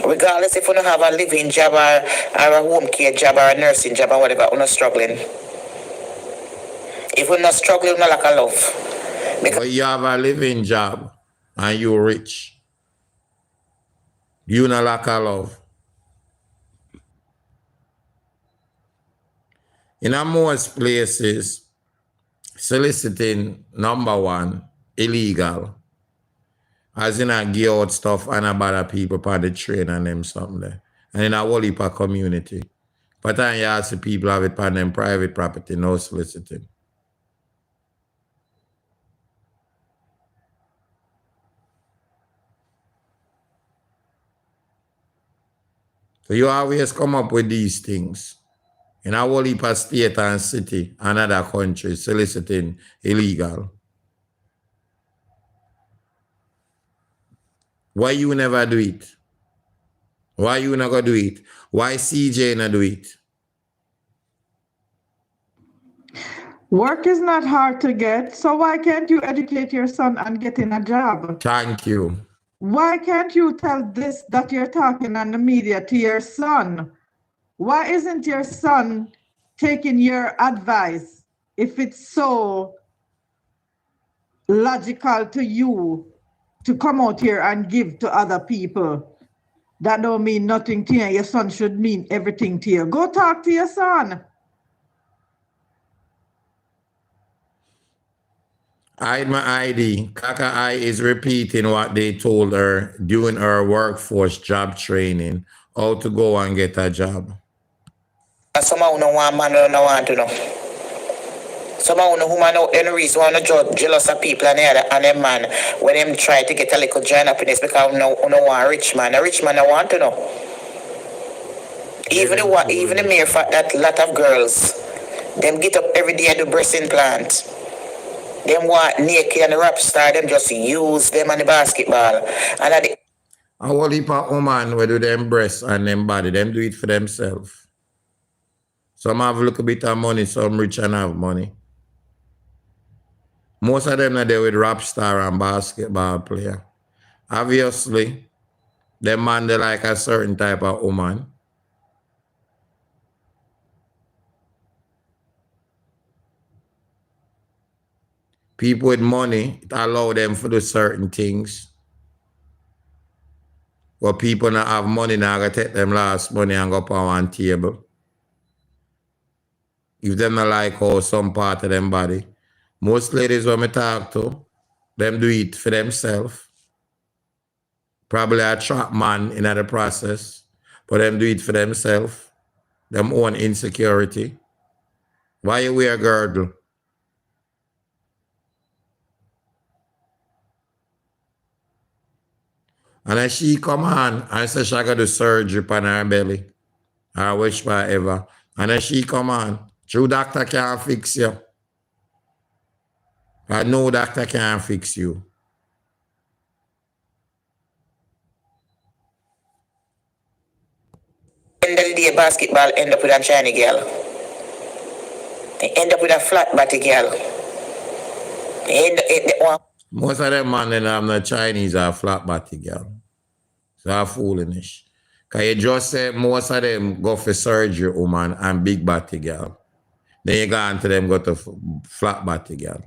Regardless if you don't have a living job or a home care job or a nursing job or whatever, you're not struggling. If you're not struggling, you're not like a love. But you have a living job and you're rich. You not like a love. In most places, soliciting, number one, illegal. As in I give out stuff and about the people on the train and them something there. And in a whole heap of community. But then you ask the people have it on them private property, no soliciting. So you always come up with these things. In a whole heap of state and city and other countries, soliciting illegal. Why you never do it? Why you not gonna do it? Why CJ not do it? Work is not hard to get, so why can't you educate your son and get in a job? Thank you. Why can't you tell this that you're talking on the media to your son? Why isn't your son taking your advice if it's so logical to you to come out here and give to other people? That don't mean nothing to you. Your son should mean everything to you. Go talk to your son. Hide my ID. Kaka I is repeating what they told her during her workforce job training, how to go and get a job. Someone who don't want man who don't want to know. Someone who know woman out there, the reason why I'm jealous of people and them man when them try to get a little joy and happiness because who don't want a rich man. A rich man don't want to know. Even the mere fact that a lot of girls, them get up every day and do breast implant. Them want naked and the rap star, them just use them and the basketball. And a whole heap of women will do them breasts and them body, them do it for themselves. Some have a little bit of money, some rich and have money. Most of them are there with rap star and basketball player. Obviously, them man they like a certain type of woman. People with money, it allow them to do certain things. But people not have money now, I take them last money and go up on one table. If them not like how some part of them body. Most ladies when I talk to, them do it for themselves. Probably attract man in the process, but them do it for themselves. Them own insecurity. Why you wear a girdle? And as she come on and say she got do surgery on her belly, or whatever, and as she come on, true doctor can't fix you. No doctor can't fix you. End of the day, basketball end up with a shiny girl. They end up with a flat body girl. Most of them man then have no Chinese or flat body girl. So I'm foolish. Because you just say most of them go for surgery woman and big body girl. Then you go on to them go to flat body girl.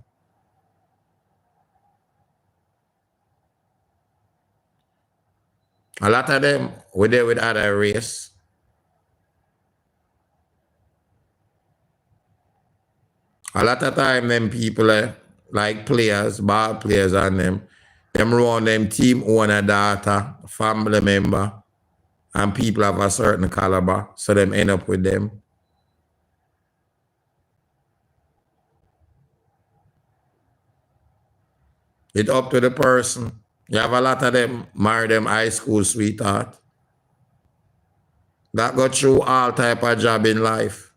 A lot of them were there with other race. A lot of time them people like players, ball players and them run them team owner daughter, family member, and people of a certain caliber, so them end up with them. It's up to the person. You have a lot of them marry them high school sweetheart that got through all type of job in life.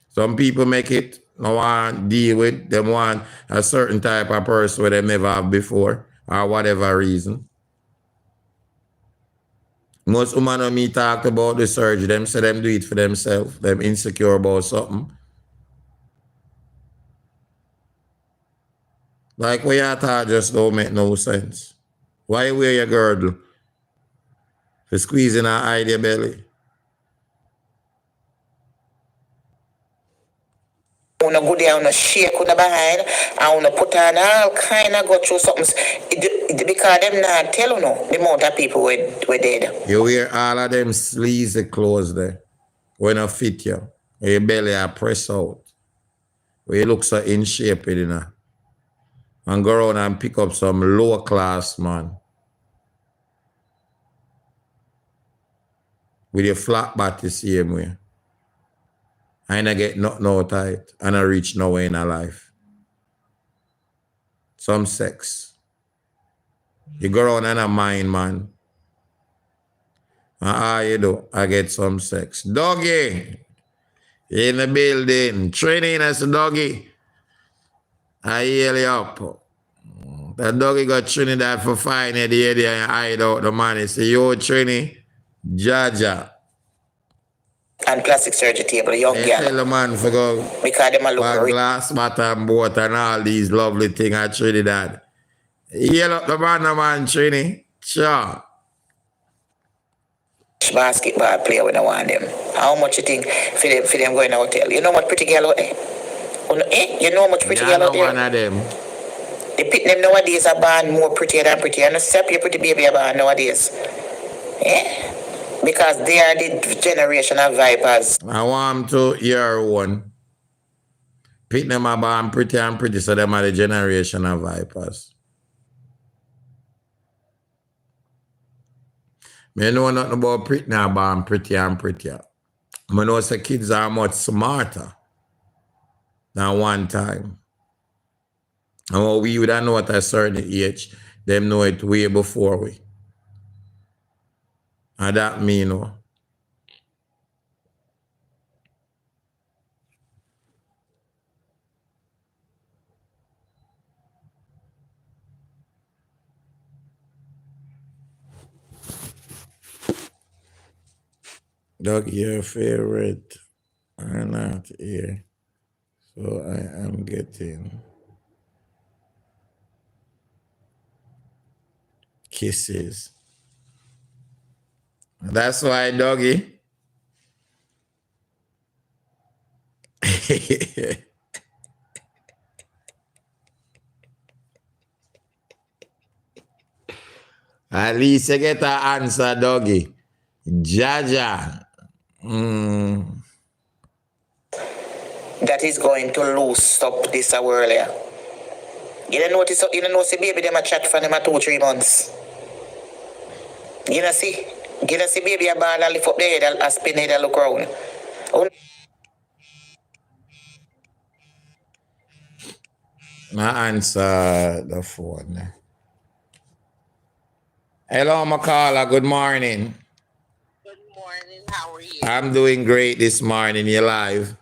Some people make it, no one deal with, them want a certain type of person where they never have before, or whatever reason. Most women on me talked about the surgery, them say them do it for themselves, them insecure about something. Like what you thought just don't make no sense. Why you wear your girdle? For squeezing her eye your belly. Una go there, una shake una behind, and una put on all kind of go through something. Because them not tell you no, the amount of people were dead. You wear all of them sleazy clothes there, when I fit you, where your belly are press out, where you look so in shape, you know, and go around and pick up some lower class man with your flat body the same way. I ain't get nothing out of it, and I reach nowhere in our life. Some sex. You go around and a mind, man. You do? I get some sex. Doggy, in the building. Training as a doggy. I heal you up. That doggy got Trinidad for fine at the area and hide out the money. Say, yo, Trini, Jaja. And plastic surgery table, young girl. Tell the man for go because them a look glass bottom boat and all these lovely things at Trinidad. Heal up the man, Trini. Sure. Basketball player when I want them. How much you think for them going to hotel? You know what pretty girl out there? You know how much pretty girl out there? One of them. The pit them nowadays are born more prettier than pretty. And step your pretty baby are born nowadays. Eh? Because they are the generation of vipers. I want to hear one. Pit them are born pretty and pretty, so them are the generation of vipers. I know nothing about pretty now, born pretty and prettier. I know the kids are much smarter than one time. And what we would know at a certain age, them know it way before we. And that me know. Doug, your favorite are not here. So I am getting kisses. That's why, doggy. At least you get an answer, doggy. Jaja. That is going to lose up this world here. You don't notice, you don't know, see baby them a chat for them a 2-3 months. You don't see baby a ball and lift up the head and spin head and look around. I answer the phone. Hello, Makala. Good morning. Good morning. How are you? I'm doing great this morning. You're live.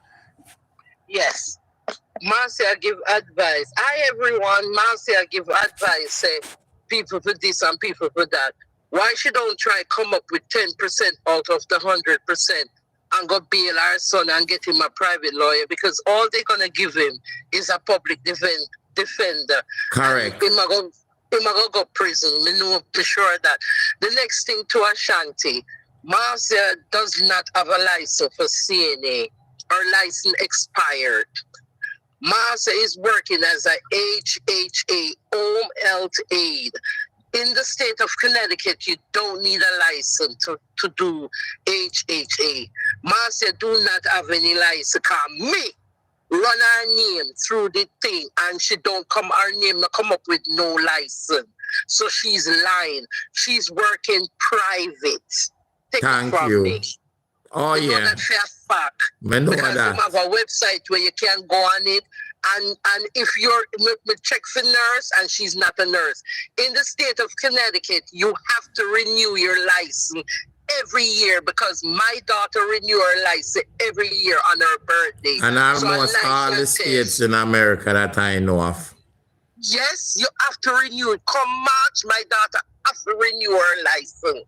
Yes. Marcia give advice. Hi everyone, Marcia give advice. Say people for this and people for that. Why she don't try come up with 10% out of the 100% and go bail our son and get him a private lawyer, because all they're gonna give him is a public defender. Correct. Him a go prison. Me know for sure that. The next thing to Ashanti, Marcia does not have a license for CNA. Her license expired. Marcia is working as a HHA, Home Health Aid. In the state of Connecticut, you don't need a license to do HHA. Marcia do not have any license. Me run her name through the thing, and she don't come, her name not come up with no license. So she's lying. She's working private. Take Thank it from you. me. Oh, You know yeah. that fair fact. I know Because that. you have a website where you can go on it, and if you're check for nurse and she's not a nurse. In the state of Connecticut, you have to renew your license every year, because my daughter renew her license every year on her birthday. And So a almost all the license states test. in America that I know of. Yes, you have to renew it. Come March, my daughter have to renew her license.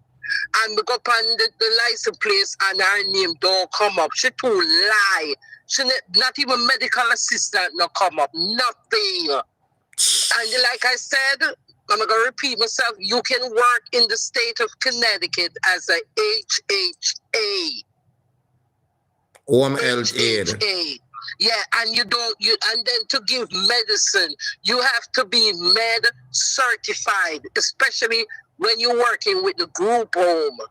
And we go upon the license place and her name don't come up. She too lie. She not even medical assistant no come up. Nothing. And like I said, I'm going to repeat myself, you can work in the state of Connecticut as a HHA. Home Health Aid. HHA. Yeah, and and then to give medicine, you have to be med certified, especially when you're working with the group home. Group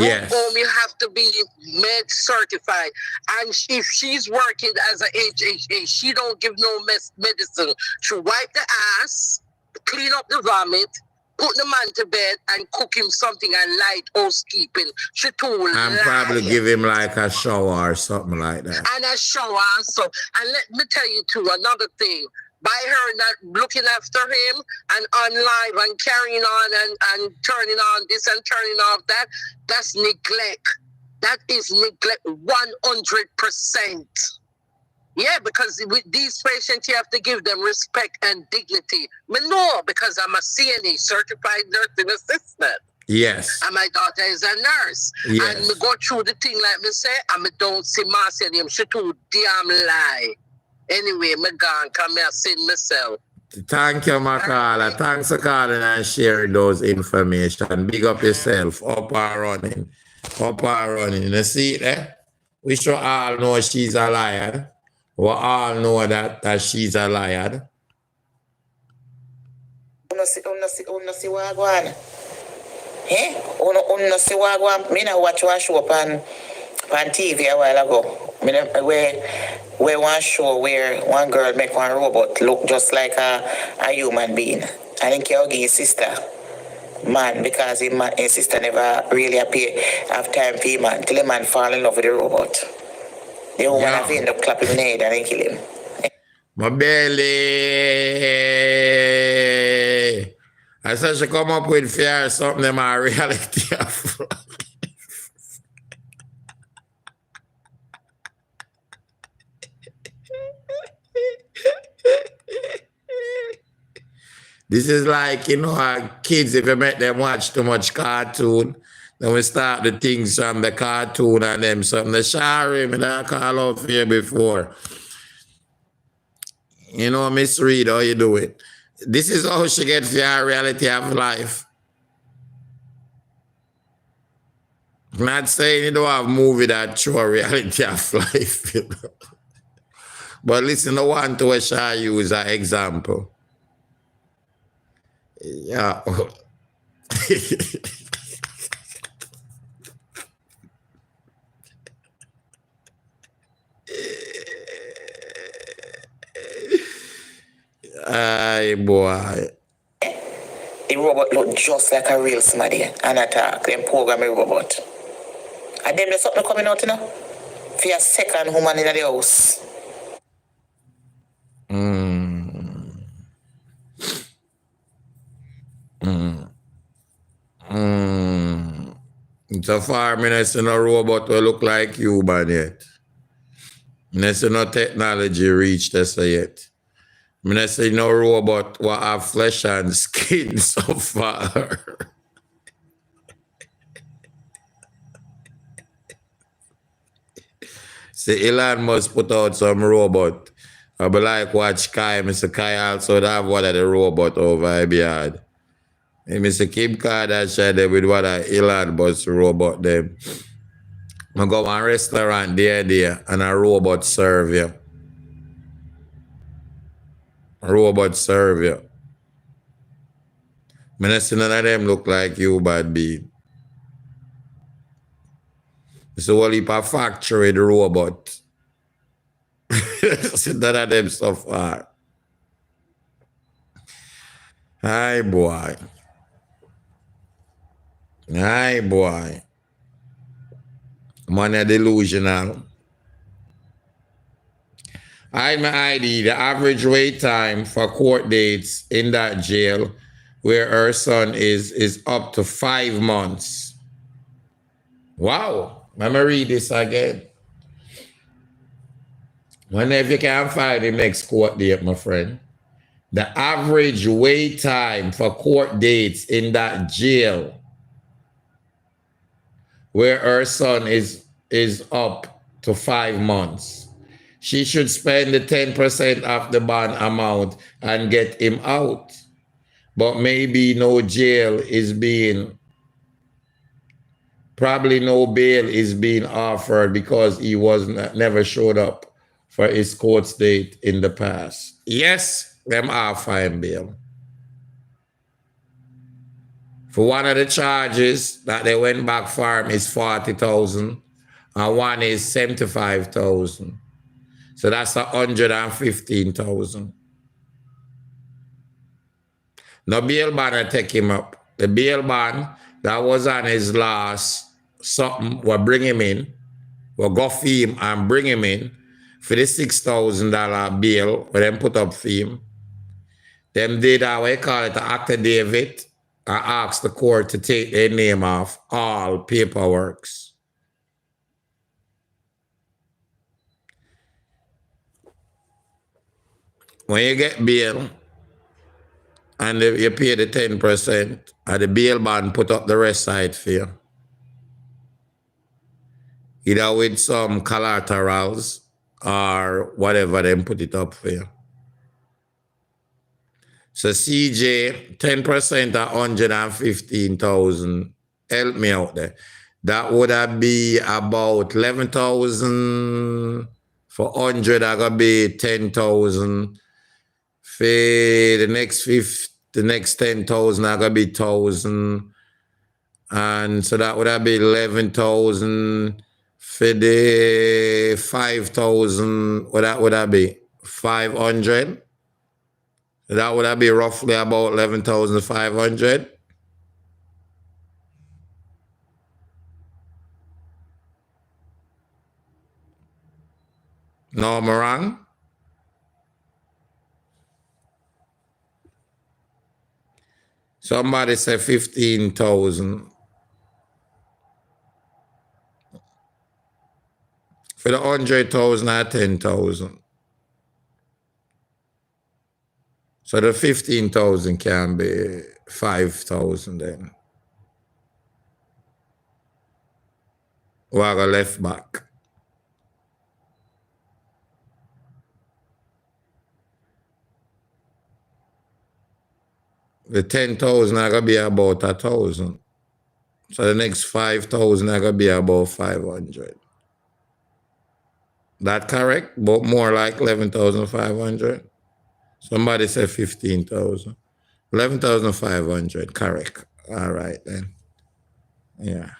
Yes. home, you have to be med certified. And if she's working as a HHA, she don't give no medicine. She wipe the ass, clean up the vomit, put the man to bed, and cook him something and light housekeeping. She too And lie. probably give him like a shower or something like that. And a shower also. And let me tell you too, another thing. By her not looking after him and on live and carrying on and turning on this and turning off that, that's neglect. That is neglect 100%. Yeah, because with these patients, you have to give them respect and dignity. Me know, because I'm a CNA, certified nursing assistant. Yes. And my daughter is a nurse. Yes. And me go through the thing like me say, and me don't see Marcia name. She too damn lie. Anyway, me gone, come here, send myself. Thank you, Makala. Thanks for calling and sharing those information. Big up yourself. Up and running. Up and running. You see there? We should all know she's a liar. We all know that she's a liar. Uno see wagwan. Eh? Uno see wagwan. Me na watch one show on TV a while ago. Where one show where one girl make one robot look just like a human being. I think he'll give his sister man, because his sister never really have time for him until the man fall in love with the robot. The woman have end up clapping him in the head and kill him. My belly. I said she come up with fear something in my reality of life. This is like, you know, our kids, if you make them watch too much cartoon, then we start the things from the cartoon and them something. The shari, me that call out for you before. You know, Miss Reed, how you do it? This is how she gets the reality of life. I'm not saying you don't have a movie that show a reality of life, you know. But listen, I want to share you as an example. Yeah. Ay, boy. The robot look just like a real somebody and attack them program a robot. And then there's something coming out, you know? For a second woman in the house. So far, I mean, I see no robot will look like human yet. I say no technology reached us yet. I say no robot will have flesh and skin so far. Say Elon must put out some robot. I be like watch Kai. Mr. Kai also have one of the robot over yard. And Mr. Kim Kardashian there with what a Elon Musk robot them. I go to a restaurant there and a robot serve you. Robot serve you. I see none of them look like you, bad bean. So all heap of factory the robot. See none of them so far. Hi boy. Hi boy. Man, delusional. I my ID, the average wait time for court dates in that jail where her son is up to 5 months. Wow. Let me read this again. Whenever you can find the next court date, my friend, the average wait time for court dates in that jail where her son is up to 5 months. She should spend the 10% of the bond amount and get him out. But maybe no jail is being, probably no bail is being offered because he never showed up for his court date in the past. Yes, them offer him bail. For one of the charges that they went back for him is 40,000 and one is 75,000. So that's 115,000. No bail bond I take him up. The bail bond that was on his last something will bring him in. We'll go fee him and bring him in for the $6,000 bail where them put up fee him. Them did how we call it, the affidavit. I asked the court to take their name off all paperworks. When you get bail and you pay the 10%, and the bail bond put up the rest side for you. Either with some collaterals or whatever, them put it up for you. So CJ, 10% at 115,000. Help me out there. That would be about 11,000. For 100, I gotta be 10,000. For the next 10,000, I gotta be 1,000. And so that would be 11,000. For the 5,000, what would that be? 500. That would be roughly about 11,500. No, am I wrong? Somebody said 15,000. For the 100,000 at 10,000. So the 15,000 can be 5,000 then. Or I left back. The 10,000 are gonna be about 1,000. So the next 5,000 are gonna be about 500. That correct? But more like 11,500. Somebody said 15,000. 11,500, correct. All right then. Yeah.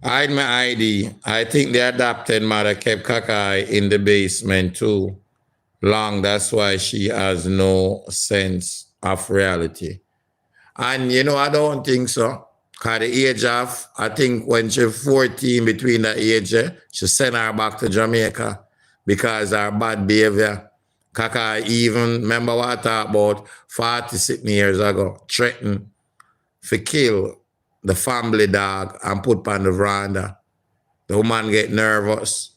I had my ID. I think the adopted mother kept Kakai in the basement too long. That's why she has no sense of reality. And you know, I don't think so. Because the age of, I think when she's 14, between the age, she sent her back to Jamaica because her bad behavior. Kaka even, remember what I talked about 46 years ago, threatened for kill the family dog and put on the veranda. The woman get nervous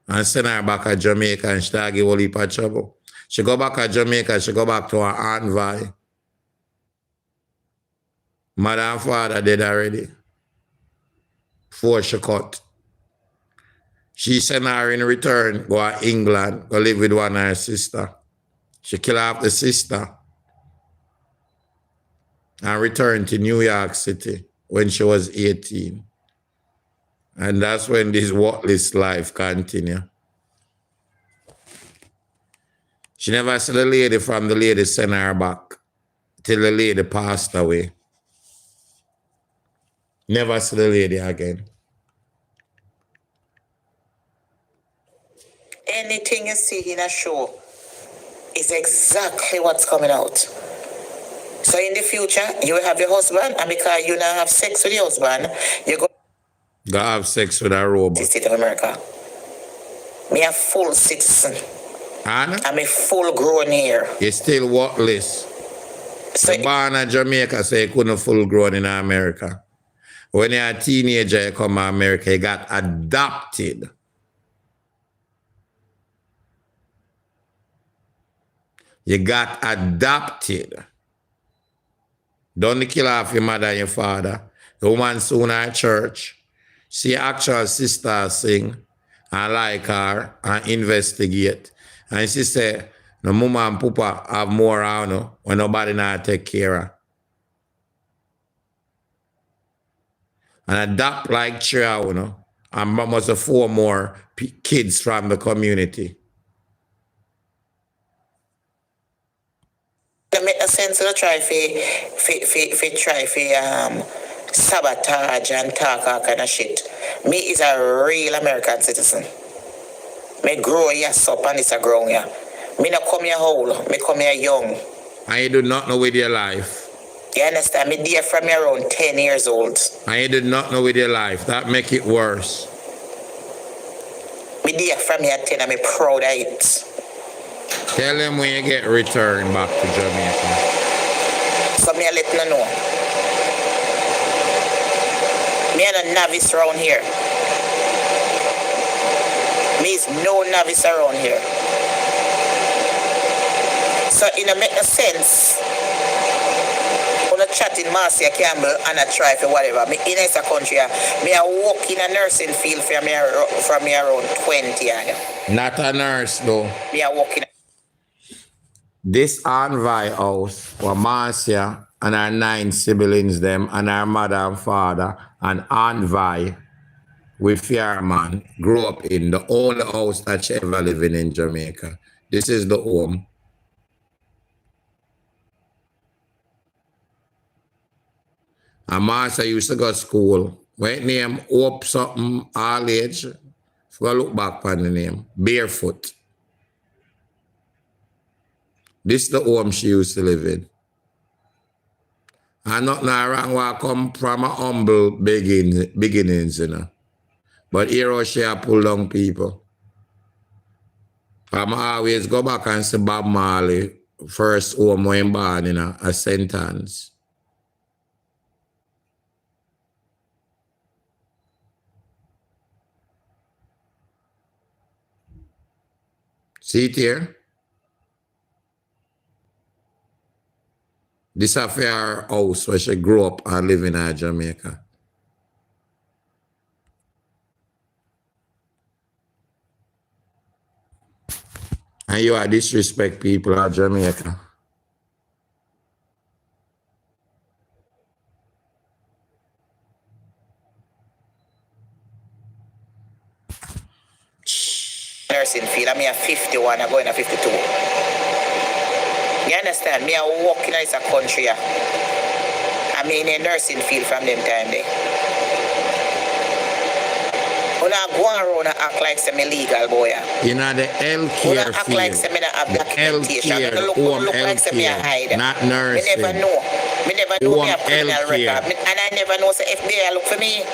and send her back to Jamaica and she start give a whole heap of trouble. She go back to Jamaica, she go back to her Aunt Vi. Mother and father dead already. Before she cut. She sent her in return, go to England, go live with one of her sister. She kill off the sister and returned to New York City when she was 18. And that's when this worthless life continued. She never saw the lady from the lady sent her back till the lady passed away. Never saw the lady again. Anything you see in a show is exactly what's coming out. So in the future, you will have your husband, and because you now have sex with your husband, you go have sex with a robot. The state of America. Me a full citizen. And I'm a full grown here. You're still worthless. So you're born in Jamaica, so you couldn't full grown in America. When you're a teenager, you come to America, you got adopted. You got adopted. Don't kill off your mother and your father. The woman soon at church. See actual sister sing and like her and investigate. And she say, the mama and papa have more around her when nobody now take care of her. And adopt like child, you know, and must have 4 more kids from the community. It make no sense to try sabotage and talk all kind of shit. Me is a real American citizen. Me grow here up and it's a ground here. Me not come here old, me come here young. And you do not know with your life. You understand? Me there from around 10 years old. And you did not know with your life. That make it worse. Me there from here 10 and me proud of it. Tell them when you get returned back to Jamaica. So me a let you know. Me a novice around here. Me is no novice around here. So it don't make no sense. On a chat in Marcia Campbell and a try for whatever. Me in this country, me a work in a nursing field from me around 20 years. Not a nurse though. Me a work in This Aunt Vi house where Marcia and her 9 siblings them and her mother and father and Aunt Vi with Fireman grew up in, the only house that she ever lived in Jamaica. This is the home. And Marcia used to go to school. When name Hope something all age. If you look back on the name. Barefoot. This is the home she used to live in. And nothing wrong with come from a humble beginnings, you know. But here she a pull down people. I always go back and see Bob Marley, first home when born, you know, a sentence. See it here? This is her house where she grew up and live in Jamaica. And you are disrespect people of Jamaica. nursing field. I'm here 51, I'm going to 52. You understand? Me, I walk in this country. I'm in a nursing field from them time there. When I go around and act like some illegal boy. You know the healthcare act field. like some have documentation. Healthcare, look like some hide. not nursing. Me never know. Me never know me a criminal record. And I never know say FBI look for me.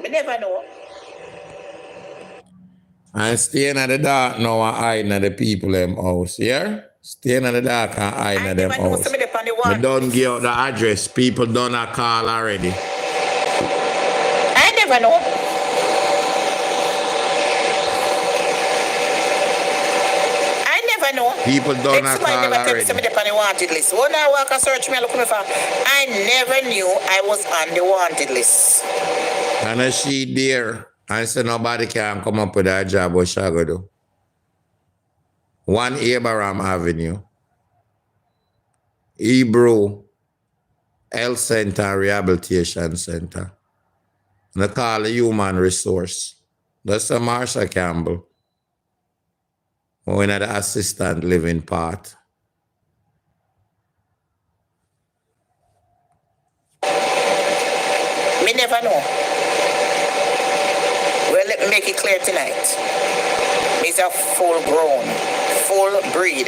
Me never know. And staying at the dark now and hiding at the people in them house, yeah? Staying at the dark and hiding at them house. on the I wanted don't list. give out the address. People don't call already. I never know. I never know. People don't If somebody call never tell me already. somebody on the wanted list. When I walk and search me and look me for, I never knew I was on the wanted list. And I see there, I said nobody can come up with that job what she go do. 1 Abraham Avenue, Hebrew Health Center Rehabilitation Center. And they call it Human Resource. That's a Marcia Campbell. One of the assistant living part. Me never know. Well, let me make it clear tonight. He's a full-grown, full-breed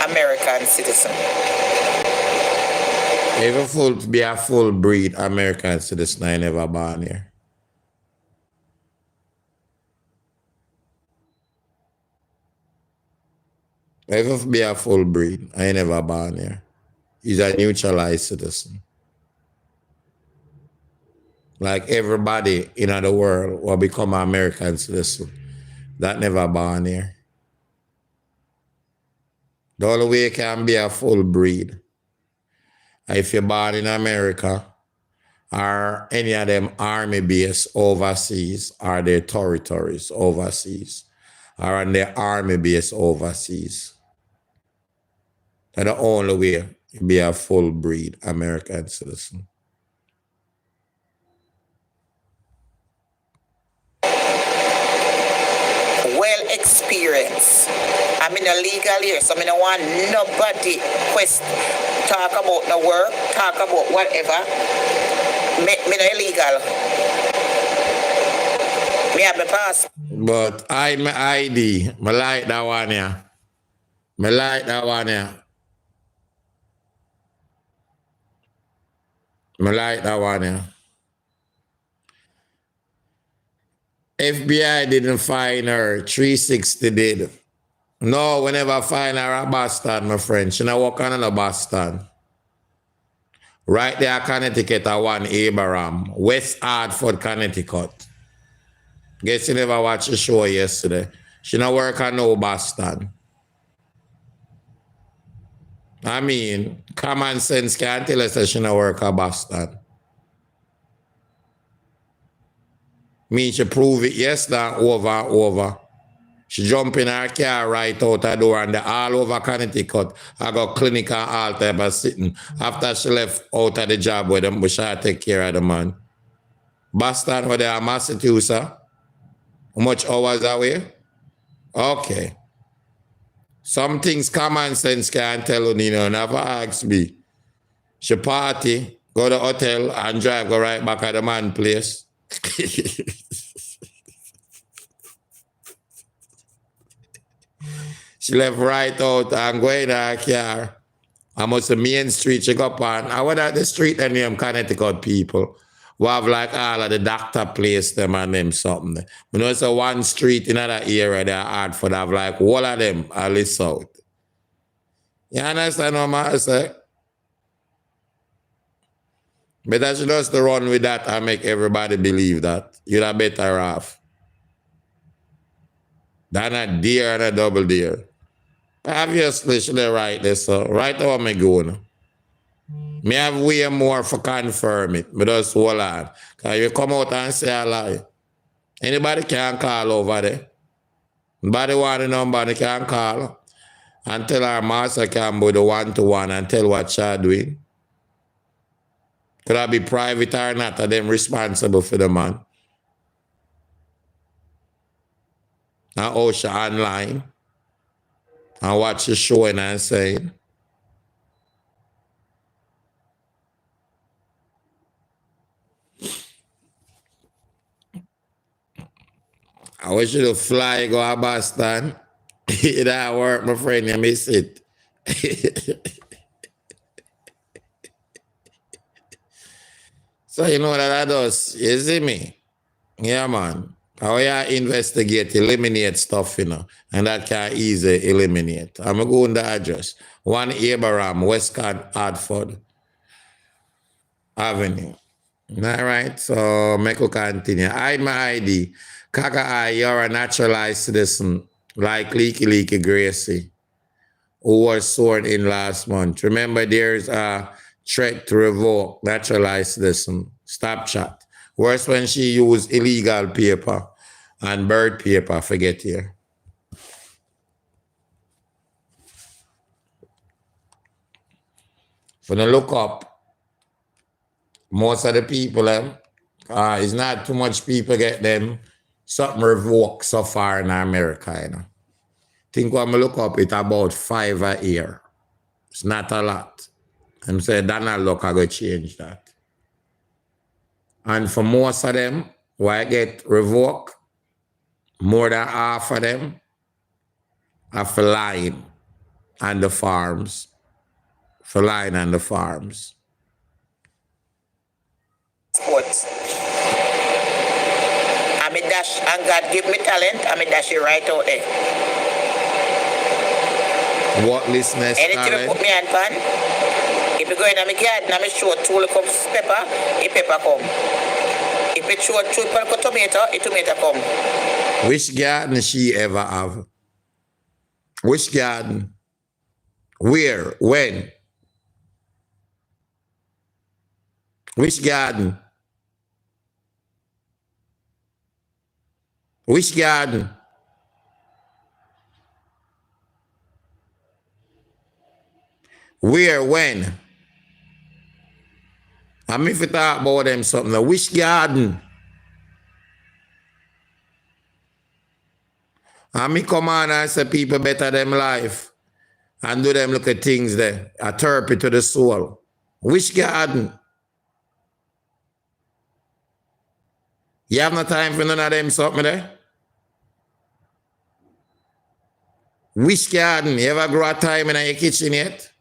American citizen. If you be a full breed American citizen, I never born here. If you be a full breed, I never born here. He's a neutralized citizen. Like everybody in the world will become an American citizen. That never born here. The only way you can be a full breed, if you're born in America, or any of them army base overseas, or their territories overseas, or on their army base overseas. That's the only way you be a full breed American citizen. Well experienced. I'm in a legal here, so I don't want nobody talk about no work, talk about whatever. Me no illegal. Me have my pass. But I my ID, I like that one here. I like that one here. I like that one here. FBI didn't find her, 360 did. No, we never find her at Boston, my friend. She not walk on Boston. Right there, Connecticut, at 1 Abraham, West Hartford, Connecticut. Guess you never watched the show yesterday. She not work on no Boston. I mean, common sense can't tell us that she not work at Boston. Me, she prove it yesterday over and over. She jump in her car right out the door and all over Connecticut. I got clinic and all type of sitting. After she left out of the job with them, but she take care of the man. Boston, where they are Massachusetts. How much hours away? Okay. Some things common sense can't tell you, never ask me. She party, go to the hotel and drive, go right back at the man place. She left right out and go in her car. I must the main street she go up on. I went at the street and them Connecticut people who have like all of the doctor place them and them something. You know, it's a one street in that area there hard for have like all of them all the south. You understand what I say? But I should just run with that and make everybody believe that. You're a better off than a deer and a double deer. Obviously, should I write this? So right now I'm going. Me have way more for confirm it. But just hold on. Because you come out and say a lie. Anybody can call over there. Anybody want the number, they can call. And tell our master can be the one-to-one and tell what she's doing. Could I be private or not? Are them responsible for the man? And how she online. And watch the showing and saying. I wish you to fly, go to Boston. It don't work, my friend, you miss it. So you know what that does? You see me? Yeah, man. How you investigate, eliminate stuff, and that can easily eliminate. I'm going to go in the address. 1 Abraham, Westcott, Hartford Avenue. All right, so make we continue. Hide my ID. Kaka, you're a naturalized citizen, like Leaky Gracie, who was sworn in last month. Remember, there's a threat to revoke naturalized citizen. Stop chat. Worse when she used illegal paper and bird paper, forget here. For the look up, most of the people, it's not too much people get them something revoked so far in America, Think when I look up, it's about 5 a year. It's not a lot. I'm saying Donald Luck I go change that. And for most of them, why get revoked, more than half of them are for lying on the farms. For lying on the farms. Sports. I'm a dash, and God give me talent, I'm a dash it right out there. What listeners Anything you put me on pan, if you go in my garden, I'm sure two look up pepper, a pepper come. If you show two tomato, a tomato come. Which garden she ever have? Which garden? Where? When? Which garden? Which garden? Where? When? I'm if you talk about them something. Which garden? And me come on and say people better them life and do them look at things there. A therapy to the soul. Which garden? You have no time for none of them something there? Which garden? You ever grow a time in your kitchen yet?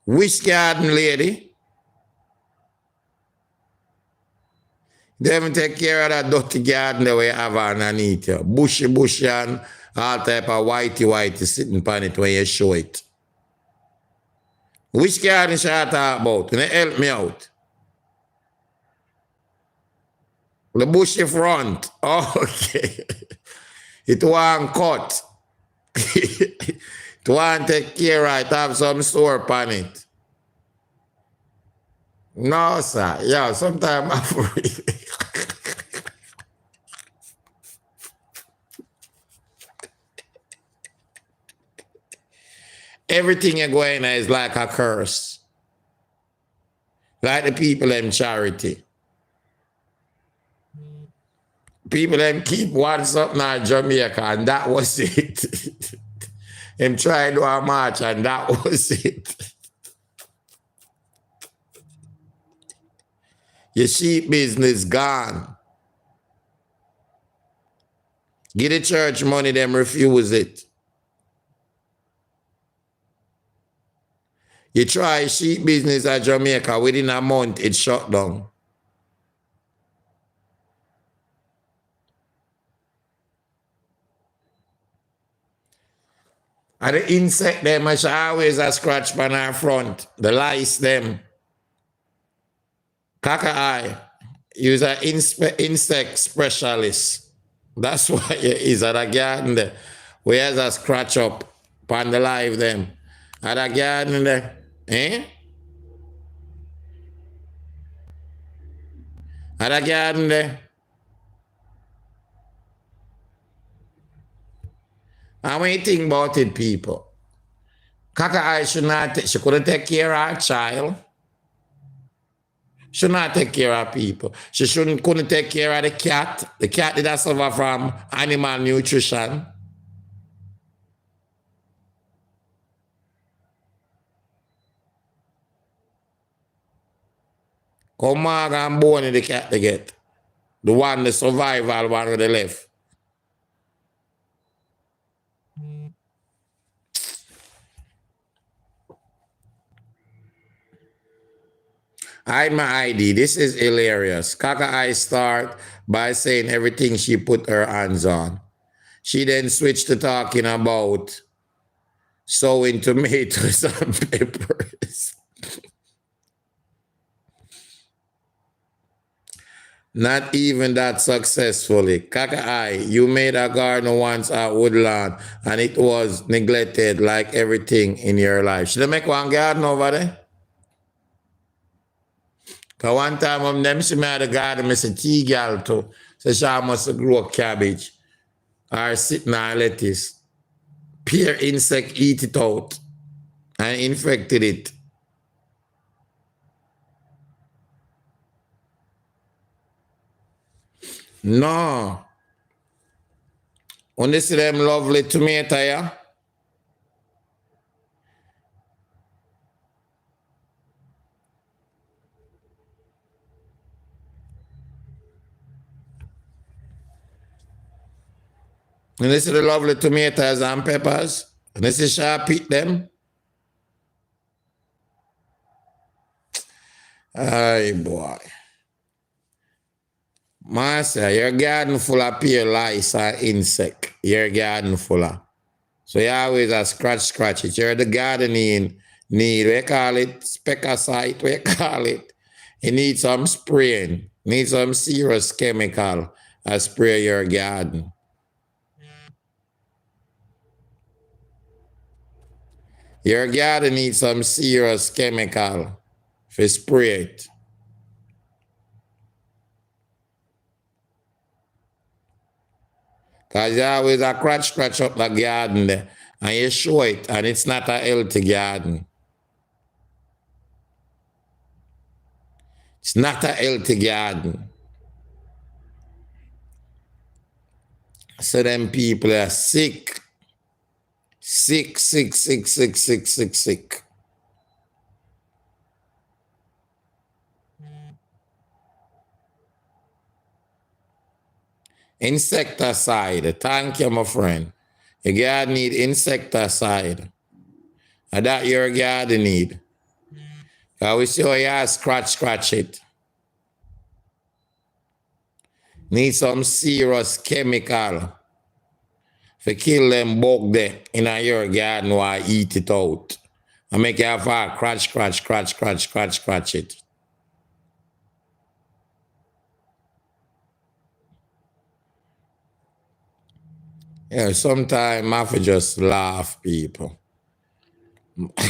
Which garden, lady? They haven't take care of that dirty garden that we have underneath you. Bushy and all type of whitey sitting on it when you show it. Which garden should I talk about? Can you help me out? The bushy front. Oh, okay. It won't cut. It won't take care of it. Have some sore on it. No, sir. Yeah, sometimes I'm free. Everything you're going on is like a curse. Like the people in charity. People them keep one something in Jamaica and that was it. Them tried to do a march and that was it. Your sheep business gone. Get the church money, them refuse it. You try sheep business at Jamaica, within a month, it shut down. And the insect them, I should always a scratch on our front. The lice them. Kaka eye. You's an insect specialist. That's why you is at a garden there. Where has a scratch up on the live them. At a garden there. Eh? At a garden there. And when you think about it, people, Kaka I she couldn't take care of her child. Should not take care of people. She couldn't take care of the cat. The cat did not suffer from animal nutrition. Come on and bone the cat they get. The one, the survival one with the left. Hide my ID. This is hilarious. Kaka I start by saying everything she put her hands on. She then switched to talking about sowing tomatoes and peppers. Not even that successfully. Kaka I, you made a garden once at Woodland and it was neglected like everything in your life. Should I make one garden over there? Because one time when them see me at the garden, I said, tea girl too. So she must grow cabbage or sitting on lettuce. Peer insect eat it out and infected it. No. When you see them lovely tomato, yeah? And you see the lovely tomatoes and peppers? And you see sharp eat them? Ay, boy. Marcia, your garden full of pure lice and insect. Your garden full of. So you always a scratch it. You're the gardening need, we call it specicide, we call it. You need some spraying. Need some serious chemical to spray your garden. Your garden needs some serious chemical to spray it. Because you always a scratch up the garden there and you show it and it's not a healthy garden. It's not a healthy garden. So them people are sick. Sick. Insecticide. Thank you, my friend. Your garden need insecticide. And that your garden need. I will see how you scratch it. Need some serious chemical to kill them bug there in your garden while eat it out. And make you have a scratch it. Yeah, sometimes I have to just laugh, people. I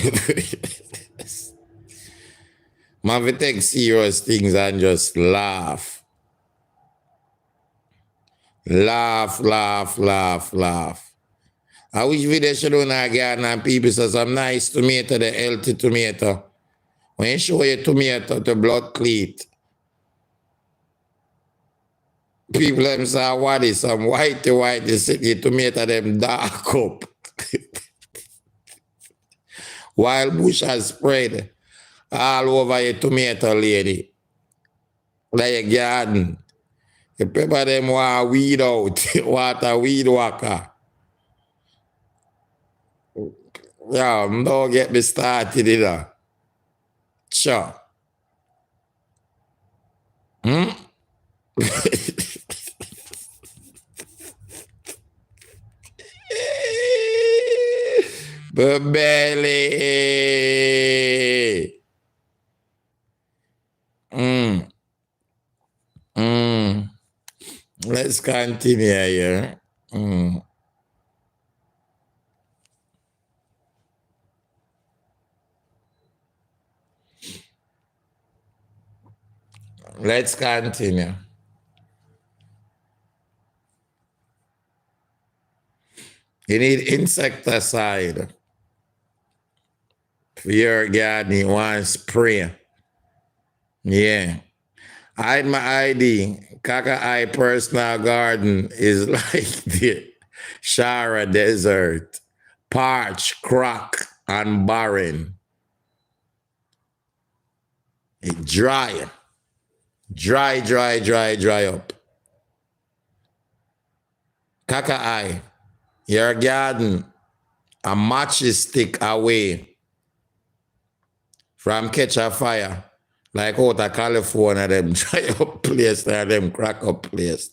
have to take serious things and just laugh. Laugh. I wish video should do in our garden and people say some nice tomato, the healthy tomato. When you show your tomato to blood cleat, people them say, what is some white city tomato them dark up. Wild bush has spread all over your tomato lady. Like your garden. You pepper them want weed out, water weed whacker. Yeah, don't get me started either. Sure. Belly. Let's continue here. Let's continue. You need insecticide for your garden. You want spray. Yeah. Hide my ID. Kaka I personal garden is like the Shara Desert. Parched, crack, and barren. It dry. Dry up. Kaka I, your garden a matchstick away from catch a fire Like out of California, them dry up place, them crack up place.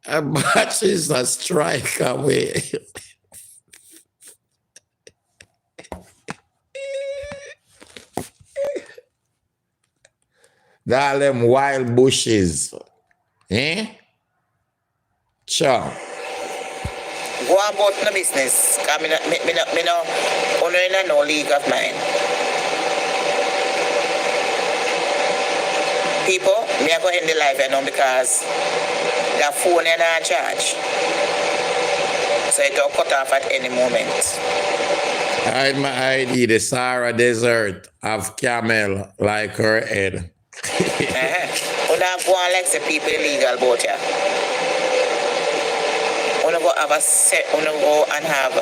A match is a strike away. All them wild bushes. Eh? Sure. Go about the business. Cause me no league of mine. People, me are going to end the life because the phone is not charge. So it will cut off at any moment. I had my ID, the Sahara Desert of camel like her head. You don't go and like the people illegal about you. You go and have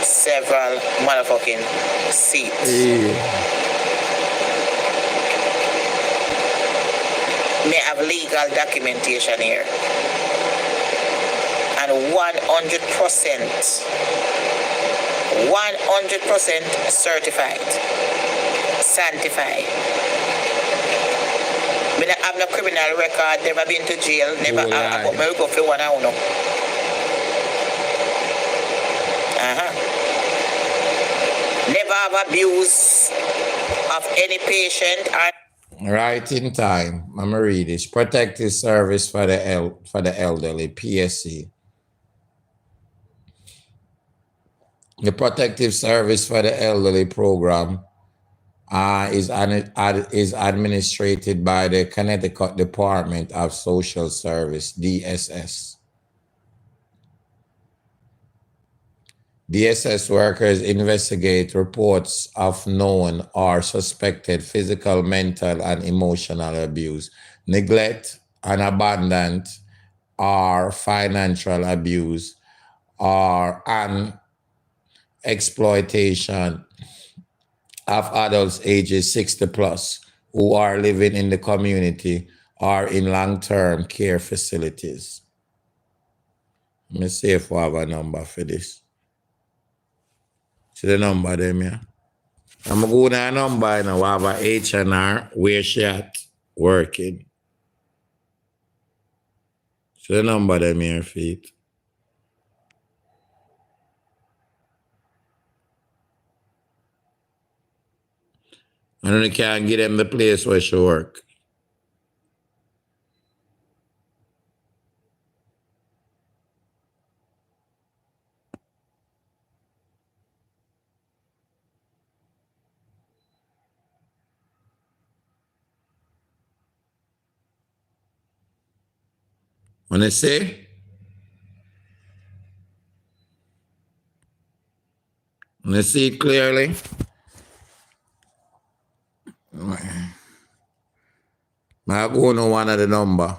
several motherfucking seats. Yeah. May have legal documentation here. And 100% certified, sanctified. I have no criminal record, never been to jail, never I go for one I don't know. Never have abuse of any patient. Right in time. I'm gonna read this. Protective Service for the Elderly, PSC. The Protective Service for the Elderly program is administered by the Connecticut Department of Social Service, DSS. DSS workers investigate reports of known or suspected physical, mental, and emotional abuse, neglect, and abandonment, or financial abuse, or an exploitation of adults ages 60 plus who are living in the community or in long-term care facilities. Let me see if we have a number for this. See the number there, yeah? I'm going to go to a number and we have a H&R where she at working. See the number there, your feet. I don't can get them the place where she work. Wanna see? Wanna see it clearly? I go to one of the number.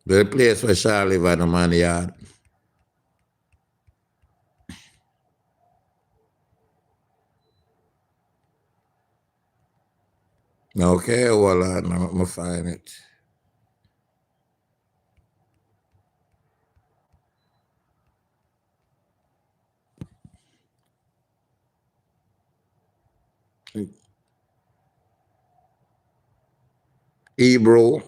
The place where she live at the man yard. Okay, well, I'm gonna find it. Hebrew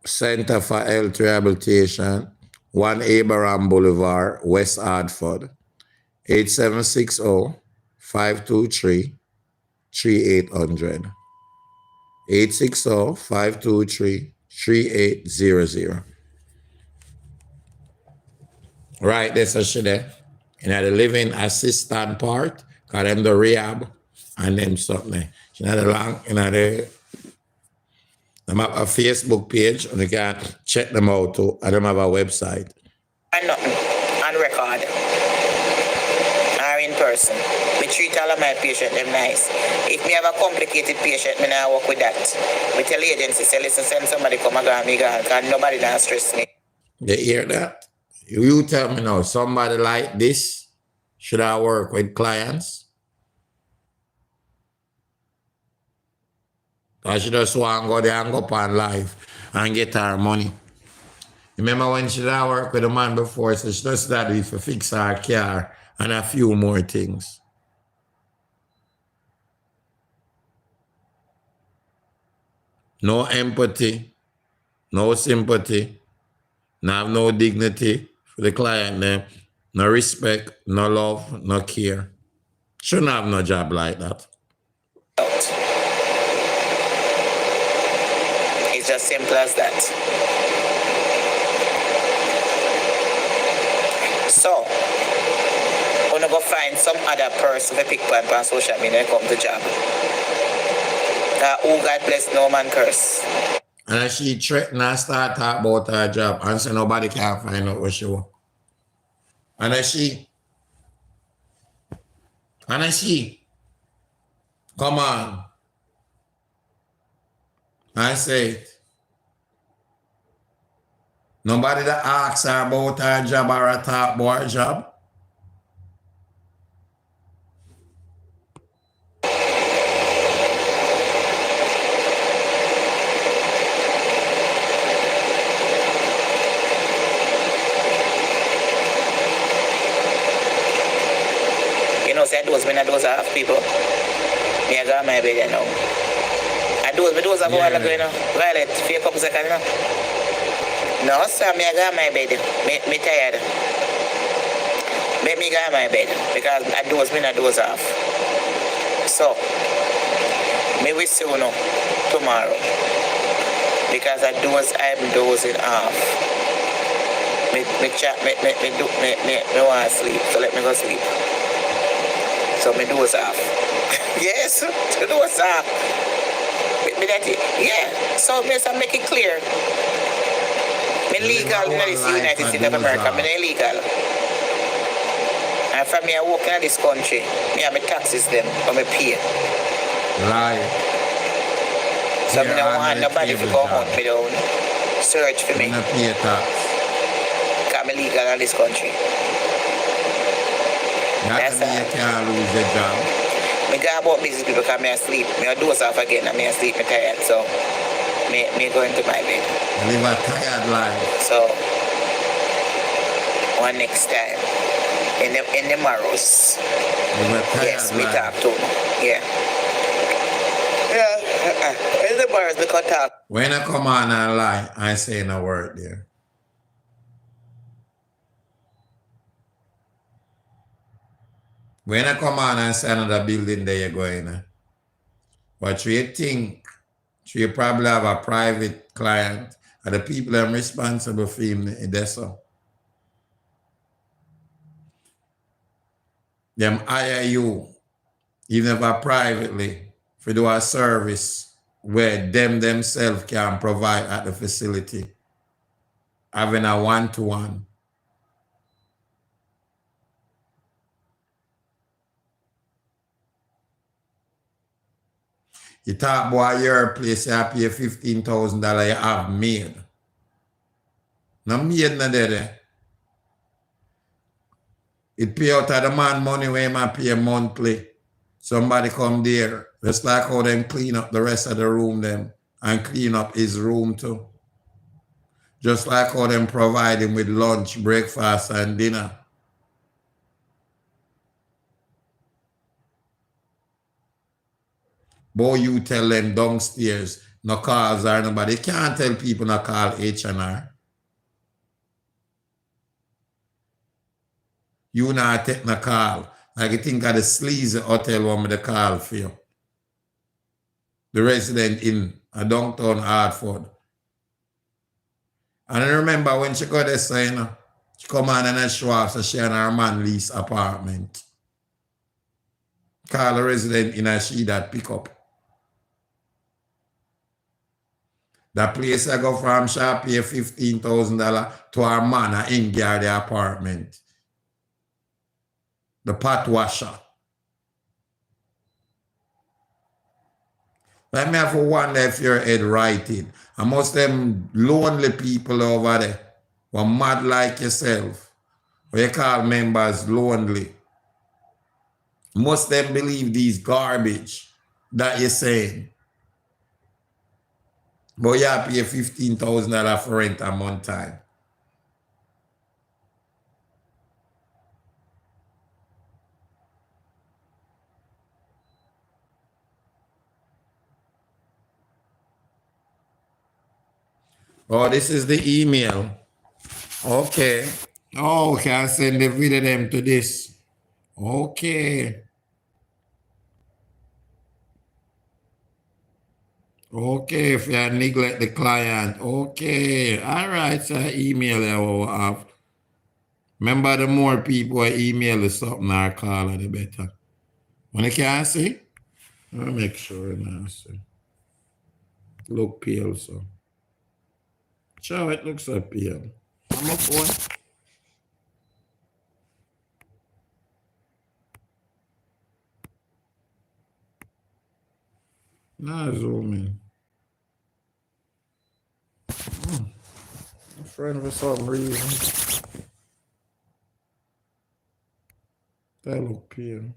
Center for Health Rehabilitation, 1 Abraham Boulevard, West Hartford, 8760-523-3800. 860-523-3800. Right, that's a shit there. And the living assistant part, call them the rehab, and them something. You know the long, you know the them have a Facebook page, and you can check them out too, and them have a website. And nothing, on record, or in person. We treat all of my patients them nice. If me have a complicated patient, me not work with that. We tell the agency, say, listen, send somebody come and go me gone, because nobody don't stress me. You hear that? You tell me now, somebody like this, should I work with clients? Or she just want to go there and go up on live and get her money. Remember when she did work with a man before, so she just started to fix her car and a few more things. No empathy, no sympathy, no dignity for the client there, no respect, no love, no care. Shouldn't have no job like that. It's just simple as that. So, I'm gonna go find some other person to pick on social media and come to job. Who God bless, no man curse. And she threatened and start talk about her job and say nobody can find out what she want. And she, come on. I say it. Nobody that asks her about her job or a talk about her job. Say those men, those are people. Me I got my bed, you know. And those are while ago, you know. Violet, for a couple seconds, you know. No, sir, me I got my bed. Me tired. Let me got my bed because I doze me, I doze off. So, me will see you know tomorrow because I'm dozing off. Me want to sleep, so let me go sleep. So me doze off. Yes, me doze off. Yeah. So me make it clear. Me legal in the United States of America. Me not illegal. And from me I work in this country, me have my taxes them, but me pay. Right. So me don't want nobody to go hunt me down, search for me. Me not pay tax. Because me legal in this country. That's why you can't lose your job. Me go about business people because me asleep. Me I doze off again and me asleep, me tired. So me go into my bed. Live a tired life. So one next time in the morrows. Yes, we talk too. Yeah. Yeah. In the morrows we can talk. When I come on and lie, I say no word there. When I come on and say another building there you're going, but you think you probably have a private client and the people I'm responsible for him, that's so. Them hire you, even if I privately, for do a service where them themselves can provide at the facility, having a one-to-one. You talk about your place, you pay $15,000, you have made. No made no there. It pay out of the man money where man pay monthly. Somebody come there, just like how them clean up the rest of the room them and clean up his room too. Just like how them provide him with lunch, breakfast, and dinner. Boy, you tell them downstairs, no calls or nobody. You can't tell people no call H&R. You not take no call. Like you think of the sleazy hotel one with the call for you. The resident in a downtown Hartford. And I remember when she got this sign, she come on and show off so she and her man lease apartment. Call a resident in a she that pick up. That place I go from, she pay $15,000 to her man in the apartment. The pot washer. Let me have to wonder if your head writing. And most them lonely people over there were mad like yourself. Or you call members lonely. Most them believe these garbage that you're saying. But you have to pay $15,000 for rent a month time. Oh, this is the email. Okay. Oh, can send the video them to this. Okay. Okay, if you neglect the client. Okay. All right, so email I will have. Remember, the more people I email is something I call it, the better. When I can't see, I'll make sure I see. Look pale, so. Sure, it looks so pale. I'm up one. Now zoom in. A friend for some reason. That look pale.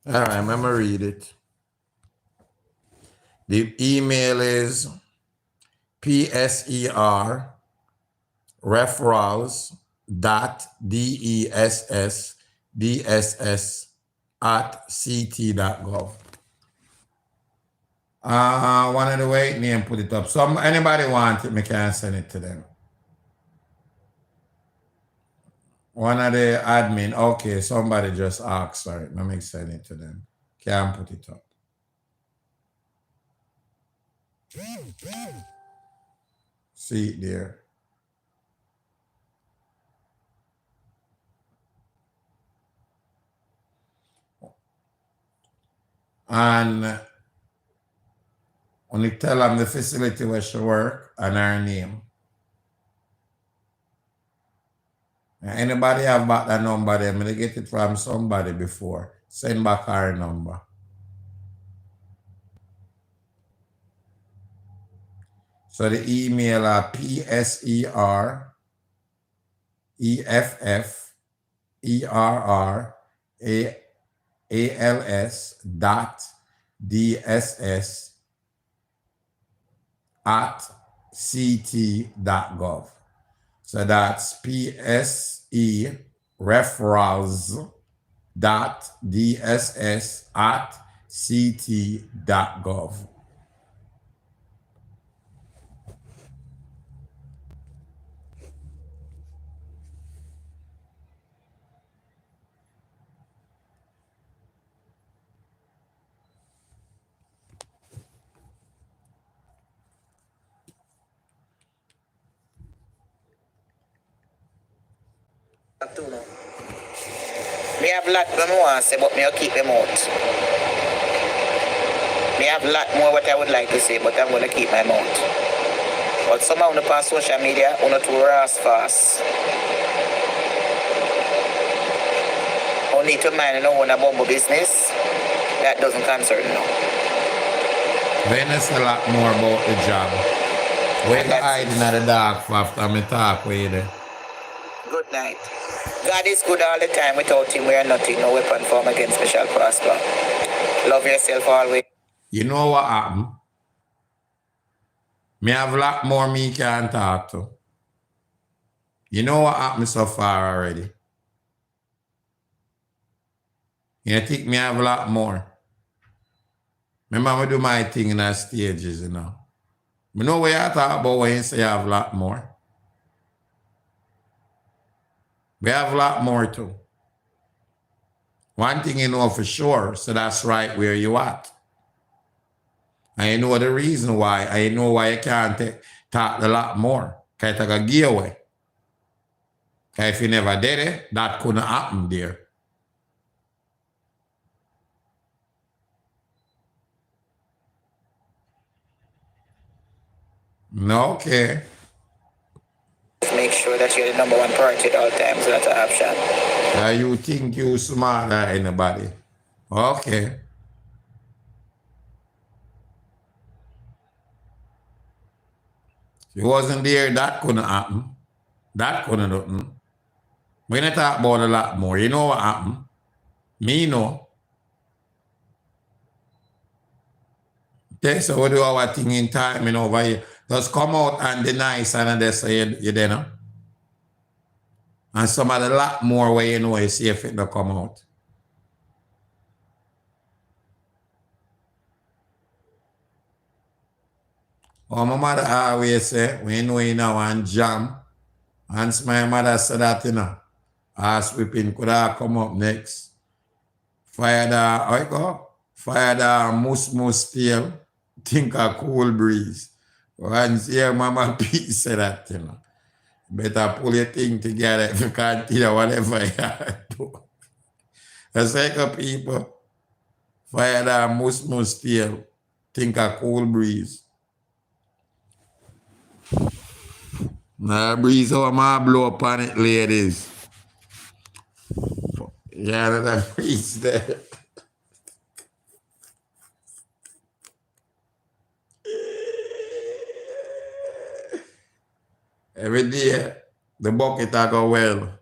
All right, I'm gonna read it. The email is PSER referrals dot DESS at ct.gov. One of the way name put it up. So anybody want it, me can send it to them. One of the admin, okay, somebody just asked, sorry, let me send it to them. Can put it up. See it there. And only tell them the facility where she work and her name. Anybody have back that number there? I'm going to get it from somebody before. Send back her number. So the email are PSEREFFERRALS dot DSS at ct.gov. So that's PSE referrals dot DSS at ct.gov. Me have lot more I want to say, but me will keep them out. Me have a lot more what I would like to say, but I'm going to keep my mouth. But somehow on social media, on to ras fast. I need to mind no one about my business. That doesn't concern me. Then it's a lot more about the job. Where the hiding at the dark after me talk with you. Good night. God is good all the time. Without him, we are nothing. No weapon formed against me shall prosper. Love yourself always. You know what happened? Me have a lot more me can talk to. You know what happened so far already? You think me have a lot more? Remember, I do my thing in the stages, you know. You know what you talk about when you say you have a lot more? We have a lot more too. One thing you know for sure, so that's right where you at. And you know the reason why. And you know why you can't talk a lot more. Because it's a giveaway. Because if you never did it, that couldn't happen there. No, okay. Make sure that you're the number one priority at all times. So that's an option. You think you smarter than anybody. Okay. If you wasn't there, that couldn't happen. That couldn't happen. When I talk about a lot more, you know what happened? Me know. Okay, so we do our thing in time, you know, over here. Just come out and deny and they say you there, no? And some of the lot more where you know you see if it don't come out. Oh, my mother always say, when you know you know one jam, once my mother said that, you know, ass whipping could have come up next. Fire the, how you go? Fire the mus tail, think a cool breeze. Once your mama Pete said that, you know, better pull your thing together if you can't, you know, whatever you do. The second people, fire the mus tail, think a cool breeze. Nah, breeze over my blow upon it, ladies. Yeah, that breeze there. Every day, the bucket I go well.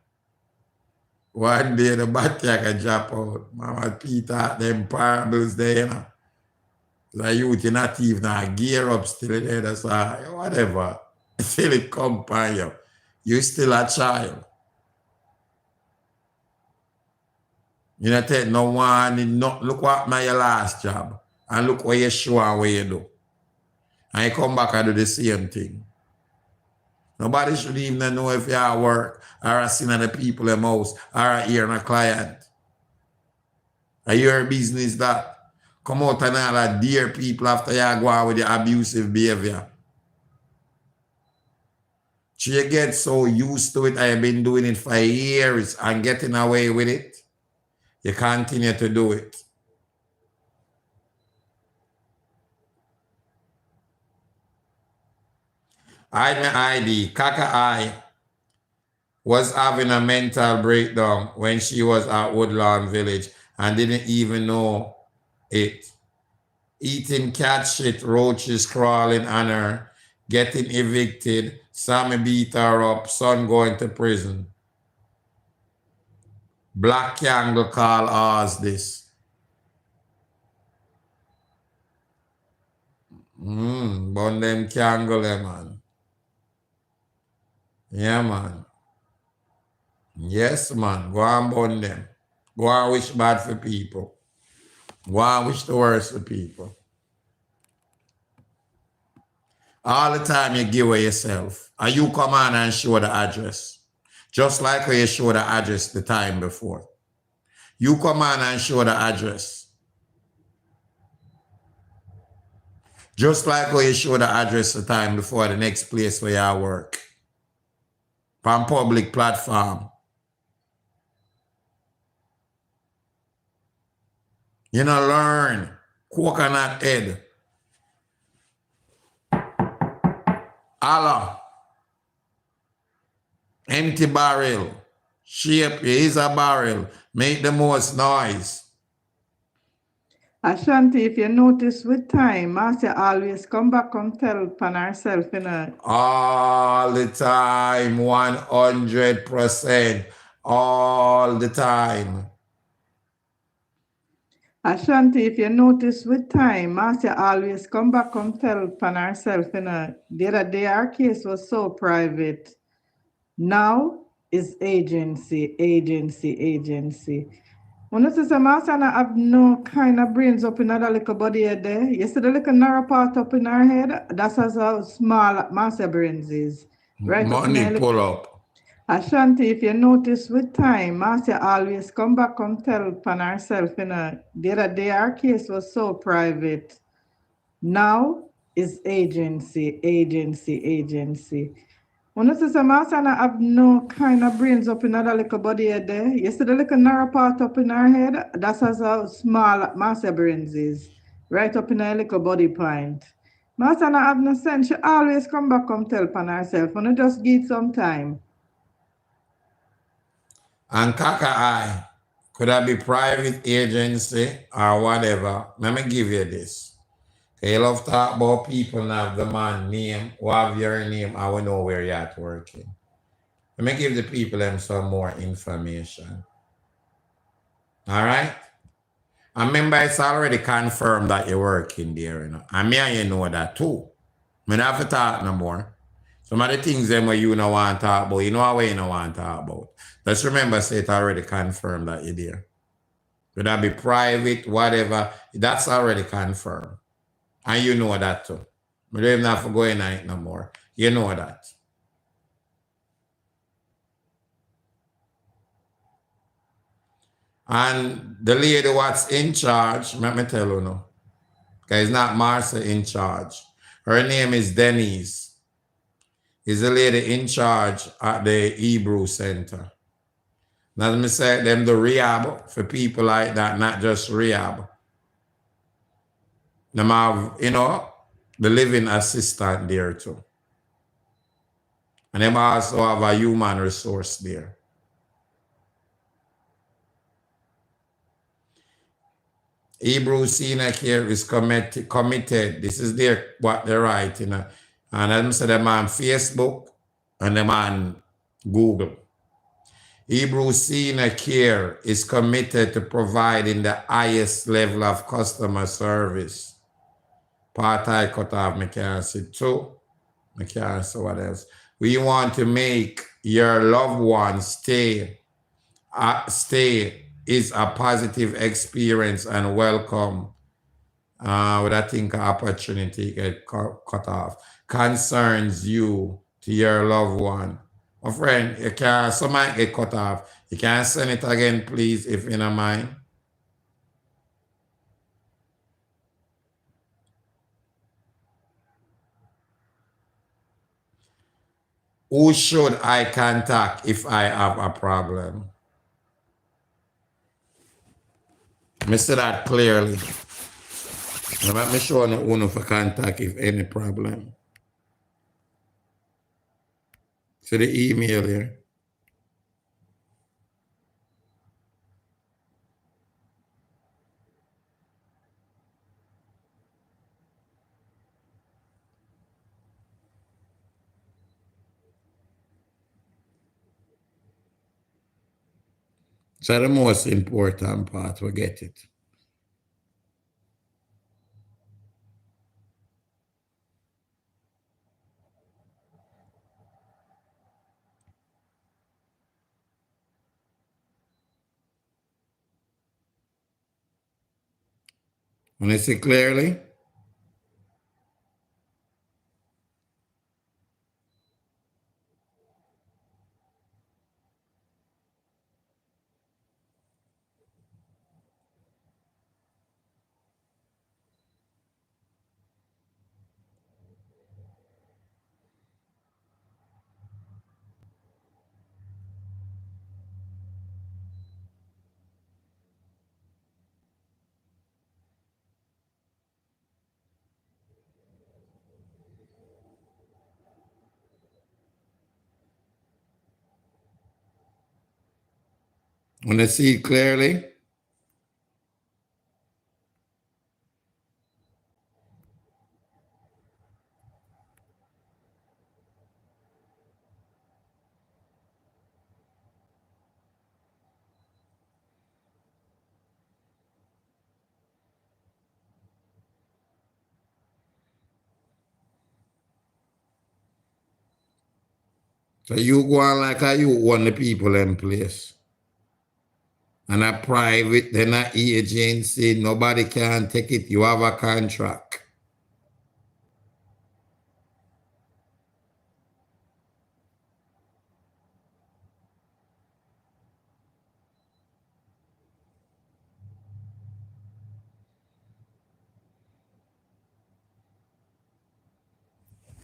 One day, the battery can drop out. Mama Peter, them parables there, you know. The youth, you're not even a gear up still there. That's why, whatever. Till it come by you. You still a child. You don't take no one, no, look what my last job. And look what you show and what you do. And you come back and do the same thing. Nobody should even know if you're at work or a seeing the people in the house or a hearing a client. Are your business that come out and all that dear people after you go on with your abusive behavior? So you get so used to it, I've been doing it for years and getting away with it. You continue to do it. Hide my ID. Kaka I was having a mental breakdown when she was at Woodlawn Village and didn't even know it. Eating cat shit, roaches crawling on her, getting evicted, Sammy beat her up, son going to prison. Black Candle call us this. Burn them candle, man. Yeah, man. Yes, man. Go and burn them. Go and wish bad for people. Go and wish the worst for people. All the time you give away yourself. And you come on and show the address. Just like when you show the address the time before. You come on and show the address. Just like when you show the address the time before the next place where you work. From public platform. You know, learn. Coconut head. Allah. Empty barrel. Shape is a barrel. Make the most noise. Ashanti, if you notice with time, Marcia always come back and tell upon herself, you know. All the time, 100%. All the time. Ashanti, if you notice with time, Marcia always come back and tell upon herself, you know. The other day, our case was so private. Now is agency. When you say Marcia have no kind of brains up in that little body head there, you see the little narrow part up in her head, that's how small Marcia brains is. Right. Money pull up. Ashanti, if you notice with time, Marcia always come back and tell upon herself, you know, the other day our case was so private. Now is agency. When you say Marcia have no kind of brains up in that little body head there, you see the little narrow part up in her head, that's how small Marcia brains is. Right up in her little body point. Marcia have no sense, she always come back and tell upon herself, when you just give some time. And Kaka I, could that be private agency or whatever? Let me give you this. You love to talk about people now, the man name, who have your name, I will know where you're at working. Let me give the people them some more information. All right? And remember, it's already confirmed that you're working there, you know. And me and you know that too. I don't have to talk no more. Some of the things them where you don't want to talk about, you know how you don't want to talk about. Just remember, say it already confirmed that you're there. Could that be private, whatever, that's already confirmed. And you know that too. I don't even have to go in it no more. You know that. And the lady what's in charge, let me tell you now, because it's not Marcia in charge. Her name is Denise. Is the lady in charge at the Hebrew Center. Now let me say them the rehab for people like that, not just rehab. Them have, you know, the living assistant there too. And them also have a human resource there. Hebrew Senior Care is committed. This is what they write, you know. And I'm saying them on Facebook and them on Google. Hebrew Senior Care is committed to providing the highest level of customer service. Part I cut off, I can't see too. I can't see what else. We want to make your loved ones stay is a positive experience and welcome. With I think opportunity get cut off. Concerns you to your loved one. My friend, you can some might get cut off. You can send it again, please, if you don't mind. Who should I contact if I have a problem? Let me say that clearly. Let me show you who for contact if any problem. So the email here. So the most important part, we get it. Want to see clearly? Want to see it clearly? So you go on like you own the people in place. And a private, then an agency, nobody can take it. You have a contract.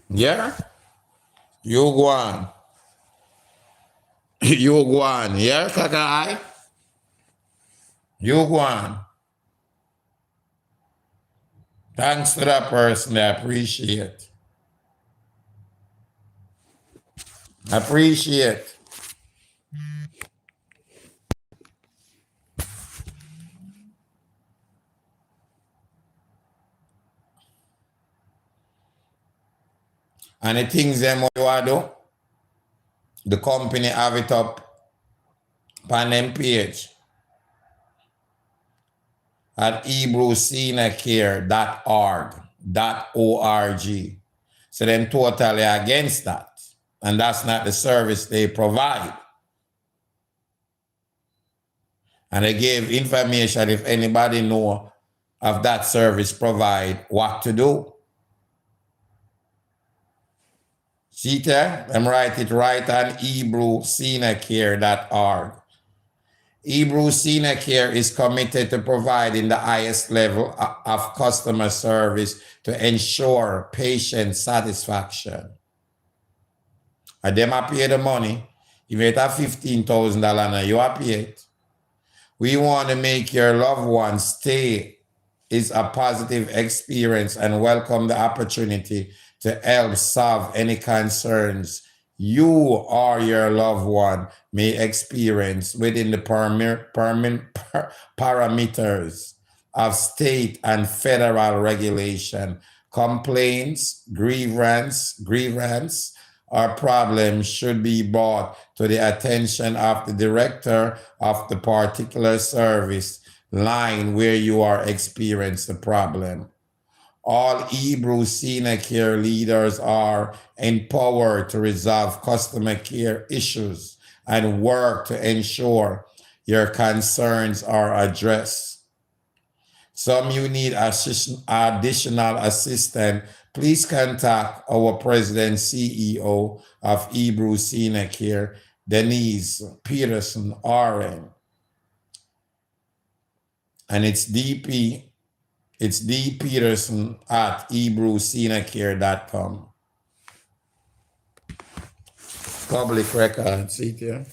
Yeah? You go on. You go on. Yeah, Kakai? You go on. Thanks to that person, I appreciate. Appreciate. And the things them what you are do, the company have it up on them page at hebrewseniorcare.org. So them totally against that. And that's not the service they provide. And they gave information if anybody know of that service provide what to do. See there? Them write it right on HebrewSeniorCare.org. Hebrew Senior Care is committed to providing the highest level of customer service to ensure patient satisfaction. And them a pay the money. If it a $15,000, you a pay it. We want to make your loved one's stay is a positive experience and welcome the opportunity to help solve any concerns you or your loved one may experience within the parameters of state and federal regulation. Complaints, grievance, or problems should be brought to the attention of the director of the particular service line where you are experiencing the problem. All Hebrew Senior Care leaders are empowered to resolve customer care issues and work to ensure your concerns are addressed. Some you need additional assistance, please contact our President CEO of Hebrew Senior Care, Denise Peterson Oren. And it's D Peterson at HebrewSeniorCare.com. Public record, see there.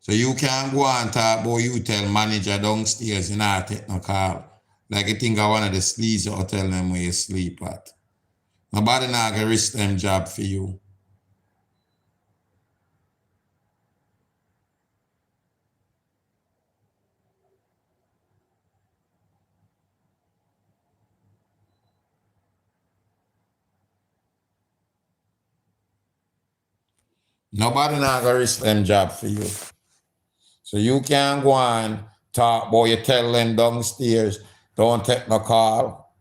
So you can't go and talk about you tell manager downstairs you not take no call. Like you think I one of the sleazy hotel them where you sleep at. Nobody not gonna risk them job for you. Nobody not gonna risk them job for you. So you can't go and talk about you tell them downstairs, don't take no call.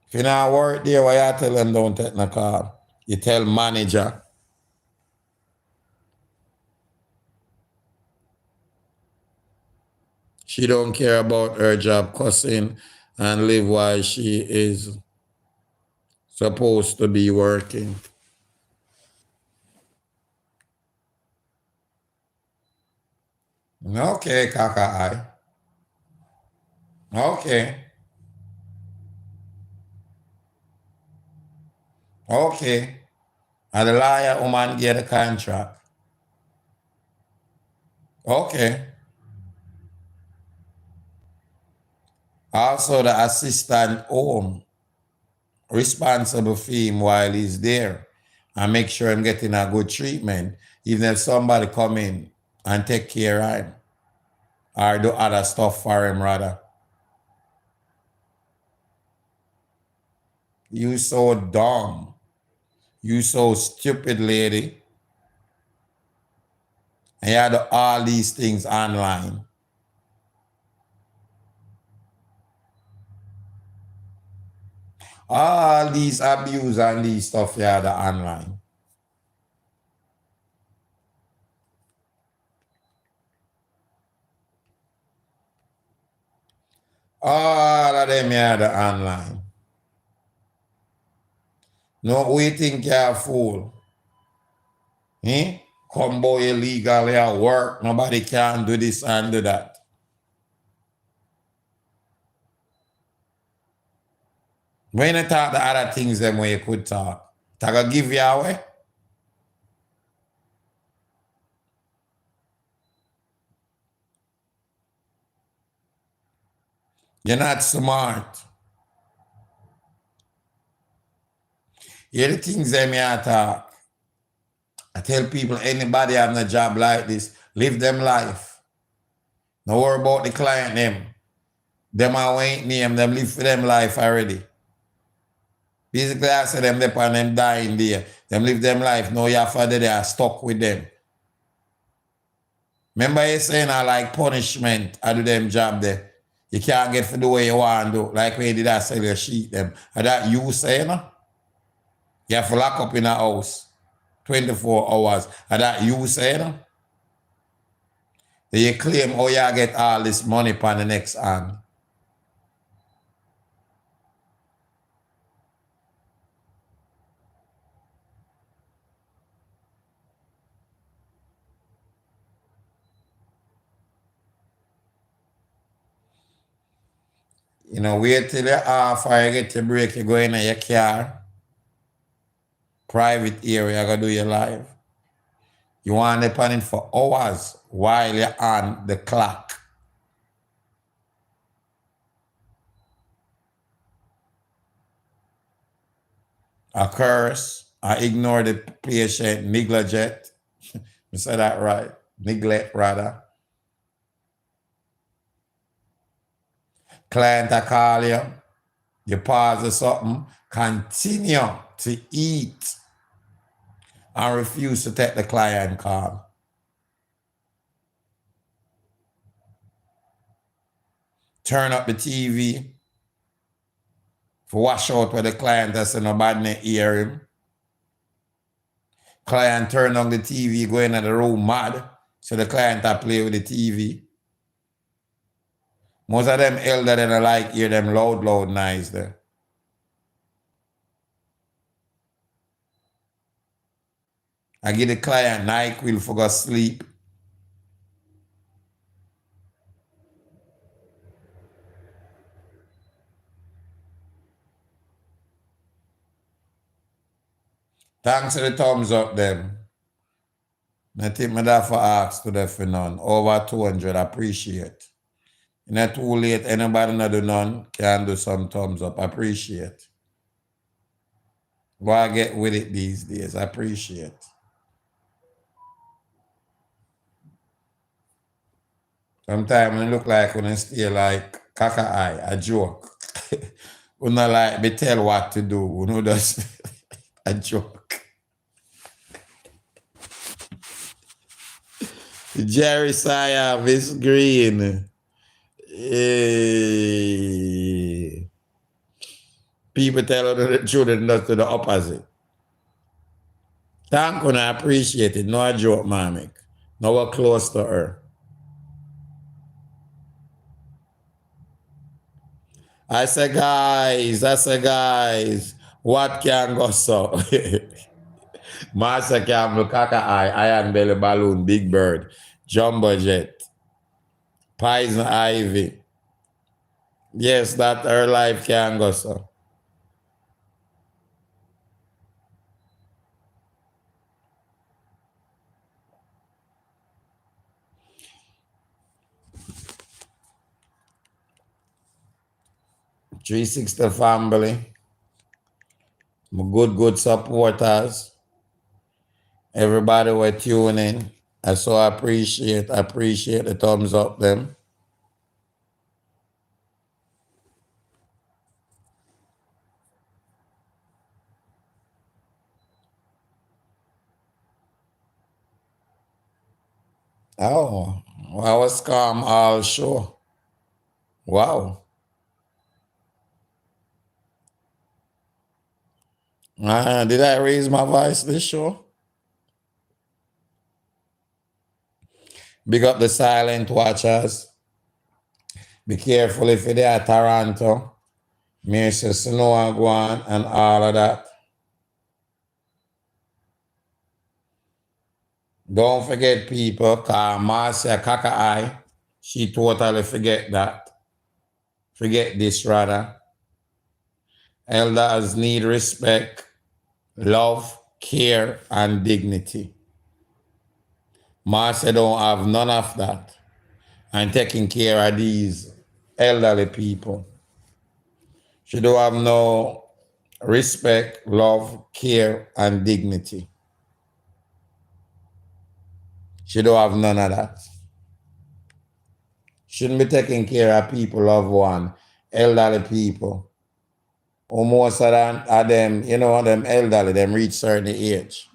If you not work there, why you tell them don't take no call? You tell manager. She don't care about her job cussing and live while she is supposed to be working. Okay, Kaka. Okay. Okay. And the lawyer woman get a contract. Okay. Also, the assistant home responsible for him while he's there and make sure I'm getting a good treatment, even if somebody come in and take care of him or do other stuff for him rather. You so dumb. You so stupid, lady. And you do all these things online. All these abuse and these stuff you do online. All of them you do online. No, we think you're a fool. Eh? Come boy illegally at work. Nobody can do this and do that. When you talk the other things them where you could talk, I gonna give you away. You're not smart. Hear the things them you talk. I tell people, anybody having a job like this, live them life. Don't worry about the client them. Them I ain't name, them live for them life already. Basically, I say them dep on them dying there. Them live them life. No, your father they are stuck with them. Remember you saying I like punishment, I do them job there. You can't get for the way you want to do. Like when you did I sell your sheet them. And that you saying, you have to lock up in a house 24 hours. And that you saying, then you claim, oh, you get all this money upon the next hand. You know, wait till you're off or you get your break, you go in your car, private area, you go do your live. You want to depend it for hours while you're on the clock. I curse, I ignore the patient, neglect. You said that right. Neglect, rather. Client, I call you. You pause or something. Continue to eat and refuse to take the client call. Turn up the TV. Wash out where the client has nobody hear him. Client turn on the TV, go in the room mad. So the client a play with the TV. Most of them elder than I like hear them loud nice there. I give the client NyQuil for go sleep. Thanks to the thumbs up them. I think my that for ask to the for none. Over 200, appreciate. Not too late, anybody not do none can do some thumbs up. Appreciate. Go and get with it these days. Appreciate. Sometimes when it look like when I stay like caca eye, a joke. We not like me tell what to do. We know that's a joke. Jerry Saya, Miss Green. Hey. People tell her the children not to the opposite. Thank you, I appreciate it. No a joke, Mamik. No we're close to her. I say, guys, what can go so? Marcia Campbell, Kaka Eye, Iron Belly Balloon, Big Bird, Jumbo Jet, Poison Ivy. Yes, that her life can go so. .360 family, my good supporters, everybody were tuning. I so appreciate the thumbs up them. Oh, I was calm all show. Wow. Did I raise my voice this show? Big up the silent watchers. Be careful if you're there at Toronto. Marcia Snow and Guan and all of that. Don't forget people, cause Marcia Kaka Eye, she totally forget that. Forget this rather. Elders need respect, love, care, and dignity. Marcia don't have none of that. And taking care of these elderly people. She don't have no respect, love, care, and dignity. She don't have none of that. Shouldn't be taking care of people, loved one, elderly people. Or most of them, you know, them elderly, them reach certain age.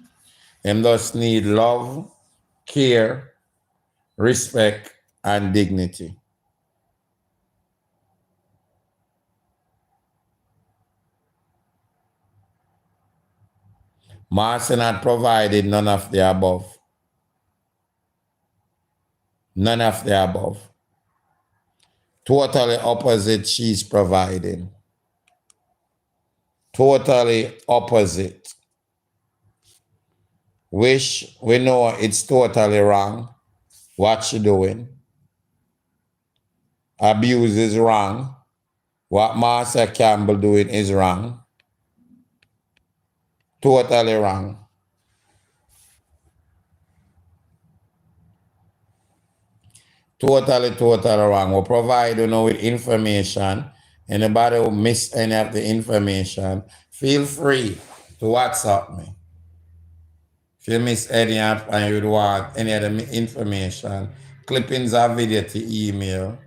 Them just need love, care, respect, and dignity. Marcia not provided none of the above. None of the above. Totally opposite she's providing. Totally opposite. Wish we know it's totally wrong. What she doing. Abuse is wrong. What Marcia Campbell doing is wrong. Totally wrong. Totally wrong. We provide you know with information. Anybody who miss any of the information, feel free to WhatsApp me. If you miss any of and you want any of the information, clippings of video to email.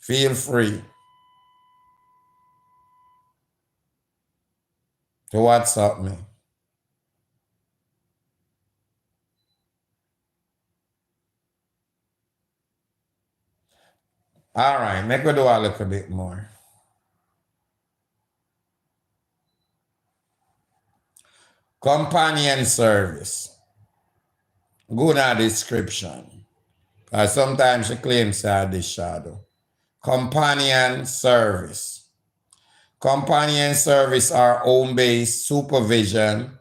Feel free to WhatsApp me. All right, make we do a little bit more. Companion service. Good at description. Because sometimes she claims that this shadow. Companion service. Companion service are home-based supervision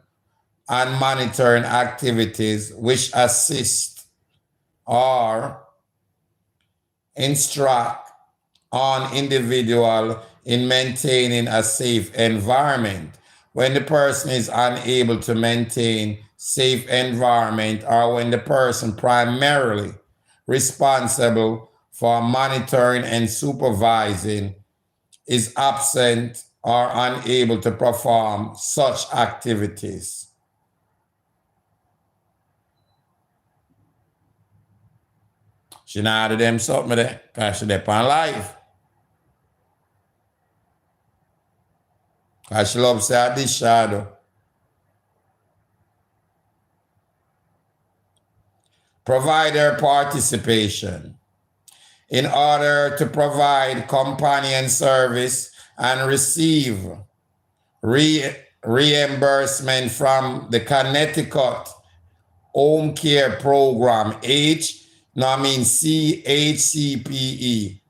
and monitoring activities which assist or instruct on individual in maintaining a safe environment. When the person is unable to maintain safe environment or when the person primarily responsible for monitoring and supervising is absent or unable to perform such activities. She not do them something there because she dep on life. Because she loves her this shadow. Provider participation. In order to provide companion service and receive reimbursement from the Connecticut Home Care Program, CHCPE.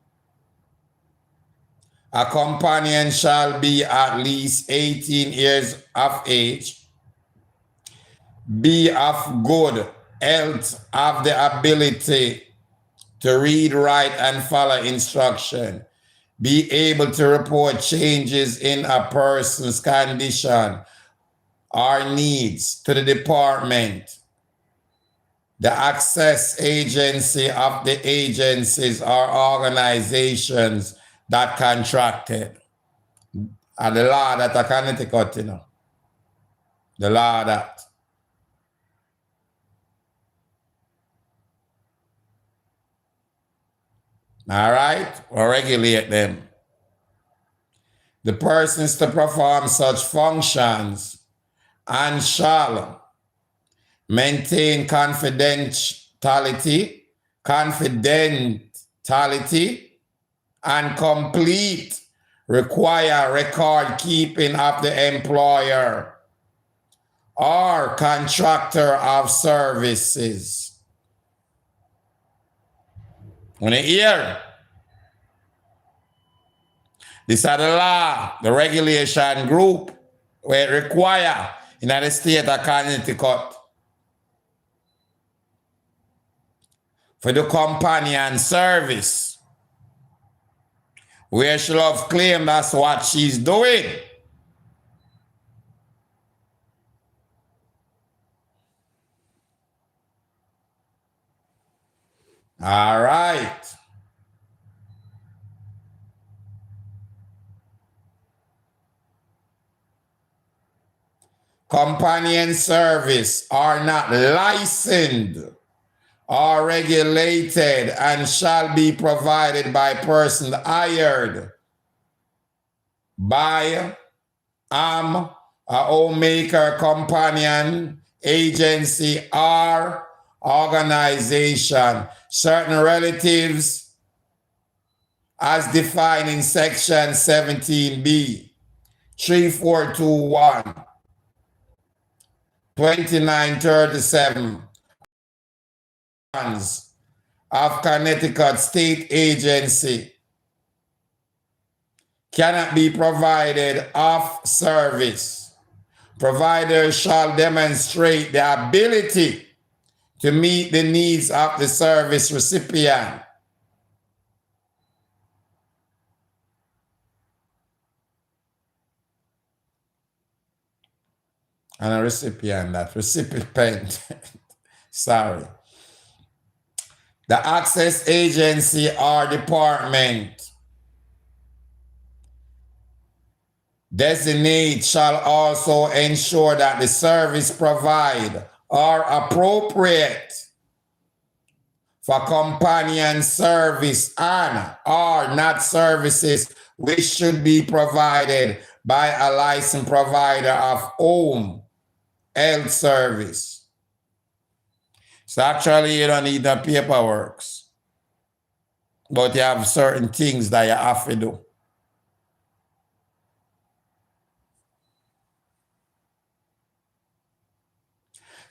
A companion shall be at least 18 years of age, be of good health, have the ability to read, write, and follow instruction, be able to report changes in a person's condition or needs to the department, the access agency of the agencies or organizations that contracted. And the law that I Connecticut, you know. The law that. All right? Or regulate them. The persons to perform such functions and shall maintain confidentiality, and complete require record keeping of the employer or contractor of services. When you hear, these are the law, the regulation group where it require in the state of Connecticut for the companion service. Where she love claim that's what she's doing. All right. Companion service are not licensed or regulated and shall be provided by person hired by a homemaker, companion, agency, or organization. Certain relatives as defined in section 17B, 3421, 2937 of Connecticut State Agency cannot be provided off service. Providers shall demonstrate the ability to meet the needs of the service recipient. And a recipient, that recipient, sorry. The access agency or department designate shall also ensure that the service provided are appropriate for companion service and are not services which should be provided by a licensed provider of home health service. So actually you don't need the paperwork, but you have certain things that you have to do.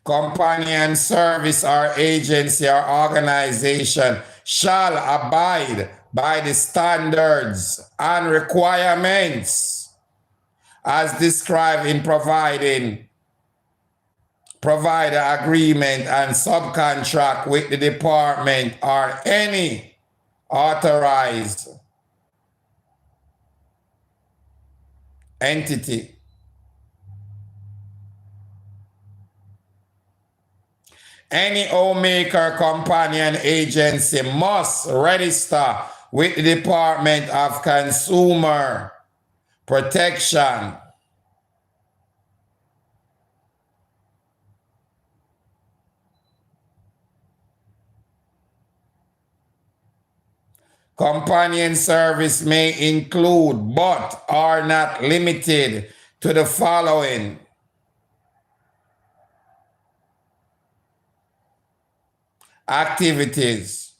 Companion service or agency or organization shall abide by the standards and requirements as described in provider agreement and subcontract with the department or any authorized entity. Any homemaker companion agency must register with the Department of Consumer Protection. Companion service may include, but are not limited to the following: activities: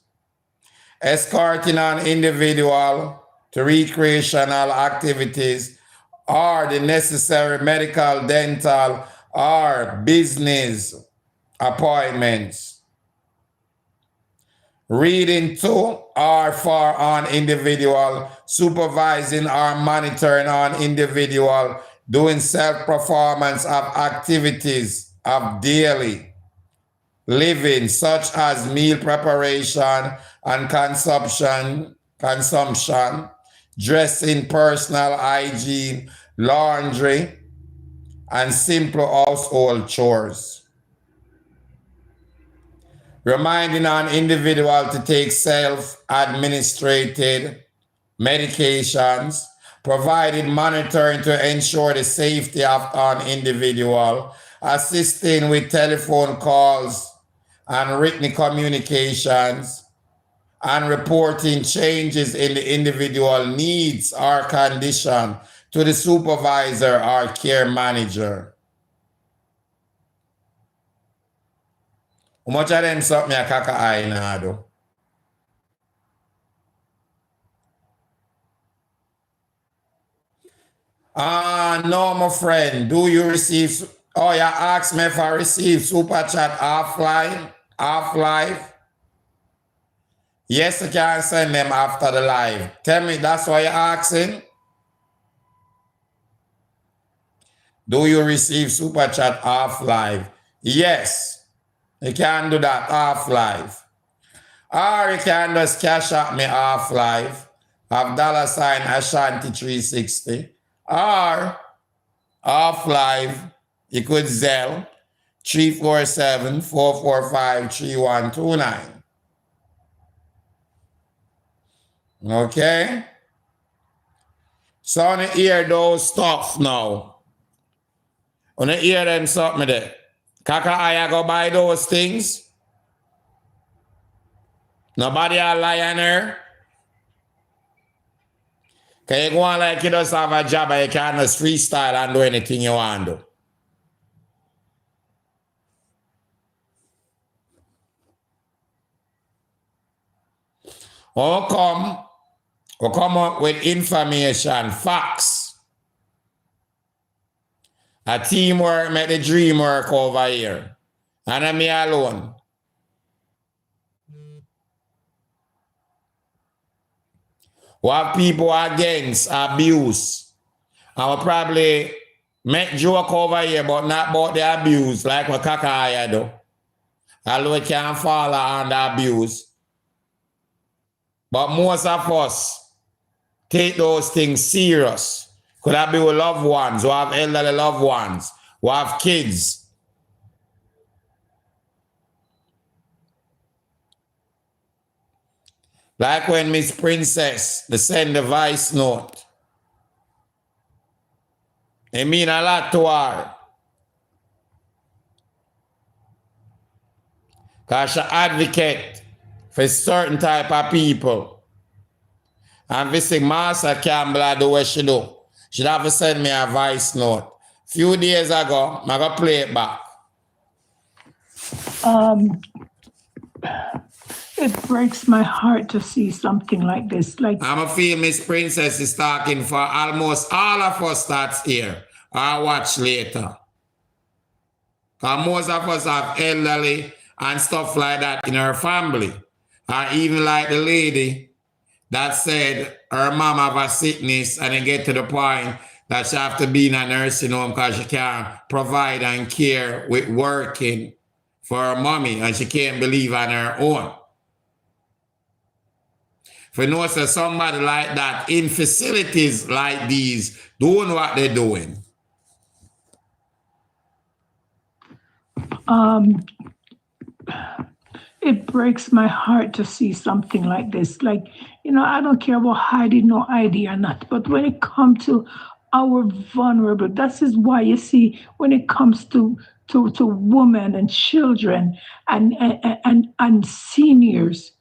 escorting an individual to recreational activities or the necessary medical, dental, or business appointments. Reading to or for an individual, supervising or monitoring an individual, doing self-performance of activities of daily living, such as meal preparation and consumption, dressing, personal hygiene, laundry, and simple household chores. Reminding an individual to take self-administered medications, providing monitoring to ensure the safety of an individual, assisting with telephone calls and written communications, and reporting changes in the individual needs or condition to the supervisor or care manager. How much of them something a kaka eye now do? No, my friend. Do you receive? Oh, you asked me if I receive super chat offline, off live. Yes, you can send them after the live. Tell me, that's why you're asking. Do you receive super chat off live? Yes. You can do that off live. Or you can just cash out me off live of $ Ashanti 360. Or off live, you could Zelle 347-445-3129. Okay? So on the hear those stuff now. On the hear them something there. Kaka I go buy those things. Nobody a lion here. Can you go on like you just have a job and you can just freestyle and do anything you want to do? Or come up with information, facts. A teamwork make the dream work over here. And I'm me alone. We have people against abuse. I will probably make joke over here, but not about the abuse, like what Kakaya do. although we can't fall under abuse. But most of us take those things serious. Could that be with loved ones, who have elderly loved ones, who have kids? Like when Miss Princess, they send the voice note. It mean a lot to her. Because she advocate for certain type of people. And visiting Marcia Campbell do what she do. She'd have to send me a voice note. Few days ago, I'm going to play it back. It breaks my heart to see something like this. Like, I'm feel Miss Princess is talking for almost all of us that's here. I'll watch later. Because most of us have elderly and stuff like that in her family. Or even like the lady that said her mom have a sickness and it get to the point that she have to be in a nursing home because she can't provide and care with working for her mommy and she can't believe on her own. If you know so somebody like that in facilities like these doing what they're doing. it breaks my heart to see something like this. Like, I don't care about hiding no ID or not, but when it comes to our vulnerable, that is why you see when it comes to women and children and seniors,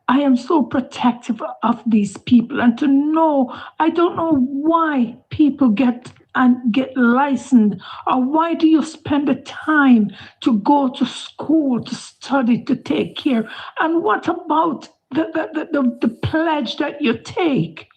I am so protective of these people. And to know, I don't know why people get licensed, or why do you spend the time to go to school, to study, to take care? And what about the pledge that you take?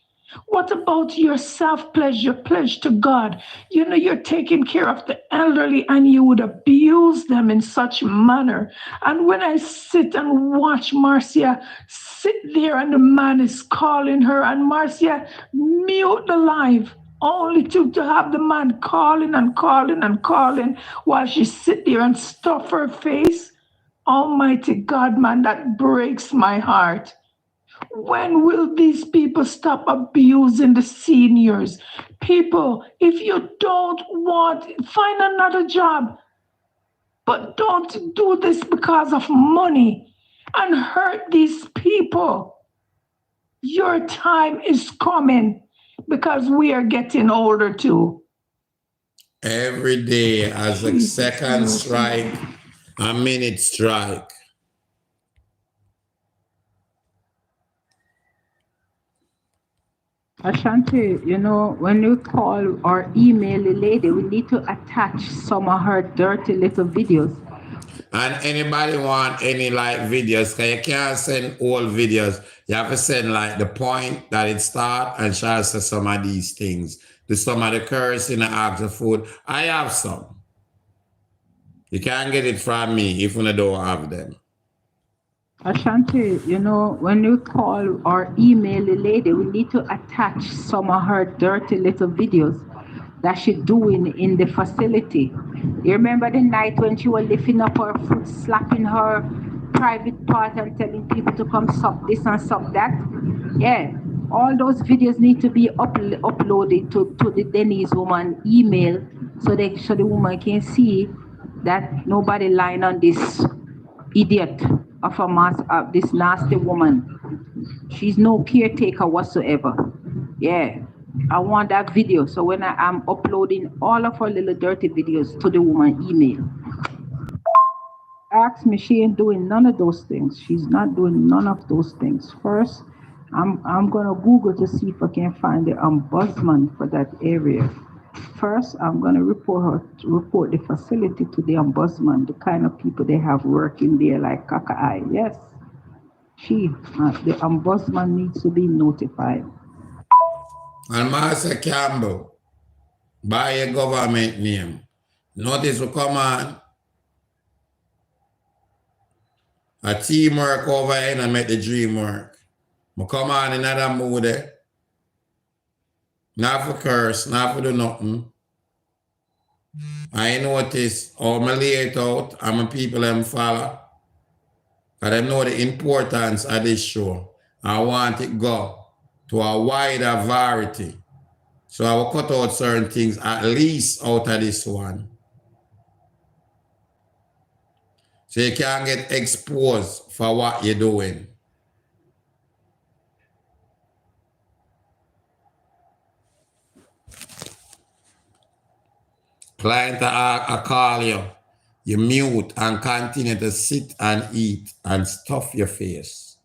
What about your self-pledge, your pledge to God? You're taking care of the elderly and you would abuse them in such manner. And when I sit and watch Marcia sit there and the man is calling her and Marcia mute the live, only to have the man calling and calling and calling while she sit there and stuff her face. Almighty God, man, that breaks my heart. When will these people stop abusing the seniors? People, if you don't want, find another job. But don't do this because of money and hurt these people. Your time is coming because we are getting older too. Every day as a second strike, a minute strike. Ashanti, when you call or email the lady, we need to attach some of her dirty little videos. And anybody want any videos, because you can't send all videos. You have to send the point that it start and shall say some of these things. Do some of the cursing and ask the food. I have some. You can't get it from me if you don't have them. Ashanti, when you call or email the lady, we need to attach some of her dirty little videos that she's doing in the facility. You remember the night when she was lifting up her foot, slapping her private part and telling people to come suck this and suck that? Yeah, all those videos need to be uploaded to the Denise woman email so the woman can see that nobody lying on this idiot of this nasty woman. She's no caretaker whatsoever. Yeah, I want that video. So when I'm uploading all of her little dirty videos to the woman email. Ask me, she ain't doing none of those things. She's not doing none of those things. First, I'm gonna Google to see if I can find the ombudsman for that area. First, I'm gonna report the facility to the ombudsman, the kind of people they have working there like Kaka. Yes, the ombudsman needs to be notified. And Marcia Campbell, by a government name, notice will come on. A teamwork over here and make the dream work. I come on in another mood there. Not for curse, not for do nothing. I notice all my lay it out and my people them follow. And I know the importance of this show. I want it go to a wider variety. So I will cut out certain things, at least out of this one. So you can't get exposed for what you're doing. Client I call you, you mute and continue to sit and eat and stuff your face.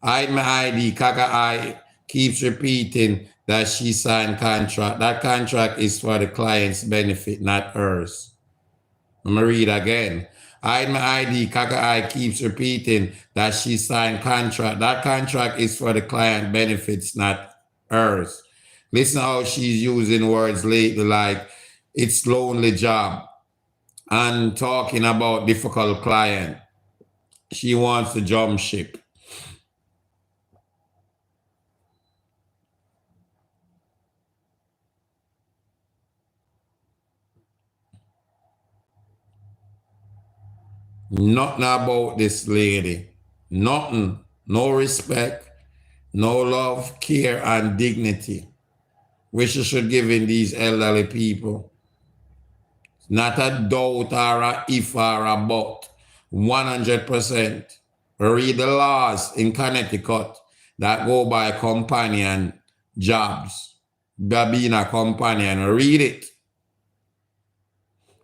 Hide my ID, Kaka I keeps repeating that she signed contract. That contract is for the client's benefit, not hers. I'm gonna read again. Hide my ID, Kaka I keeps repeating that she signed contract. That contract is for the client benefits, not hers. Listen how she's using words lately like it's lonely job and talking about difficult client. She wants to jump ship. Nothing about this lady. Nothing. No respect, no love, care, and dignity, which you should give in these elderly people. Not a doubt or a if or a but. 100%. Read the laws in Connecticut that go by companion jobs. By being a companion. Read it.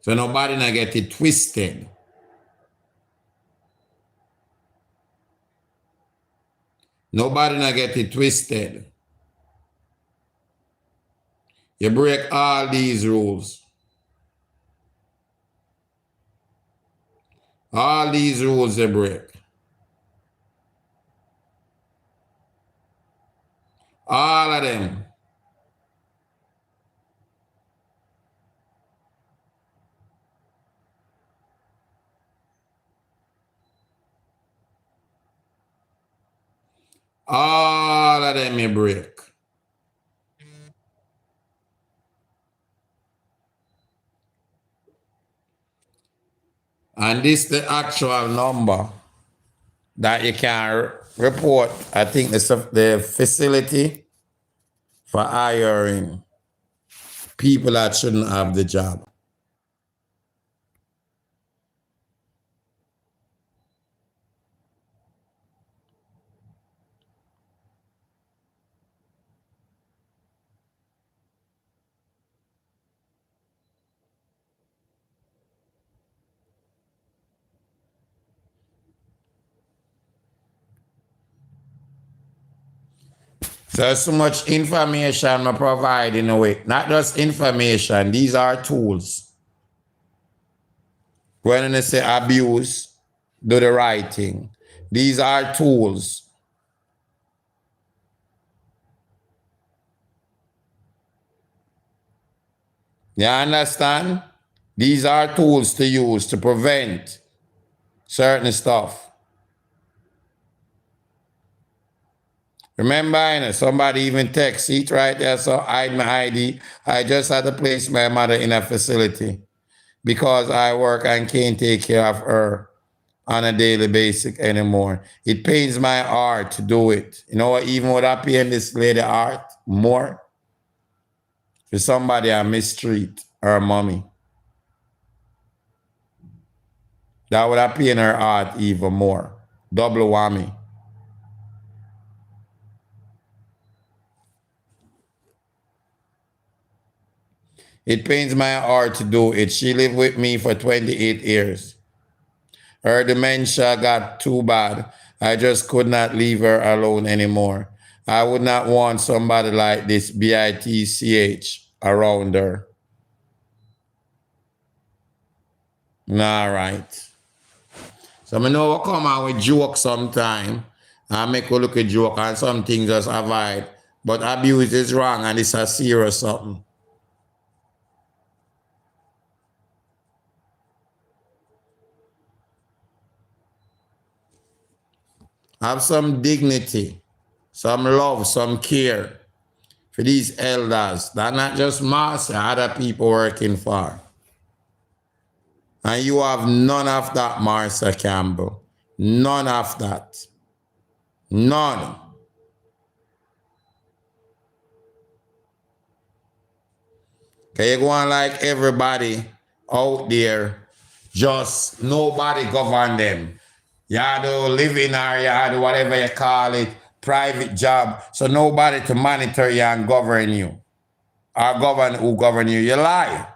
So nobody not get it twisted. Nobody not get it twisted. You break all these rules. All these rules you break. All of them. All of them you break. And this the actual number that you can report. I think the facility for hiring people that shouldn't have the job. So much information I provide in a way. Not just information, these are tools. When I say abuse, do the right thing. These are tools. You understand? These are tools to use to prevent certain stuff. Remember, somebody even text, see it right there, so hide my ID. I just had to place my mother in a facility because I work and can't take care of her on a daily basis anymore. It pains my heart to do it. You know what, even would I pay this lady heart more for somebody I mistreat her mommy. That would have pain her heart even more. Double whammy. It pains my heart to do it. She lived with me for 28 years. Her dementia got too bad. I just could not leave her alone anymore. I would not want somebody like this bitch around her. All right. So I know I come out with jokes sometime. I make a look at joke and some things just avoid. But abuse is wrong and it's a serious something. Have some dignity, some love, some care for these elders. They're not just Marcia, other people working for. And you have none of that, Marcia Campbell. None of that. None. Okay, you go on like everybody out there, just nobody govern them. You have to live in or you have to whatever you call it, private job. So nobody to monitor you and govern you. Or govern who govern you. You lie.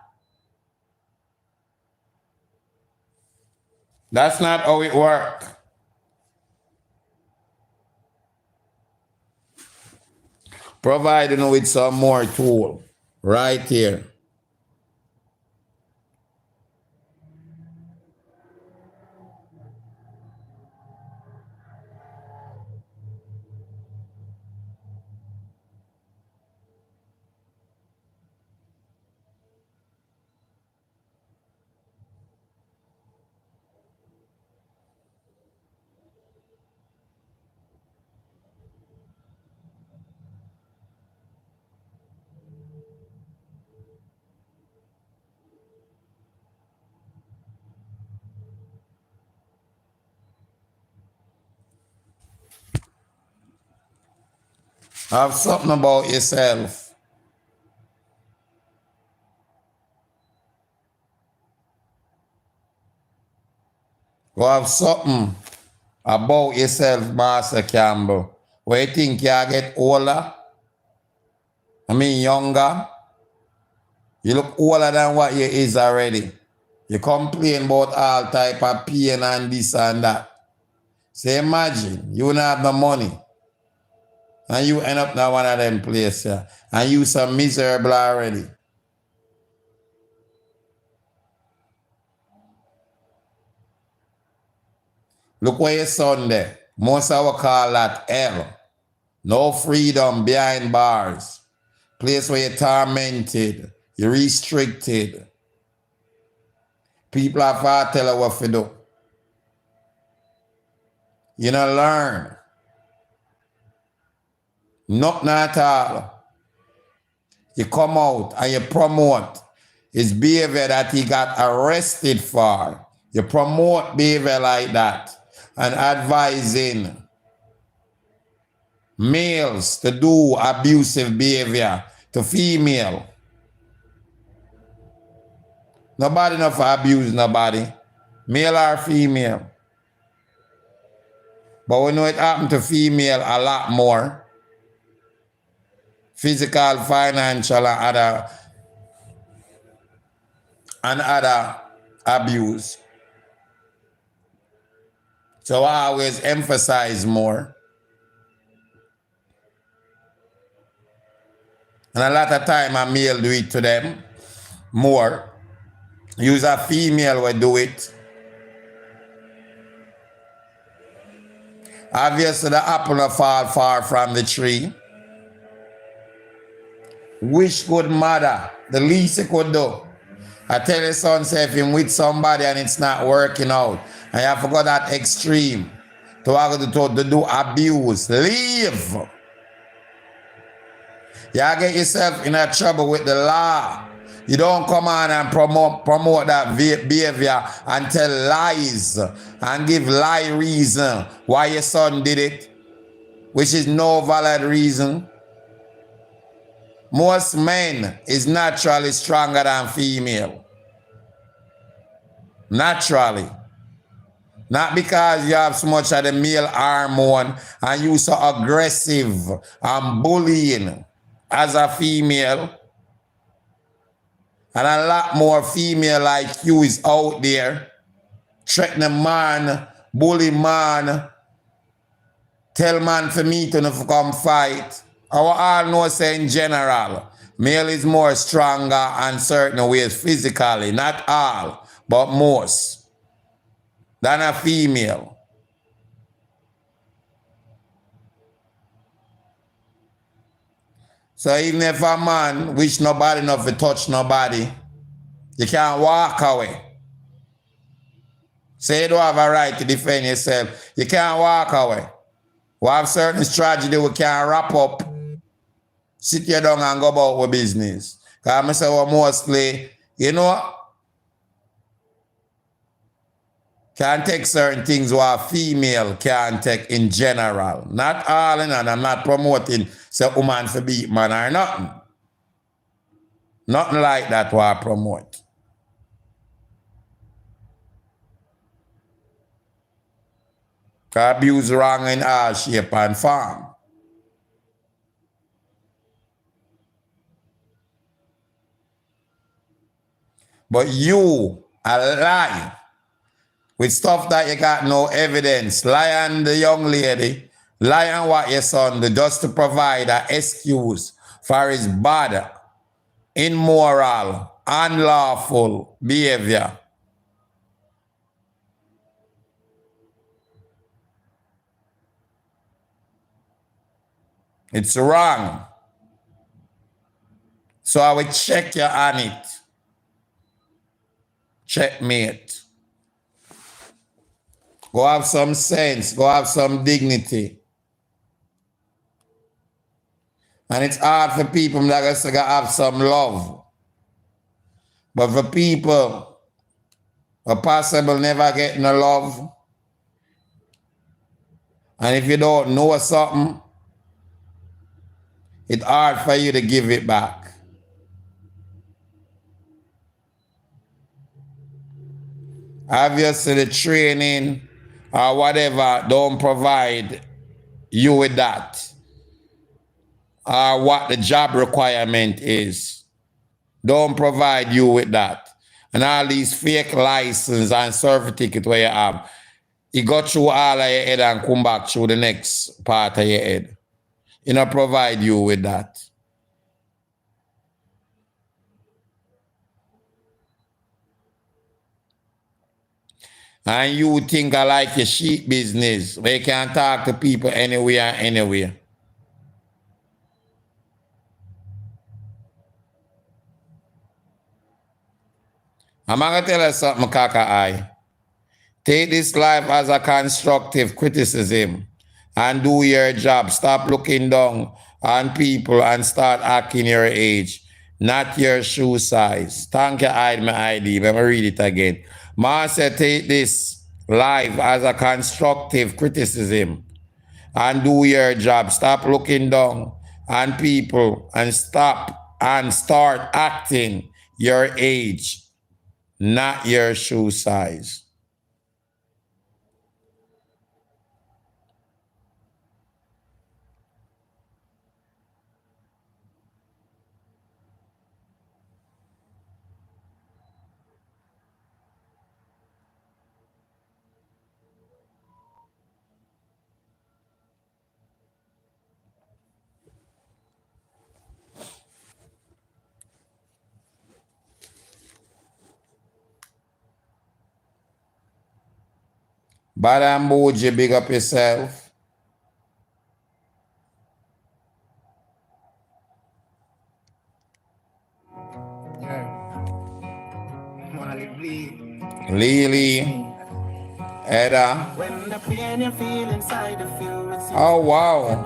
That's not how it works. Providing you with some more tool right here. Have something about yourself. Go have something about yourself, Master Campbell. Where you think you get older? I mean younger? You look older than what you is already. You complain about all type of pain and this and that. So imagine, you don't have the money. And you end up in one of them places. Yeah, and you so miserable already. Look where your son there. Most of us call that hell. No freedom behind bars. Place where you're tormented. You're restricted. People have to tell you what to do. You don't learn. Nothing at all. You come out and you promote his behavior that he got arrested for. You promote behavior like that and advising males to do abusive behavior to female. Nobody not for abuse nobody, male or female. But we know it happened to female a lot more. Physical, financial, and other abuse. So I always emphasize more. And a lot of time a male do it to them more. Use a female will do it. Obviously the apple will fall far from the tree. Wish good mother, the least you could do. I tell your son, say if you're with somebody and it's not working out, and you have to go that extreme to do abuse, leave. You get yourself in a trouble with the law. You don't come on and promote that behavior and tell lies and give lie reason why your son did it, which is no valid reason. Most men is naturally stronger than female. Naturally. Not because you have so much of the male hormone and you so aggressive and bullying as a female. And a lot more female like you is out there. Threatening man, bully man, tell man for me to come fight. Our all know say in general, male is more stronger and certain ways physically, not all, but most, than a female. So even if a man wish nobody not to touch nobody, you can't walk away. Say you don't have a right to defend yourself, you can't walk away. We have certain strategy we can wrap up. Sit you down and go about with business. Because I say well, mostly, you know, Can take certain things what a female can take in general. Not all, and I'm not promoting say woman for beat man or nothing. Nothing like that what I promote. Cause abuse wrong in all shape and form. But you a lie with stuff that you got no evidence. Lie on the young lady, lie on what your son do just to provide an excuse for his bad, immoral, unlawful behavior. It's wrong. So I will check you on it. Checkmate. Go have some sense. Go have some dignity. And it's hard for people that have some love. But for people who possible never get no love, and if you don't know something, it's hard for you to give it back. Obviously, the training or whatever don't provide you with that. Or what the job requirement is. Don't provide you with that. And all these fake license and certificate where you have, you go through all of your head and come back through the next part of your head. You know, provide you with that. And you think I like your sheep business, where you can talk to people anywhere, anywhere. I'm going to tell you something, Kaka I. Take this life as a constructive criticism and do your job. Stop looking down on people and start acting your age, not your shoe size. Thank you, hide my ID. Let me read it again. Marcia, take this life as a constructive criticism and do your job. Stop looking down on people and start acting your age, not your shoe size. Bad emoji, big up yourself. Lily, Edda. Oh, wow.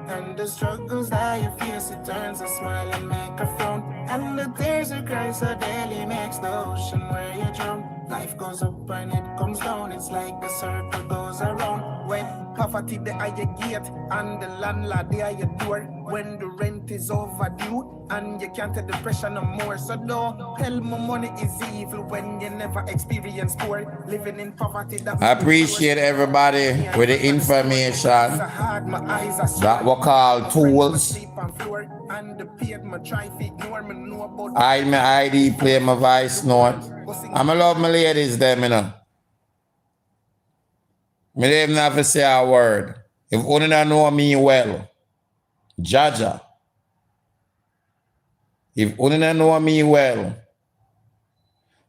And the struggles that you face, it turns a smile and make a frown. And the tears you cry so daily makes the ocean where you drown. Life goes up and it comes down, it's like a circle goes around. When poverty they are your gate and the landlord they are your door. When the rent is overdue and you can't take the pressure no more. So don't tell me money is evil when you never experience poor. Living in poverty that I appreciate everybody with the information that we call tools. I my ID, play my voice note. I'm a love my ladies them, you know. Me don't even have to say a word. If only don't know me well, Jaja. If only don't know me well,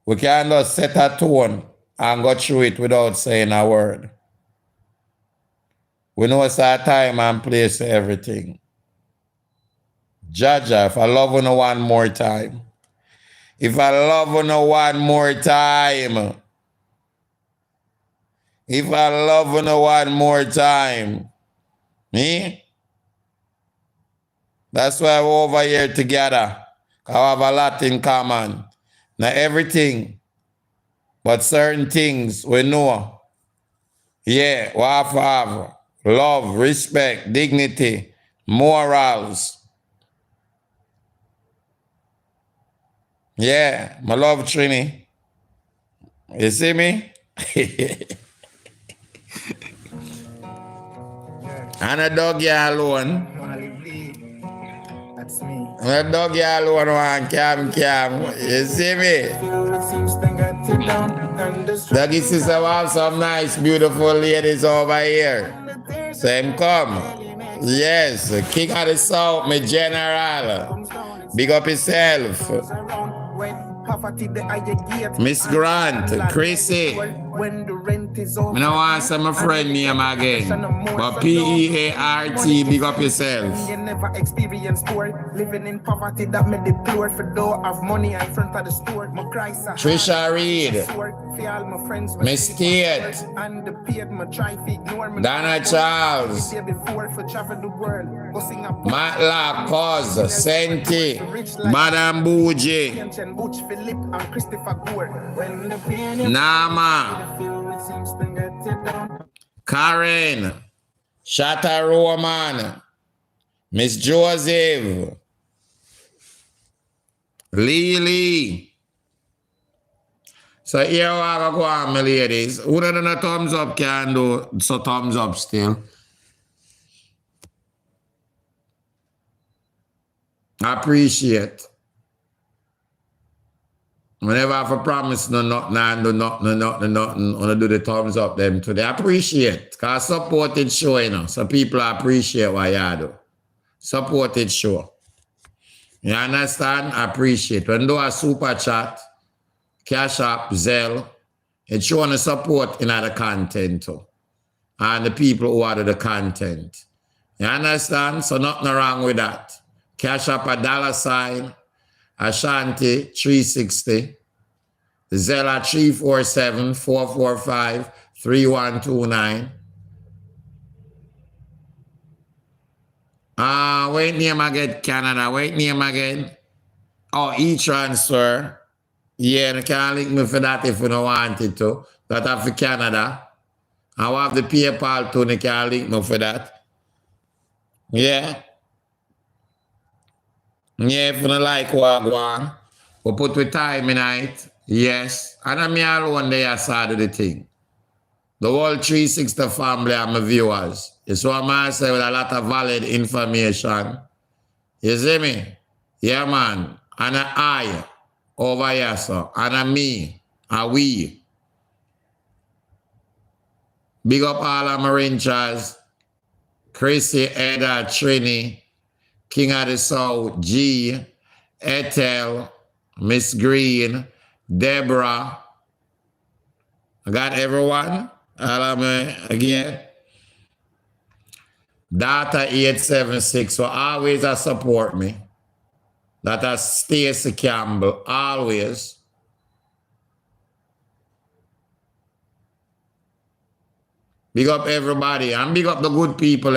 we can just set a tone and go through it without saying a word. We know it's our time and place for everything. Jaja, if I love you one more time. If I love you one more time. If I love you one more time. Me? That's why we're over here together. I have a lot in common. Now everything But certain things we know. Yeah, we have to have love, respect, dignity, morals. Yeah, my love Trini. You see me? And a dog you alone. That's me. And a dog you alone want cam. You see me? Doggy sister have some nice, beautiful ladies over here. Same come. Yes, King of the South, my general. Big up yourself. Miss Grant, Chrissy. I don't want to say my friend name again. But P-E-A-R-T, big up yourself. You never experienced poor, living in poverty that me deplore. For though of money in front of the store, my cries are Trisha Reed, Miss Tate, Donna Charles, Matlock, Cos, Senti, Madame Bougie, Nama, Karen, Shatta Roman, Miss Joseph, Lily. So here we go on, my ladies. Who don't know thumbs up can do, so thumbs up still. I appreciate. Whenever I have a promise, no nothing, and do nothing, want to do the thumbs up them today. I appreciate. Because support it show, you know. So people appreciate what you do. Support it show. You understand? I appreciate. When do a super chat, Cash App, Zelle, it's showing the support in the content too. And the people who order the content. You understand? So nothing wrong with that. Cash App $, Ashanti 360, Zella 347-445-3129. Wait name again, Canada. Wait name again. Oh, e-transfer. Yeah, you can link me for that if you don't want it to. That are for Canada. I have the PayPal too, you can link me for that. Yeah. Yeah, if you don't like what I want, we'll put with time in it. Yes. And I'm here alone there side of the thing. The whole 360 family are my viewers. It's what I say with a lot of valid information. You see me? Yeah, man. And I over here, so. And me. And we. Big up all of my rangers. Chrissy, Edda, Trini, King of the South, G, Ethel, Miss Green, Deborah. I got everyone. All of me again. Data 876. So always support me. That is Stacey Campbell. Always. Big up everybody. And big up the good people.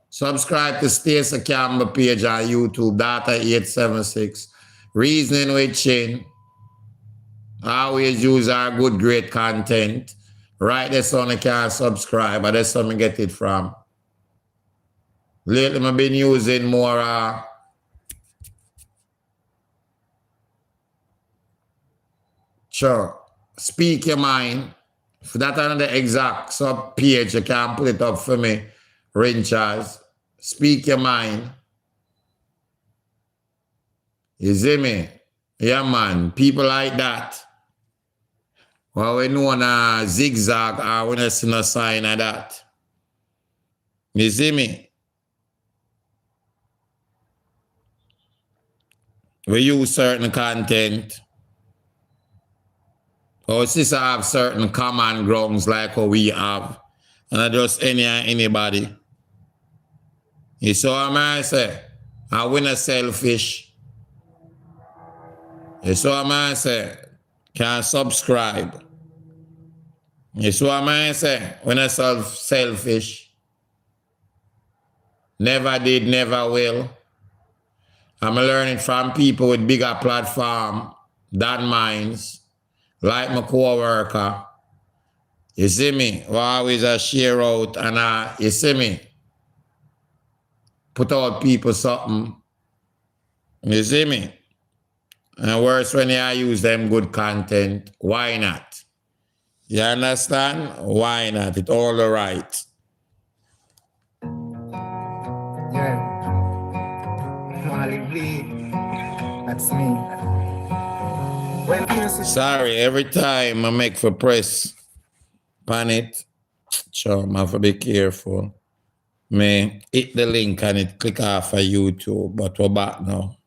Subscribe to Stacey Campbell page on YouTube, Data 876. Reasoning with Chin. Always use our good, great content. Right there so I can subscribe, but that's where I get it from. Lately, I've been using more sure. Speak your mind. For that another exact sub page, you can put it up for me. Rinchas, speak your mind. You see me? Yeah, man. People like that. Well, we know on a zigzag or when I see no sign of that. You see me? We use certain content. Our sister have certain common grounds like what we have. And not just anybody. You saw what I say? I win a selfish. You saw what I say? Can subscribe. You saw what I say? When I selfish. Never did, never will. I'm learning from people with bigger platform than mine. like my co-worker. You see me? We always share out and you see me? Put out people something. You see me? And worse when you use them good content. Why not? You understand? Why not? It's all the right. Yeah. Molly B. That's me. Sorry, every time I make for press pan it, so I have to be careful. Me hit the link and it click off of YouTube, but we're back now.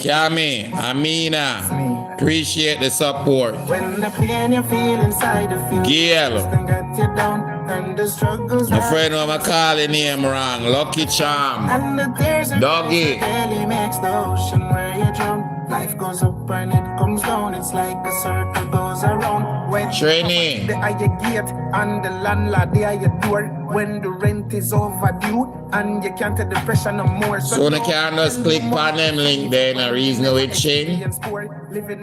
Kami, Amina, appreciate the support. When the pain you feel inside the field, Gail, get you down, and the struggles. my friend, I'm calling name wrong. Lucky Charm, And the tears Doggy. barely makes the ocean where you drown. Life goes up and it comes down. It's like a circle goes around. When Training. the eye gate and the landlord the eye door. When the rent is overdue and you can't take the pressure no more. So you can just click on them link there and reason with chin.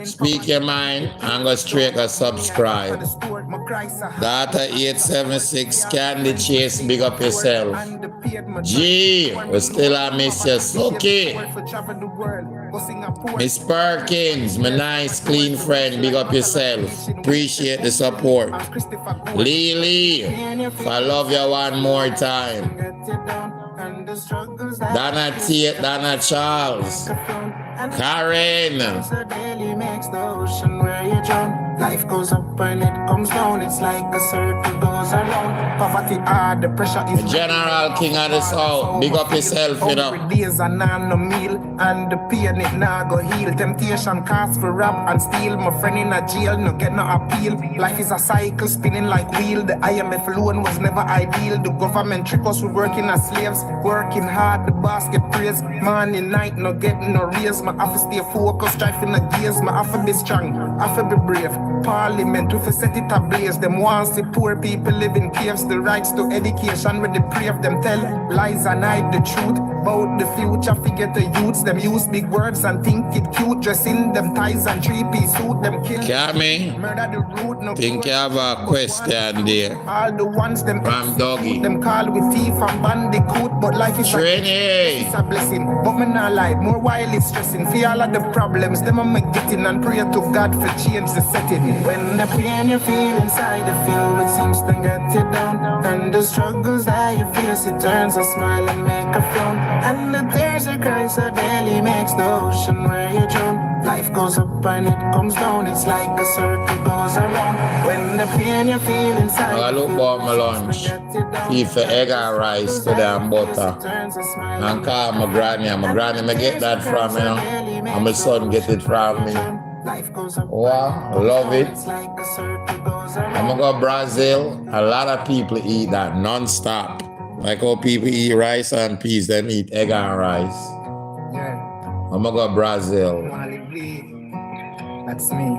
Speak your mind and go straight to subscribe. Data 876 Candy Chase, big up yourself. G, we still a miss you. Suki. Miss Perkins, my nice clean friend, big up yourself. Appreciate the support. Lily, I love you one more time. Donna Tate, Donna Charles, Karen. Life goes up and it comes down. It's like a circle goes around. Poverty hard, the pressure is General King of the South, big up yourself, you know. days and no meal, and the pain it now go heal. Temptation cast for rob and steal. My friend in a jail, no get no appeal. Life is a cycle spinning like wheel. The IMF loan was never ideal. The government trick us, we working as slaves. Working hard, the boss get praised. Morning, night, no getting no raise. My have to stay focused, driving the gears. My have to be strong, have to be brave. Parliament, we fi set it ablaze. Them wants the poor people live in caves. The rights to education, with the brave them tell lies and hide the truth about the future. Forget the youths, them use big words and think it cute. Dressing them ties and three-piece suit, them kill. Kami, Murder the root, no think you have a question there all the ones them from Doggy. them call with thief and bandicoot, but life is Trini. it's a blessing. But me not lie, more while it's stressing. For all of the problems, them I'm getting and pray to God for change the setting. When the pain you feel inside the field, it seems to get you down. And the struggles that you face, it turns a smile and make a frown. And the tears you cry so daily makes the ocean where you drown. Life goes up and it comes down. It's like a circle goes around. When the pain you feel inside. I look about my lunch. Eat for egg and rice today and butter. And call my granny. And my granny me get that from, you know. And my son get it from me. Wow, love it. I'm gonna go Brazil. A lot of people eat that non-stop. Like how people eat rice and peas, them eat egg and rice. I'm gonna go Brazil. That's me.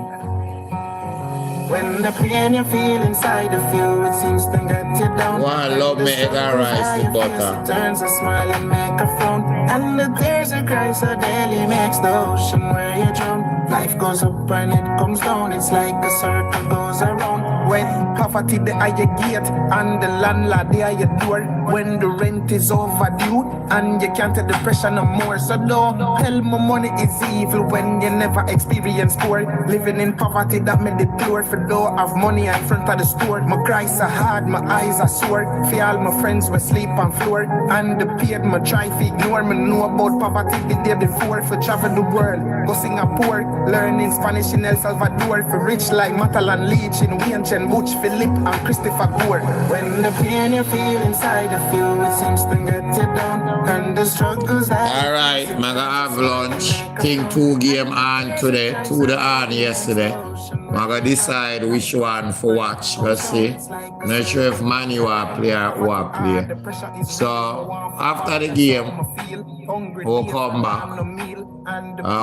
When the pain you feel inside the field, it seems to get you down. Wow, love me egg and rice with butter. Turns a smile and make a frown. And the tears you cry so daily makes the ocean where you drown. Life goes up and it comes down. It's like a circle goes around. When poverty the eye gate and the landlord the eye door. When the rent is overdue and you can't take the pressure no more. So don't tell me money is evil when you never experience poor. Living in poverty that made it pure. For don't have money in front of the store. My cries are hard, my eyes are sore. For all my friends will sleep on floor. And the paid my try to ignore. Me know about poverty the day before. For travel the world, go Singapore. Learning Spanish in El Salvador. For rich like Matalan Leach in Wayne Chen, Butch Philip and Christopher Gore. When the pain you feel inside the field, it seems to get you down. And the struggles that. Alright, I'm gonna have lunch. King 2 game on today, 2 the on yesterday. I'm gonna decide which one for watch. Let's see. Not sure if Manu will play or who will play. So after the game, we'll come back.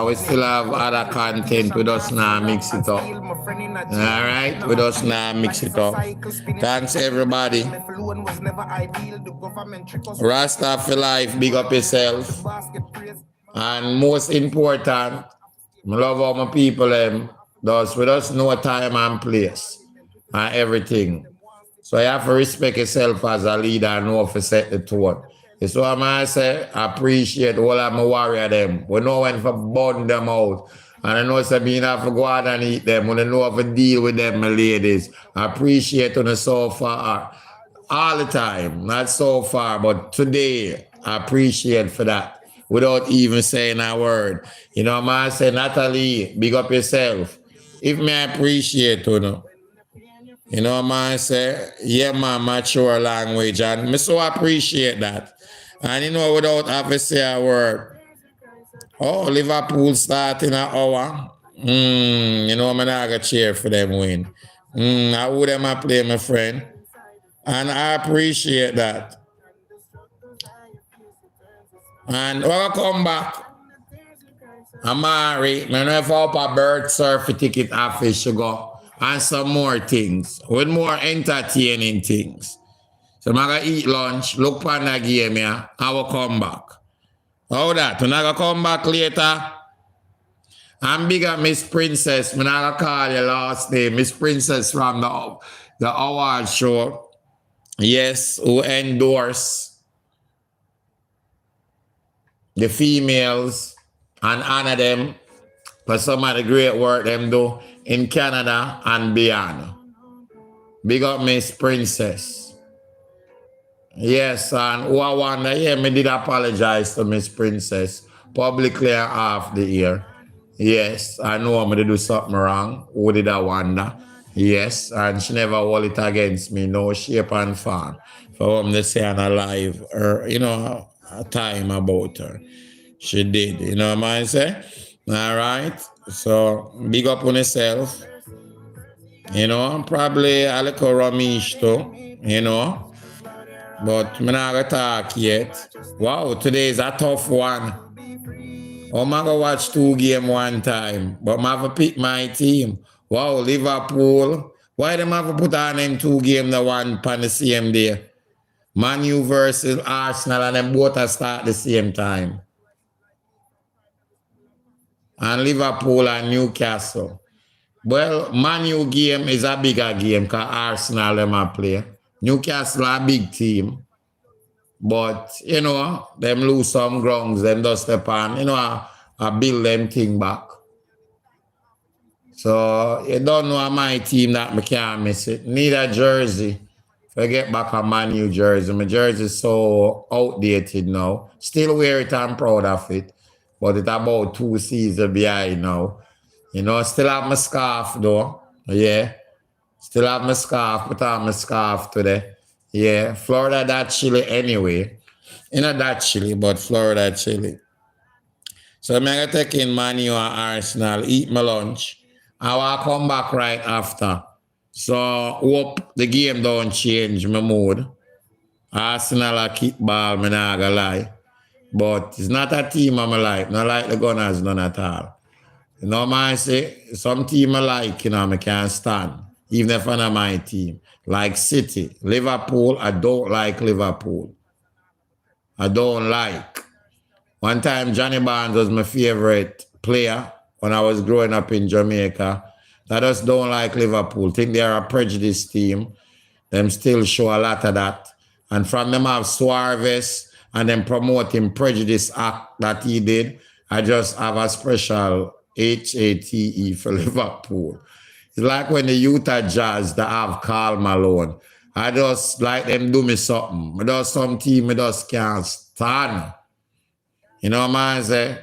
We still have other content. We just now mix it up. Alright, we just now mix it up. Thanks everybody. Rasta for life, big up yourself. And most important, I love all my people does with us know time and place and everything. So you have to respect yourself as a leader and know how to set the tone. It's what I say, I appreciate all of my warrior them. We know when to burn them out. And I know Sabine have to go out and eat them. We know how to deal with them, my ladies. I appreciate on so far. All the time. Not so far, but today I appreciate for that. Without even saying a word. You know, man, say, Natalie, big up yourself. If me appreciate, you know, man, say, yeah, man, mature language. And me so appreciate that. And you know, without having to say a word, oh, Liverpool start in an hour. You know, I'm not going to cheer for them win. I would have play, my friend. And I appreciate that. And when I come back, I'm married. I have up a birth certificate office to go and some more things with more entertaining things. So I'm going to eat lunch, look for the game here, I will come back. How that? When I come back later, I'm big at Miss Princess. When I call your last name, Miss Princess from the award show. Yes, who endorse the females and honor them for some of the great work them do in Canada and beyond. Big up Miss Princess. Yes, and who I wonder, yeah, me did apologize to Miss Princess publicly and off the ear. Yes, I know I'm going to do something wrong. Who did I wonder? Yes, and she never hold it against me, no shape and form. For them to say on a live, or, you know, a time about her. She did, you know what I say? All right, so big up on yourself. You know, probably a little Ramesh too, you know. But I'm not going to talk yet. Wow, today is a tough one. I'm going to watch 2 games one time. But I'm going to pick my team. Wow, Liverpool. Why them have to put on them 2 games the one on the same day? Man U versus Arsenal, and them both start the same time. And Liverpool and Newcastle. Well, Man U game is a bigger game because Arsenal them a play. Newcastle a big team. But, you know, them lose some grounds, them just step on, you know, I build them thing back. So, you don't know my team that I can't miss it. Need a jersey. Forget back on my new jersey. My jersey is so outdated now. Still wear it, I'm proud of it. But it's about 2 seasons behind now. You know, still have my scarf though. Yeah. Still have my scarf. Put on my scarf today. Yeah. Florida that chilly anyway. Not that chilly, but Florida chilly. So I'm going to take in Man U and Arsenal, eat my lunch. I will come back right after. So hope the game don't change my mood. Arsenal a keep ball, me not gonna lie. But it's not a team I'm like. Not like the Gunners, none at all. You know what I say? Some team I like, you know, I can't stand. Even if I'm not my team. Like City, Liverpool, I don't like Liverpool. I don't like. One time, Johnny Barnes was my favorite player when I was growing up in Jamaica. I just don't like Liverpool. Think they are a prejudiced team. Them still show a lot of that. And from them have Suarez and then promoting prejudice act that he did. I just have a special HATE for Liverpool. It's like when the Utah Jazz that have Karl Malone. I just like them do me something. I just some team I just can't stand. You know what I say?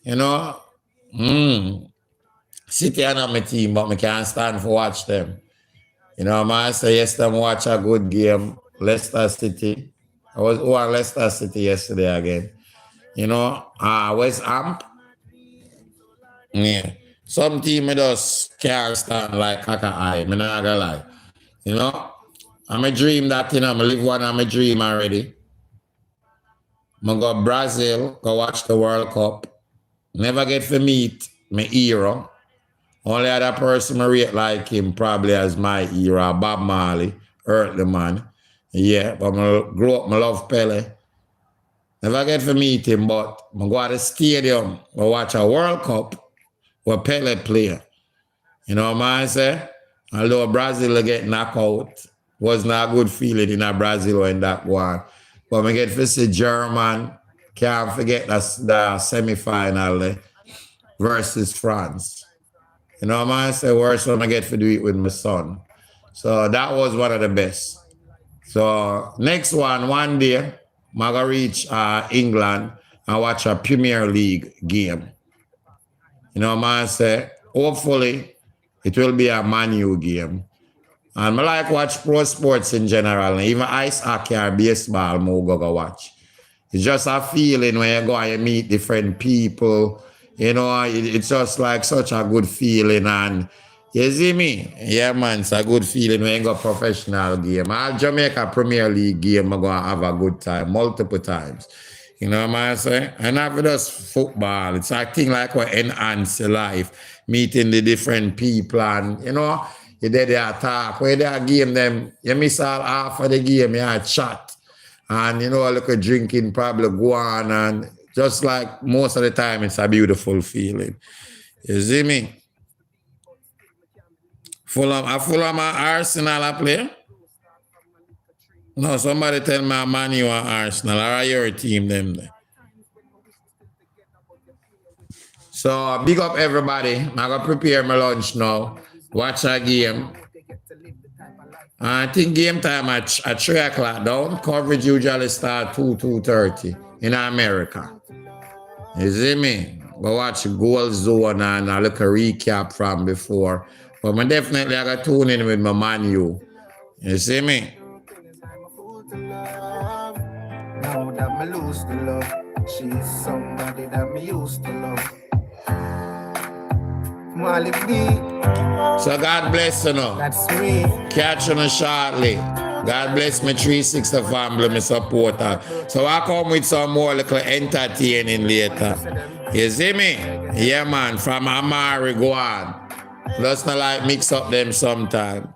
You know? City are not my team, but I can't stand for watch them. You know what I say? Yes, them watch a good game. Leicester City. I was on Leicester City yesterday again. You know, West Ham. Yeah. Some team I just can't stand like Kaka Eye. I'm not gonna lie. You know? I'm a dream that, you know, I live one of my dream already. I'm go Brazil, go watch the World Cup. Never get to meet my hero. Only other person I rate like him probably as my hero, Bob Marley, Earth the man. Yeah, but I grew up, I love Pele. Never get to meet him, but I go to the stadium, I watch a World Cup where Pele play. You know what I say? Although Brazil get knocked out, was not a good feeling in a Brazil when that one. But I get to see German, can't forget the semi-final versus France. You know what I say? Worst one I get to do it with my son. So that was one of the best. So next one day, I'm going to reach England and watch a Premier League game. You know what I say? Hopefully, it will be a Man U game. And I like watch pro sports in general. Even ice hockey or baseball, I go watch. It's just a feeling when you go and you meet different people. You know, it's just like such a good feeling. And you see me? Yeah, man, it's a good feeling when you go professional game. All Jamaica Premier League game, I'm going to have a good time, multiple times. You know what I say? And not just football. It's a thing like what enhance your life, meeting the different people and, you know, you did their talk. When they game them, you miss all half of the game, you chat. And, you know, a little drinking probably go on. And just like most of the time, it's a beautiful feeling. You see me? Fulham Arsenal a play? No, somebody tell me Man U and Arsenal. Or your team them there? So, big up everybody. I'm going to prepare my lunch now. Watch a game. I think game time at 3 o'clock down. Coverage usually start 2:30 in America. You see me? Go watch Goal Zone and a little recap from before. But I definitely I got tune in with my Man U. You see me? Now that I lose the love, she's somebody that me used to love. So God bless you now. That's me. Catch you shortly. God bless me 360 family, my supporter. So I come with some more little entertaining later. You see me? Yeah, man. From Amari, go on. Let's not like mix up them sometime.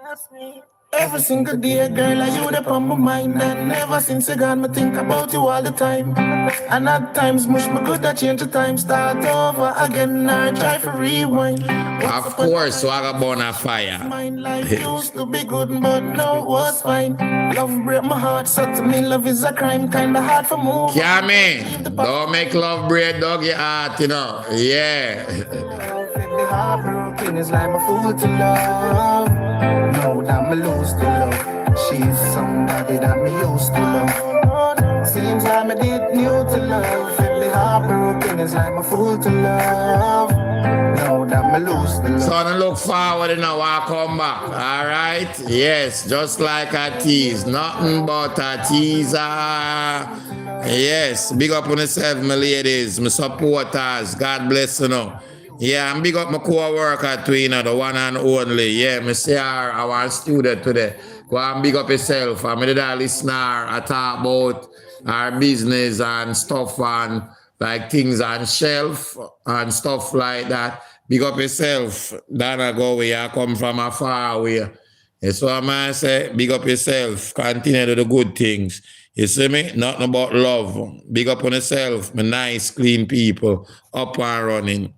That's me. Every single day, girl, I you up on my mind. And never since you gone, me think about you all the time. And at times, much me good at change the time. Start over again, I try for rewind. Of course, so I got born a fire. Mind life used to be good, but now it was fine. Love break my heart, so to me, love is a crime. Kinda hard for move. Yeah, me. Don't make love break dog your heart, you know. Yeah. The heartbroken is like a fool to love. Know that me lose the love. She's somebody that me used to love. Seems like me did new to love. The heartbroken is like a fool to love. Know that me lose the love. So I look forward and now I come back. All right? Yes, just like a tease. Nothing but a teaser. Yes, big up on yourself, my ladies, my supporters. God bless you now. Yeah, and big up my co-worker too, you know, the one and only. Yeah, me say our student today. Go and big up yourself. I'm a listener. I talk about our business and stuff and like things on shelf and stuff like that. Big up yourself. Dana go where you come from a far away. That's what I might say. Big up yourself. Continue to do the good things. You see me? Nothing about love. Big up on yourself. My nice, clean people. Up and running.